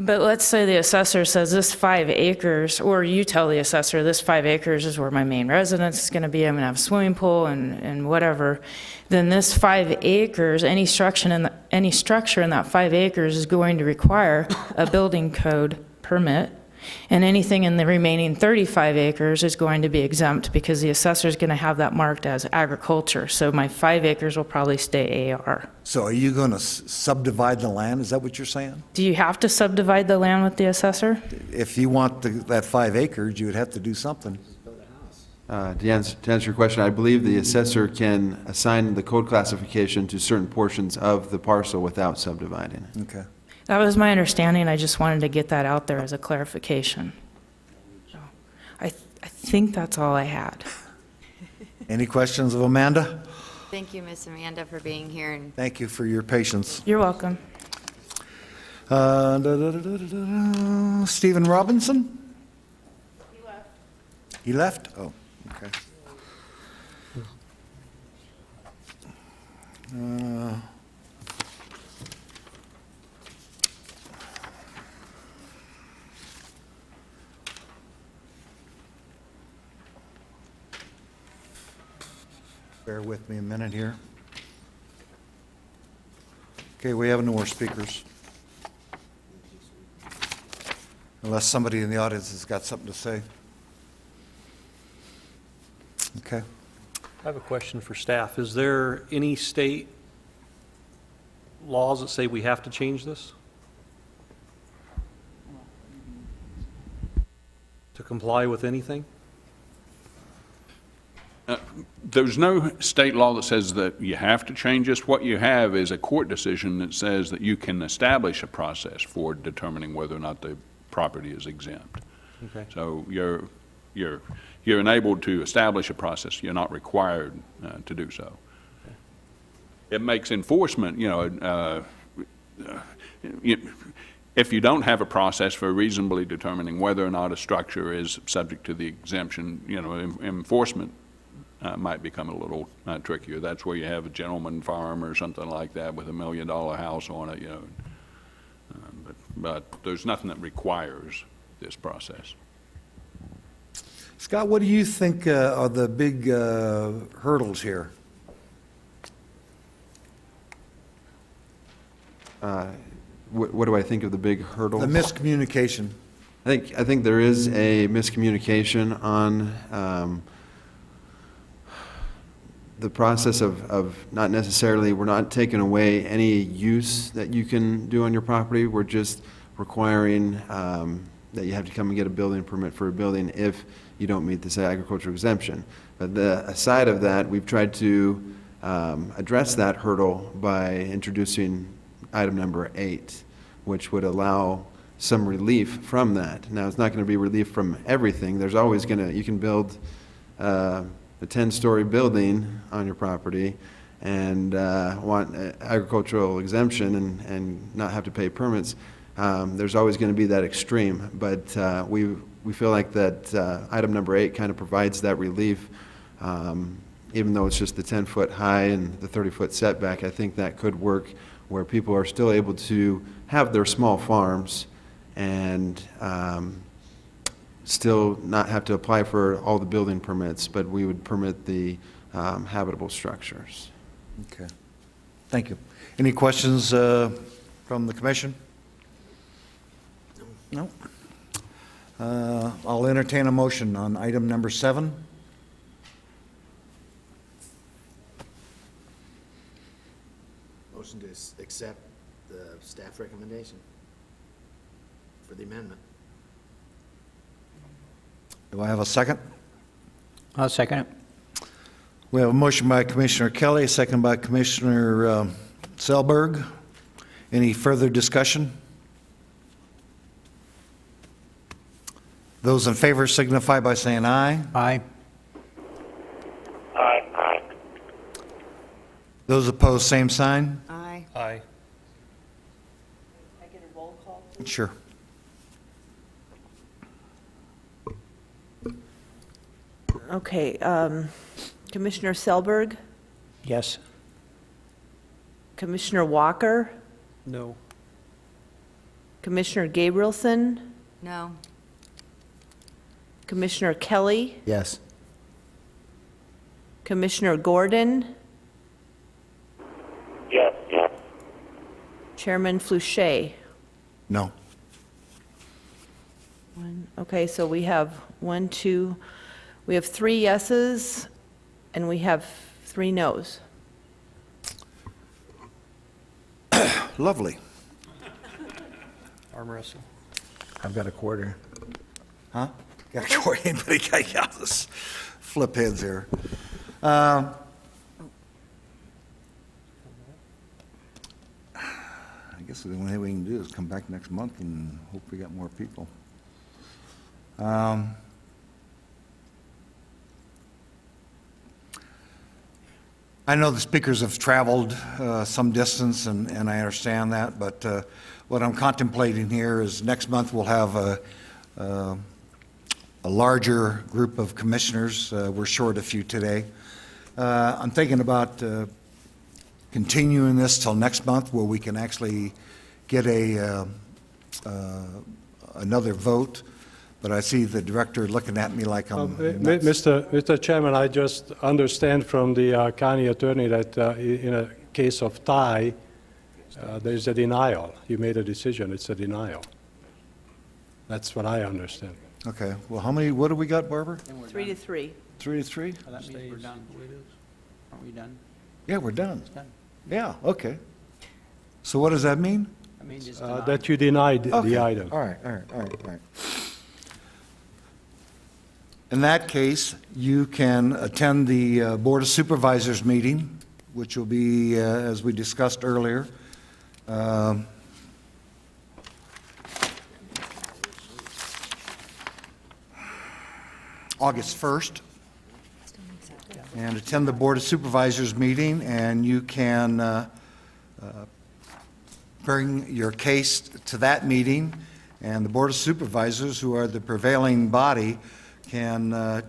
but let's say the assessor says this 5 acres, or you tell the assessor this 5 acres is where my main residence is going to be, I'm going to have a swimming pool and whatever, then this 5 acres, any structure in that 5 acres is going to require a building code permit, and anything in the remaining 35 acres is going to be exempt because the assessor is going to have that marked as agriculture. So my 5 acres will probably stay AR. So are you going to subdivide the land? Is that what you're saying? Do you have to subdivide the land with the assessor? If you want that 5 acres, you would have to do something. To answer your question, I believe the assessor can assign the code classification to certain portions of the parcel without subdividing it. Okay. That was my understanding. I just wanted to get that out there as a clarification. So, I think that's all I had. Any questions of Amanda? Thank you, Miss Amanda, for being here. And Thank you for your patience. You're welcome. Stephen Robinson? He left. He left? Oh, okay. Bear with me a minute here. Okay, we have no more speakers. Unless somebody in the audience has got something to say. Okay. I have a question for staff. Is there any state laws that say we have to change this? To comply with anything? There's no state law that says that you have to change this. What you have is a court decision that says that you can establish a process for determining whether or not the property is exempt. Okay. So you're enabled to establish a process. You're not required to do so. Okay. It makes enforcement, if you don't have a process for reasonably determining whether or not a structure is subject to the exemption, enforcement might become a little trickier. That's where you have a gentleman farm or something like that with $1 million house on it, but there's nothing that requires this process. Scott, what do you think are the big hurdles here? What do I think of the big hurdles? The miscommunication. I think there is a miscommunication on the process of not necessarily, we're not taking away any use that you can do on your property. We're just requiring that you have to come and get a building permit for a building if you don't meet this agricultural exemption. But aside of that, we've tried to address that hurdle by introducing item number 8, which would allow some relief from that. Now, it's not going to be relief from everything. There's always you can build a 10-story building on your property and want agricultural exemption and not have to pay permits. There's always going to be that extreme, but we feel like that item number 8 kind of provides that relief. Even though it's just the 10-foot high and the 30-foot setback, I think that could work where people are still able to have their small farms and still not have to apply for all the building permits, but we would permit the habitable structures. Okay. Thank you. Any questions from the commission? No? I'll entertain a motion on item number 7. motion to accept the staff recommendation for the amendment. Do I have a second? I'll second it. We have a motion by Commissioner Kelly, a second by Commissioner Selberg. Any further discussion? Those in favor signify by saying aye. Aye. Aye. Those opposed, same sign. Aye. Aye. Sure. Okay, Commissioner Selberg, Yes. Commissioner Walker, No. Commissioner Gabrielson, No. Commissioner Kelly, Yes. Commissioner Gordon, Yes. Chairman Flouché. No. Okay, so we have we have 3 yeses, and we have 3 nos. Lovely. Arm wrestle. I've got a quarter. Huh? Got to go anybody got this flip heads here. I guess the only thing we can do is come back next month and hope we got more people. I know the speakers have traveled some distance, and I understand that, but what I'm contemplating here is next month we'll have a larger group of commissioners. We're short a few today. I'm thinking about continuing this till next month where we can actually get another vote. But I see the director looking at me like I'm nuts. Mr. Chairman, I just understand from the county attorney that in a case of tie, there's a denial. You made a decision, it's a denial. That's what I understand. Okay, well, what do we got, Barbara? 3 to 3. 3 to 3? Well, that means we're done. Aren't we done? Yeah, we're done. It's done. Yeah, okay. So what does that mean? I mean, just That you denied Okay. the item. All right. In that case, you can attend the Board of Supervisors meeting, which will be, as we discussed earlier, August 1st, and attend the Board of Supervisors meeting, and you can bring your case to that meeting, and the Board of Supervisors, who are the prevailing body, can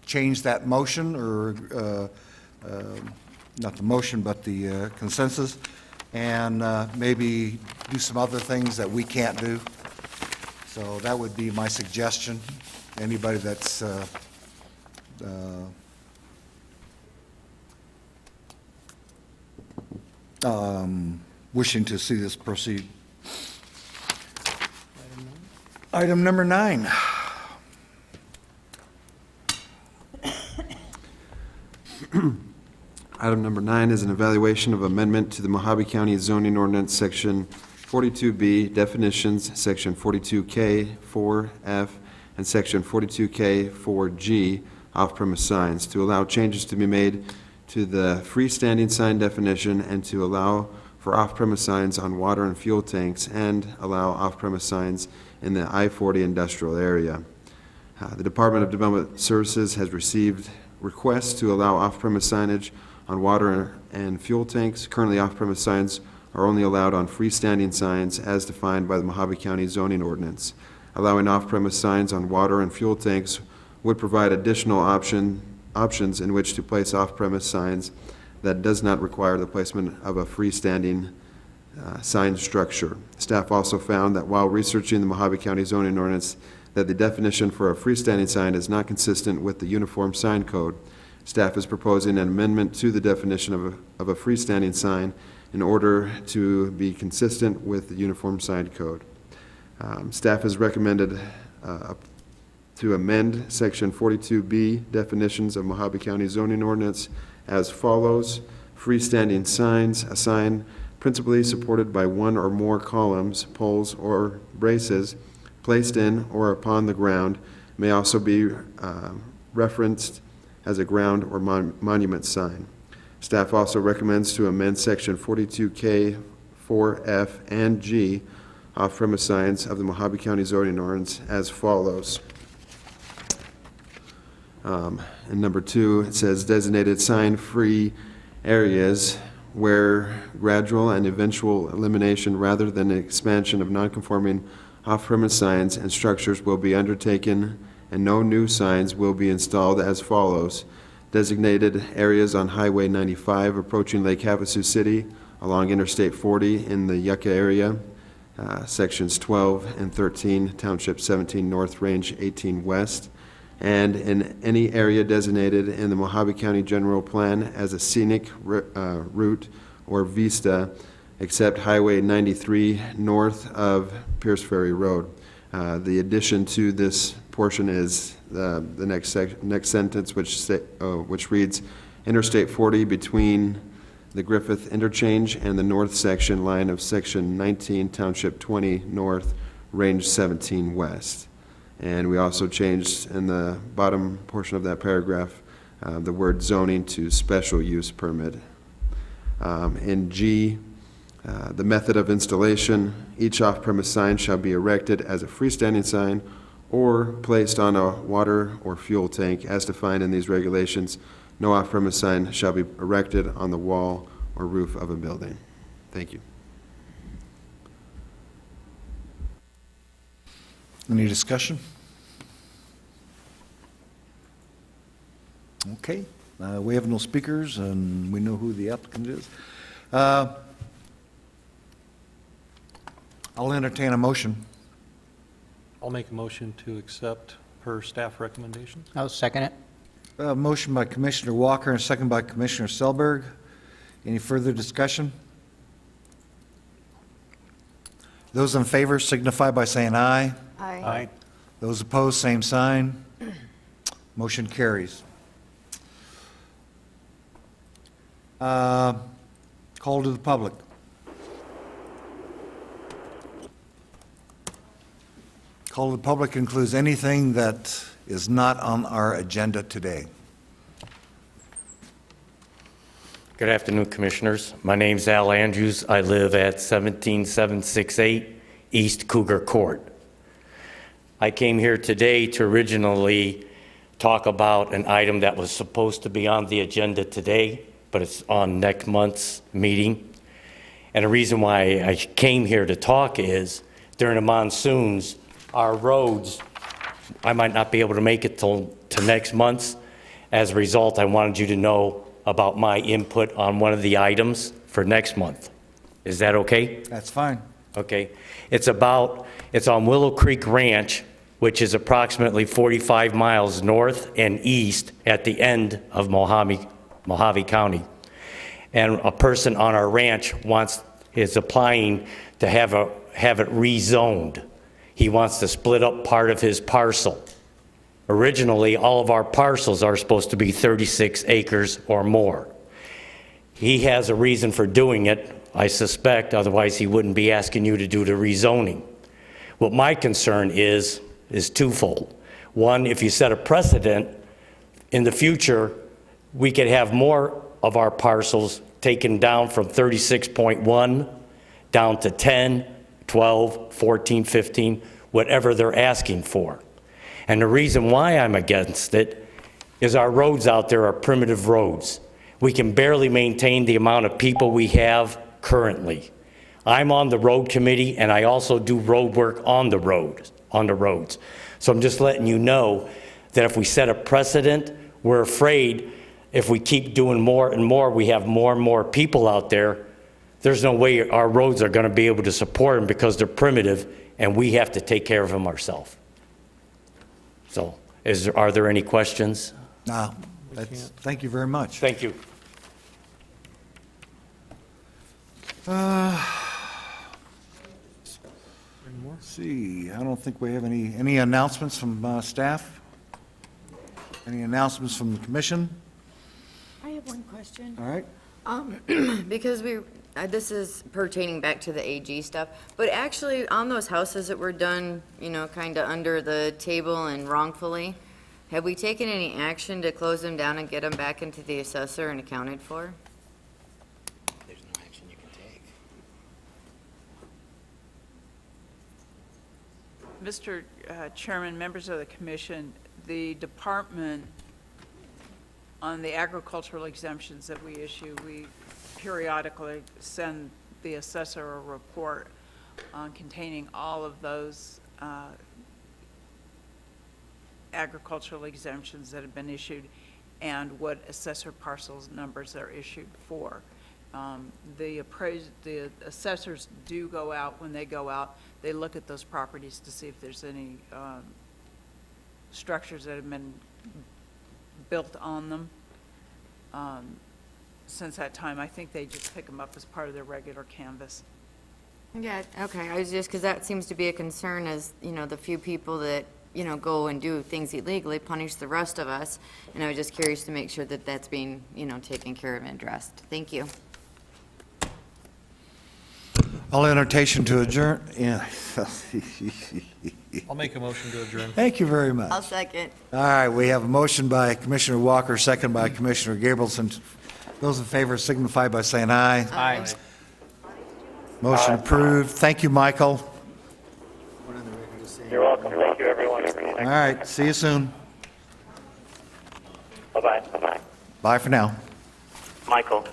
change that motion, or not the motion, but the consensus, and maybe do some other things that we can't do. So that would be my suggestion. Anybody that's wishing to see this proceed. Item number 9. Item number 9 is an evaluation of amendment to the Mojave County zoning ordinance, Section 42B, definitions, Section 42K 4F, and Section 42K 4G, off-premise signs, to allow changes to be made to the freestanding sign definition and to allow for off-premise signs on water and fuel tanks and allow off-premise signs in the I-40 industrial area. The Department of Development Services has received requests to allow off-premise signage on water and fuel tanks. Currently, off-premise signs are only allowed on freestanding signs as defined by the Mojave County zoning ordinance. Allowing off-premise signs on water and fuel tanks would provide additional options in which to place off-premise signs that does not require the placement of a freestanding sign structure. Staff also found that while researching the Mojave County zoning ordinance, that the definition for a freestanding sign is not consistent with the Uniform Sign Code. Staff is proposing an amendment to the definition of a freestanding sign in order to be consistent with the Uniform Sign Code. Staff has recommended to amend Section 42B definitions of Mojave County zoning ordinance as follows. freestanding signs. A sign principally supported by one or more columns, poles, or braces placed in or upon the ground may also be referenced as a ground or monument sign. Staff also recommends to amend Section 42K 4F and G off-premise signs of the Mojave County zoning ordinance as follows. In number 2, it says designated sign-free areas where gradual and eventual elimination rather than expansion of nonconforming off-premise signs and structures will be undertaken and no new signs will be installed as follows. Designated areas on Highway 95 approaching Lake Havasu City along Interstate 40 in the Yucca area, Sections 12 and 13, Township 17 North, Range 18 West, and in any area designated in the Mojave County General Plan as a scenic route or vista, except Highway 93 north of Pierce Ferry Road. The addition to this portion is the next sentence, which reads, Interstate 40 between the Griffith Interchange and the north section line of Section 19, Township 20 North, Range 17 West. And we also changed in the bottom portion of that paragraph the word zoning to special use permit. In G, the method of installation, each off-premise sign shall be erected as a freestanding sign or placed on a water or fuel tank as defined in these regulations. No off-premise sign shall be erected on the wall or roof of a building. Thank you. Any discussion? Okay, we have no speakers, and we know who the applicant is. I'll entertain a motion. I'll make a motion to accept per staff recommendations. I'll second it. Motion by Commissioner Walker and a second by Commissioner Selberg. Any further discussion? Those in favor signify by saying aye. Aye. Those opposed, same sign. Motion carries. Call to the public. Call to the public includes anything that is not on our agenda today. Good afternoon, Commissioners. My name's Al Andrews. I live at 17768 East Cougar Court. I came here today to originally talk about an item that was supposed to be on the agenda today, but it's on next month's meeting. And the reason why I came here to talk is during the monsoons, our roads, I might not be able to make it to next month's. As a result, I wanted you to know about my input on one of the items for next month. Is that okay? That's fine. Okay. It's on Willow Creek Ranch, which is approximately 45 miles north and east at the end of Mojave County. And a person on our ranch is applying to have it rezoned. He wants to split up part of his parcel. Originally, all of our parcels are supposed to be 36 acres or more. He has a reason for doing it, I suspect, otherwise he wouldn't be asking you to do the rezoning. What my concern is twofold. One, if you set a precedent, in the future, we could have more of our parcels taken down from 36.1 down to 10, 12, 14, 15, whatever they're asking for. And the reason why I'm against it is our roads out there are primitive roads. We can barely maintain the amount of people we have currently. I'm on the road committee and I also do road work on the roads. So I'm just letting you know that if we set a precedent, we're afraid if we keep doing more and more, we have more and more people out there, there's no way our roads are going to be able to support them because they're primitive and we have to take care of them ourselves. So are there any questions? No. Thank you very much. Thank you. Let's see, I don't think we have any announcements from staff? Any announcements from the commission? I have one question. All right. Because this is pertaining back to the AG stuff, but actually, on those houses that were done, kind of under the table and wrongfully, have we taken any action to close them down and get them back into the assessor and accounted for? There's no action you can take. Mr. Chairman, members of the commission, the department, on the agricultural exemptions that we issue, we periodically send the assessor a report containing all of those agricultural exemptions that have been issued and what assessor parcels numbers they're issued for. The assessors do go out. When they go out, they look at those properties to see if there's any structures that have been built on them. Since that time, I think they just pick them up as part of their regular canvas. Yeah, okay, I was just, because that seems to be a concern, as, the few people that, go and do things illegally punish the rest of us, and I was just curious to make sure that that's being, taken care of and addressed. Thank you. I'll entertain to adjourn. Yeah. I'll make a motion to adjourn. Thank you very much. I'll second. All right, we have a motion by Commissioner Walker, second by Commissioner Gabrielson. Those in favor signify by saying aye. Aye. Motion approved. Thank you, Michael. You're welcome. Thank you, everyone. All right, see you soon. Bye-bye. Bye-bye. Bye for now. Michael.